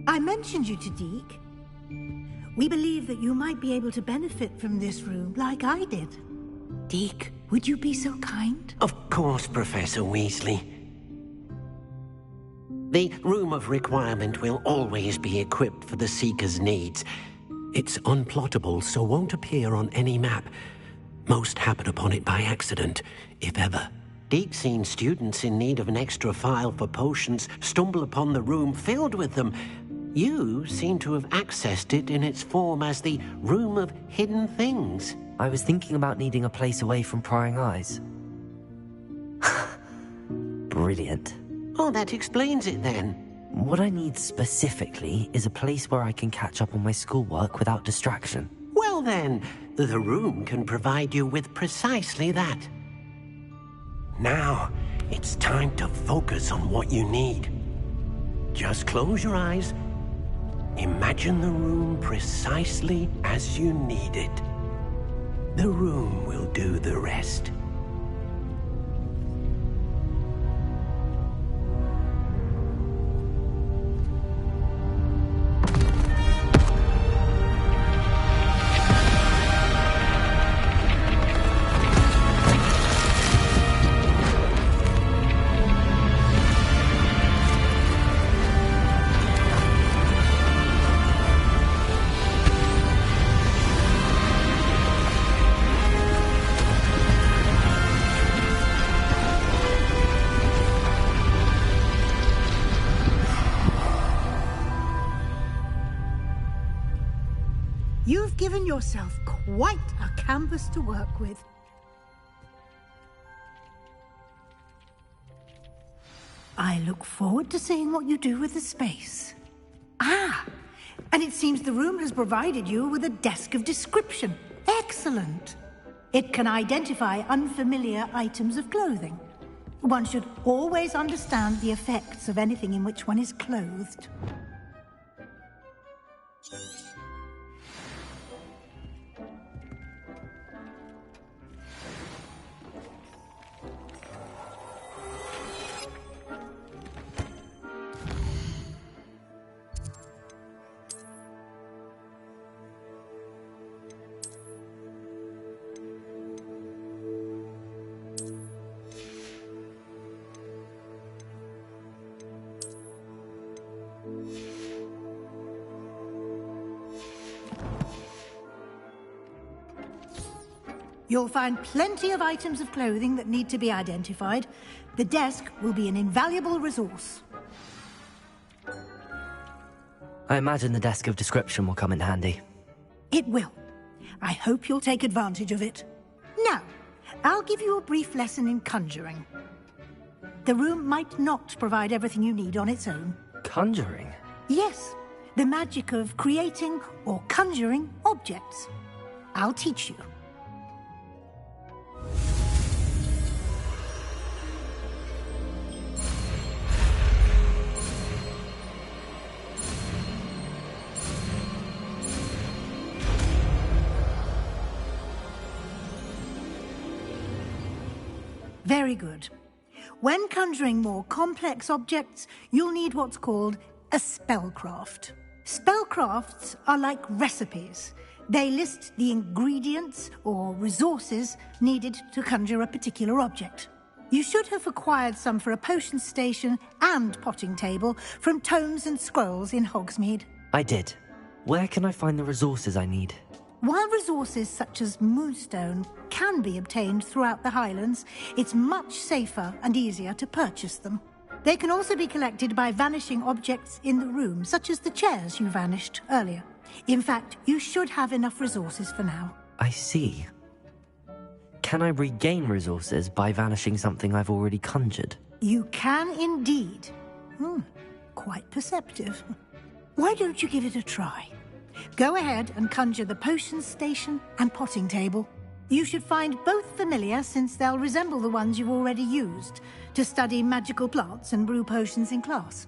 I mentioned you to Deke. We believe that you might be able to benefit from this room like I did. Deke, would you be so kind? Of course, Professor Weasley. The Room of Requirement will always be equipped for the Seeker's needs. It's unplottable, so won't appear on any map. Most happen upon it by accident, if ever. Deke's seen students in need of an extra file for potions stumble upon the room filled with them. You seem to have accessed it in its form as the Room of Hidden Things. I was thinking about needing a place away from prying eyes. Brilliant. Oh, that explains it then. What I need specifically is a place where I can catch up on my schoolwork without distraction. Well then, the room can provide you with precisely that. Now, it's time to focus on what you need. Just close your eyes. Imagine the room precisely as you need it. The room will do the rest. You've given yourself quite a canvas to work with. I look forward to seeing what you do with the space. Ah, and it seems the room has provided you with a desk of description. Excellent. It can identify unfamiliar items of clothing. One should always understand the effects of anything in which one is clothed. You'll find plenty of items of clothing that need to be identified. The desk will be an invaluable resource. I imagine the desk of description will come in handy. It will. I hope you'll take advantage of it. Now, I'll give you a brief lesson in conjuring. The room might not provide everything you need on its own. Conjuring? Yes, the magic of creating or conjuring objects. I'll teach you. Very good. When conjuring more complex objects, you'll need what's called a spellcraft. Spellcrafts are like recipes. They list the ingredients or resources needed to conjure a particular object. You should have acquired some for a potion station and potting table from tomes and scrolls in Hogsmeade. I did. Where can I find the resources I need? While resources such as moonstone can be obtained throughout the Highlands, it's much safer and easier to purchase them. They can also be collected by vanishing objects in the room, such as the chairs you vanished earlier. In fact, you should have enough resources for now. I see. Can I regain resources by vanishing something I've already conjured? You can indeed. Quite perceptive. Why don't you give it a try? Go ahead and conjure the potion station and potting table. You should find both familiar, since they'll resemble the ones you've already used to study magical plants and brew potions in class.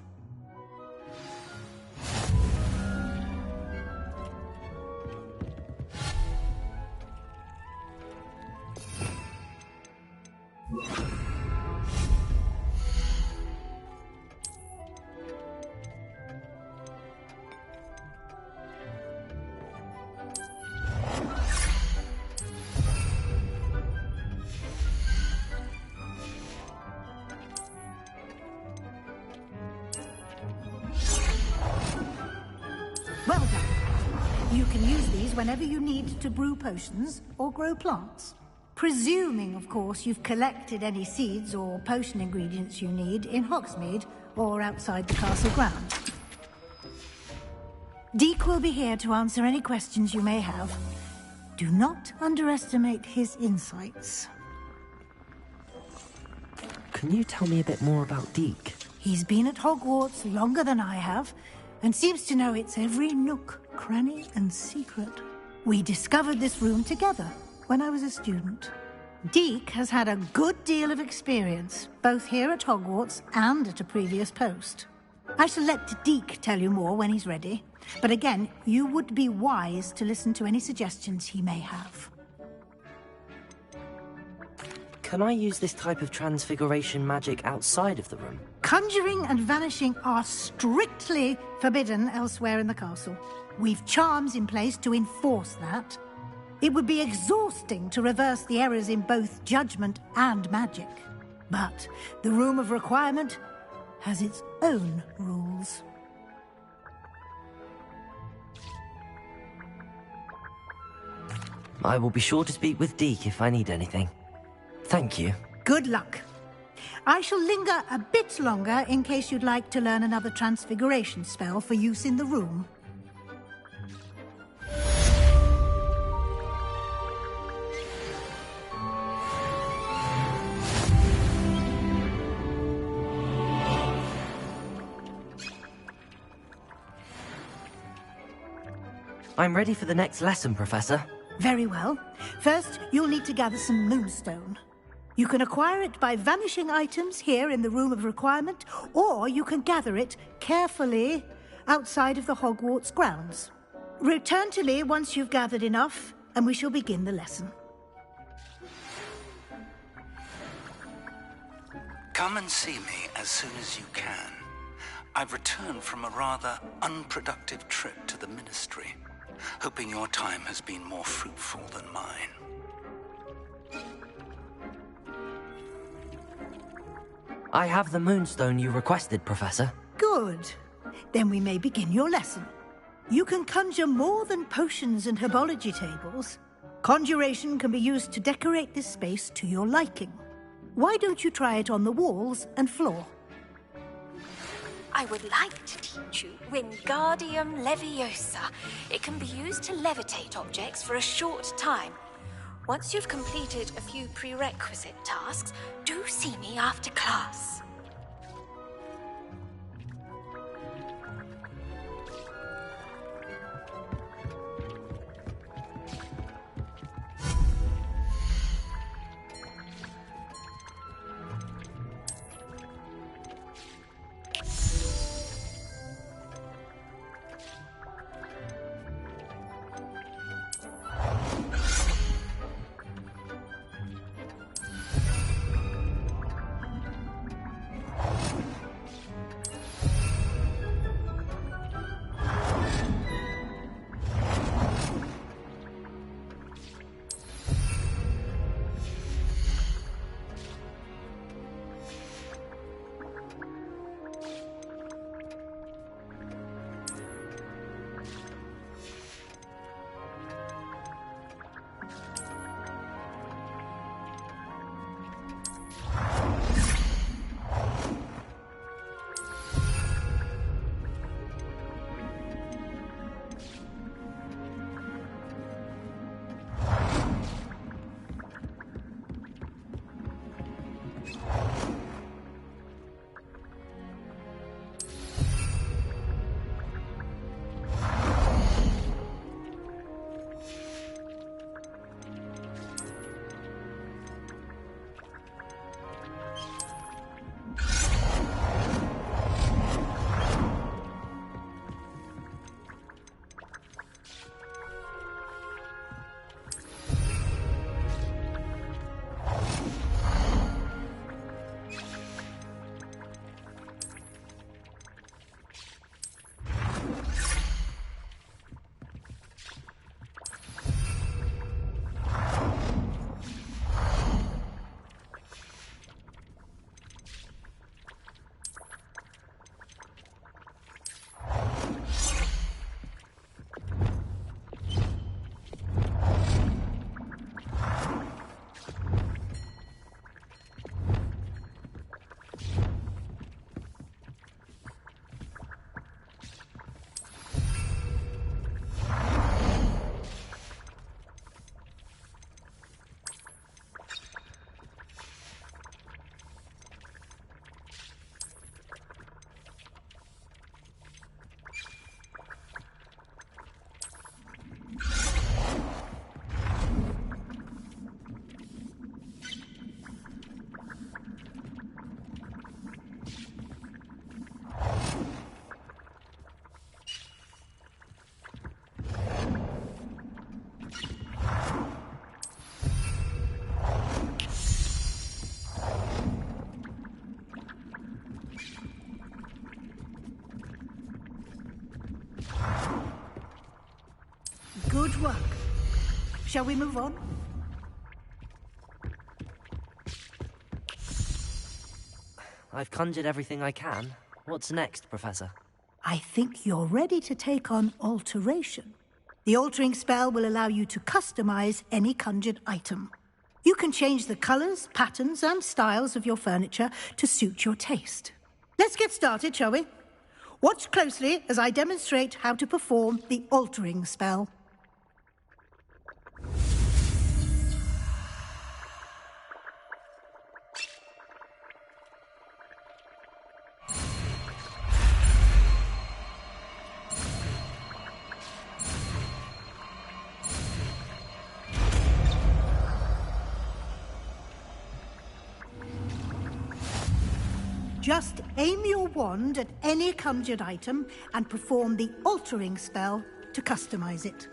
always whenever you need to brew potions or grow plants. Presuming, of course, you've collected any seeds or potion ingredients you need in Hogsmeade or outside the castle grounds. Deke will be here to answer any questions you may have. Do not underestimate his insights. Can you tell me a bit more about Deke? He's been at Hogwarts longer than I have, and seems to know its every nook, cranny, and secret. We discovered this room together when I was a student. Deke has had a good deal of experience, both here at Hogwarts and at a previous post. I shall let Deke tell you more when he's ready, but again, you would be wise to listen to any suggestions he may have. Can I use this type of transfiguration magic outside of the room? Conjuring and vanishing are strictly forbidden elsewhere in the castle. We've charms in place to enforce that. It would be exhausting to reverse the errors in both judgment and magic. But the Room of Requirement has its own rules. I will be sure to speak with Deke if I need anything. Thank you. Good luck. I shall linger a bit longer in case you'd like to learn another transfiguration spell for use in the room. I'm ready for the next lesson, Professor. Very well. First, you'll need to gather some moonstone. You can acquire it by vanishing items here in the Room of Requirement, or you can gather it carefully outside of the Hogwarts grounds. Return to me once you've gathered enough, and we shall begin the lesson. Come and see me as soon as you can. I've returned from a rather unproductive trip to the Ministry, hoping your time has been more fruitful than mine. I have the moonstone you requested, Professor. Good. Then we may begin your lesson. You can conjure more than potions and herbology tables. Conjuration can be used to decorate this space to your liking. Why don't you try it on the walls and floor? I would like to teach you Wingardium Leviosa. It can be used to levitate objects for a short time. Once you've completed a few prerequisite tasks, do see me after class. Shall we move on? I've conjured everything I can. What's next, Professor? I think you're ready to take on alteration. The altering spell will allow you to customize any conjured item. You can change the colors, patterns, and styles of your furniture to suit your taste. Let's get started, shall we? Watch closely as I demonstrate how to perform the altering spell. Just aim your wand at any conjured item and perform the altering spell to customize it.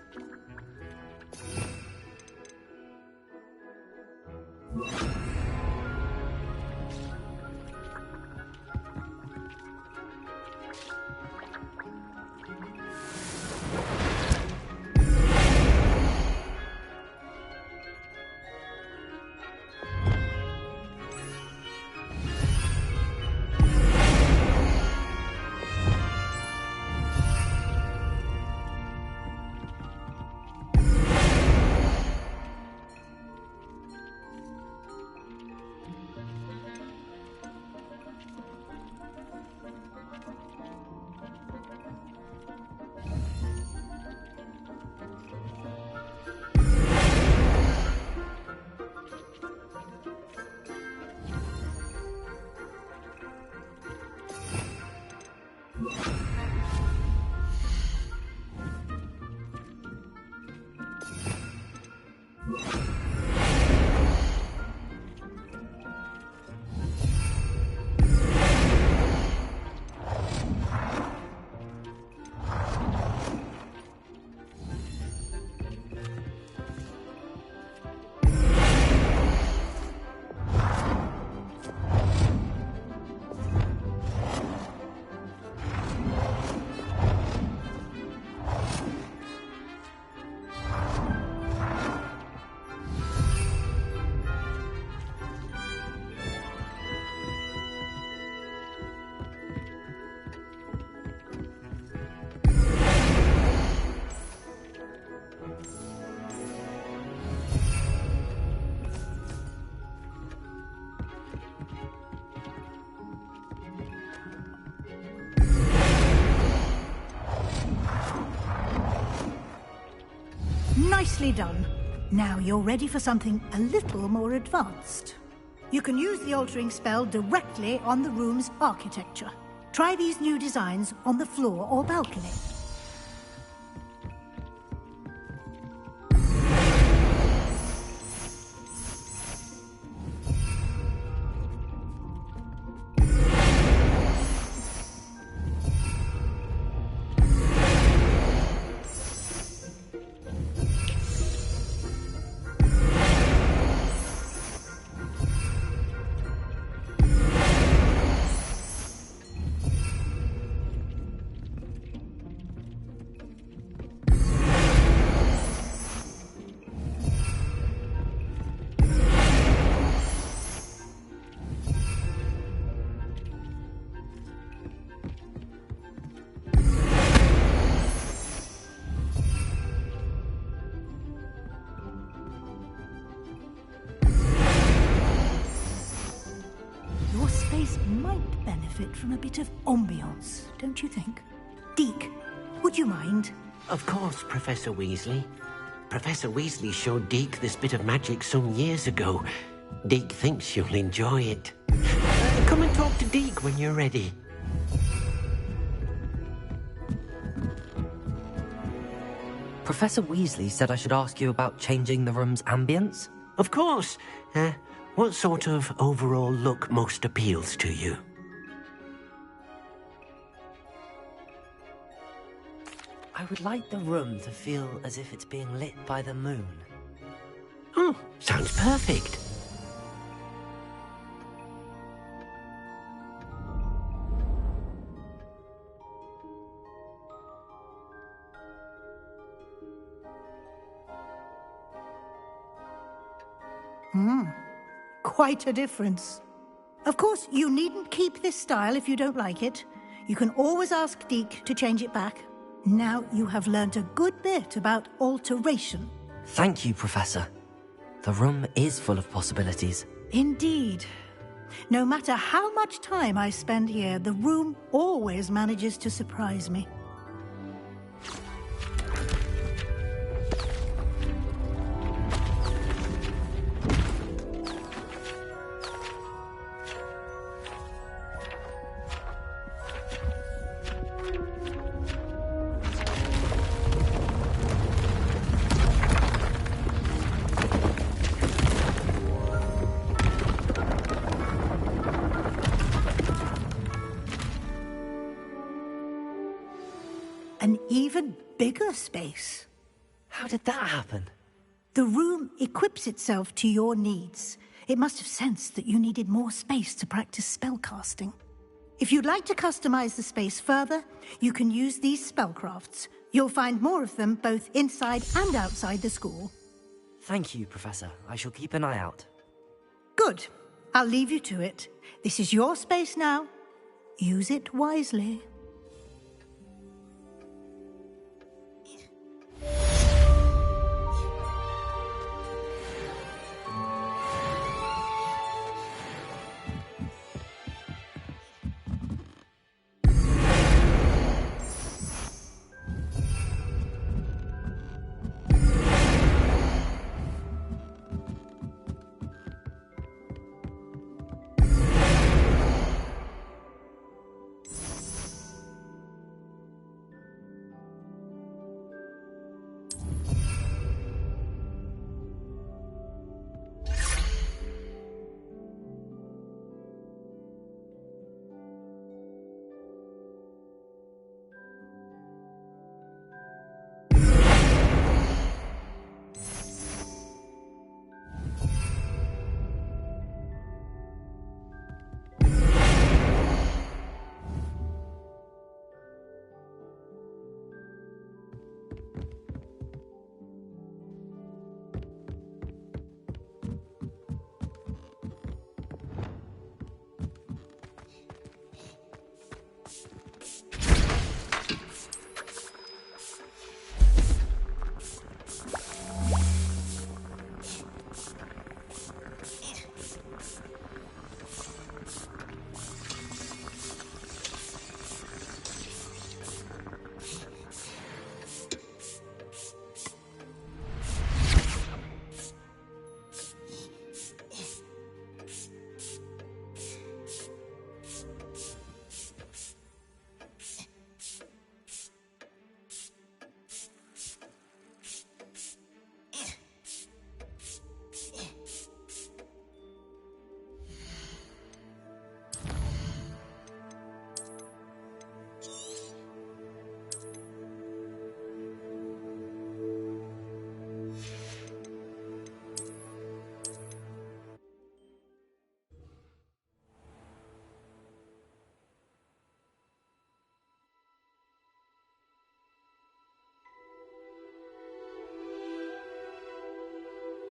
Nicely done. Now you're ready for something a little more advanced. You can use the altering spell directly on the room's architecture. Try these new designs on the floor or balcony. From a bit of ambiance, don't you think? Deke, would you mind? Of course, Professor Weasley. Professor Weasley showed Deke this bit of magic some years ago. Deke thinks you'll enjoy it. Come and talk to Deke when you're ready. Professor Weasley said I should ask you about changing the room's ambience? Of course. What sort of overall look most appeals to you? I would like the room to feel as if it's being lit by the moon. Oh, sounds perfect. Quite a difference. Of course, you needn't keep this style if you don't like it. You can always ask Deke to change it back. Now you have learnt a good bit about alteration. Thank you, Professor. The room is full of possibilities. Indeed. No matter how much time I spend here, the room always manages to surprise me. An even bigger space. How did that happen? The room equips itself to your needs. It must have sensed that you needed more space to practice spellcasting. If you'd like to customize the space further, you can use these spellcrafts. You'll find more of them both inside and outside the school. Thank you, Professor. I shall keep an eye out. Good. I'll leave you to it. This is your space now. Use it wisely.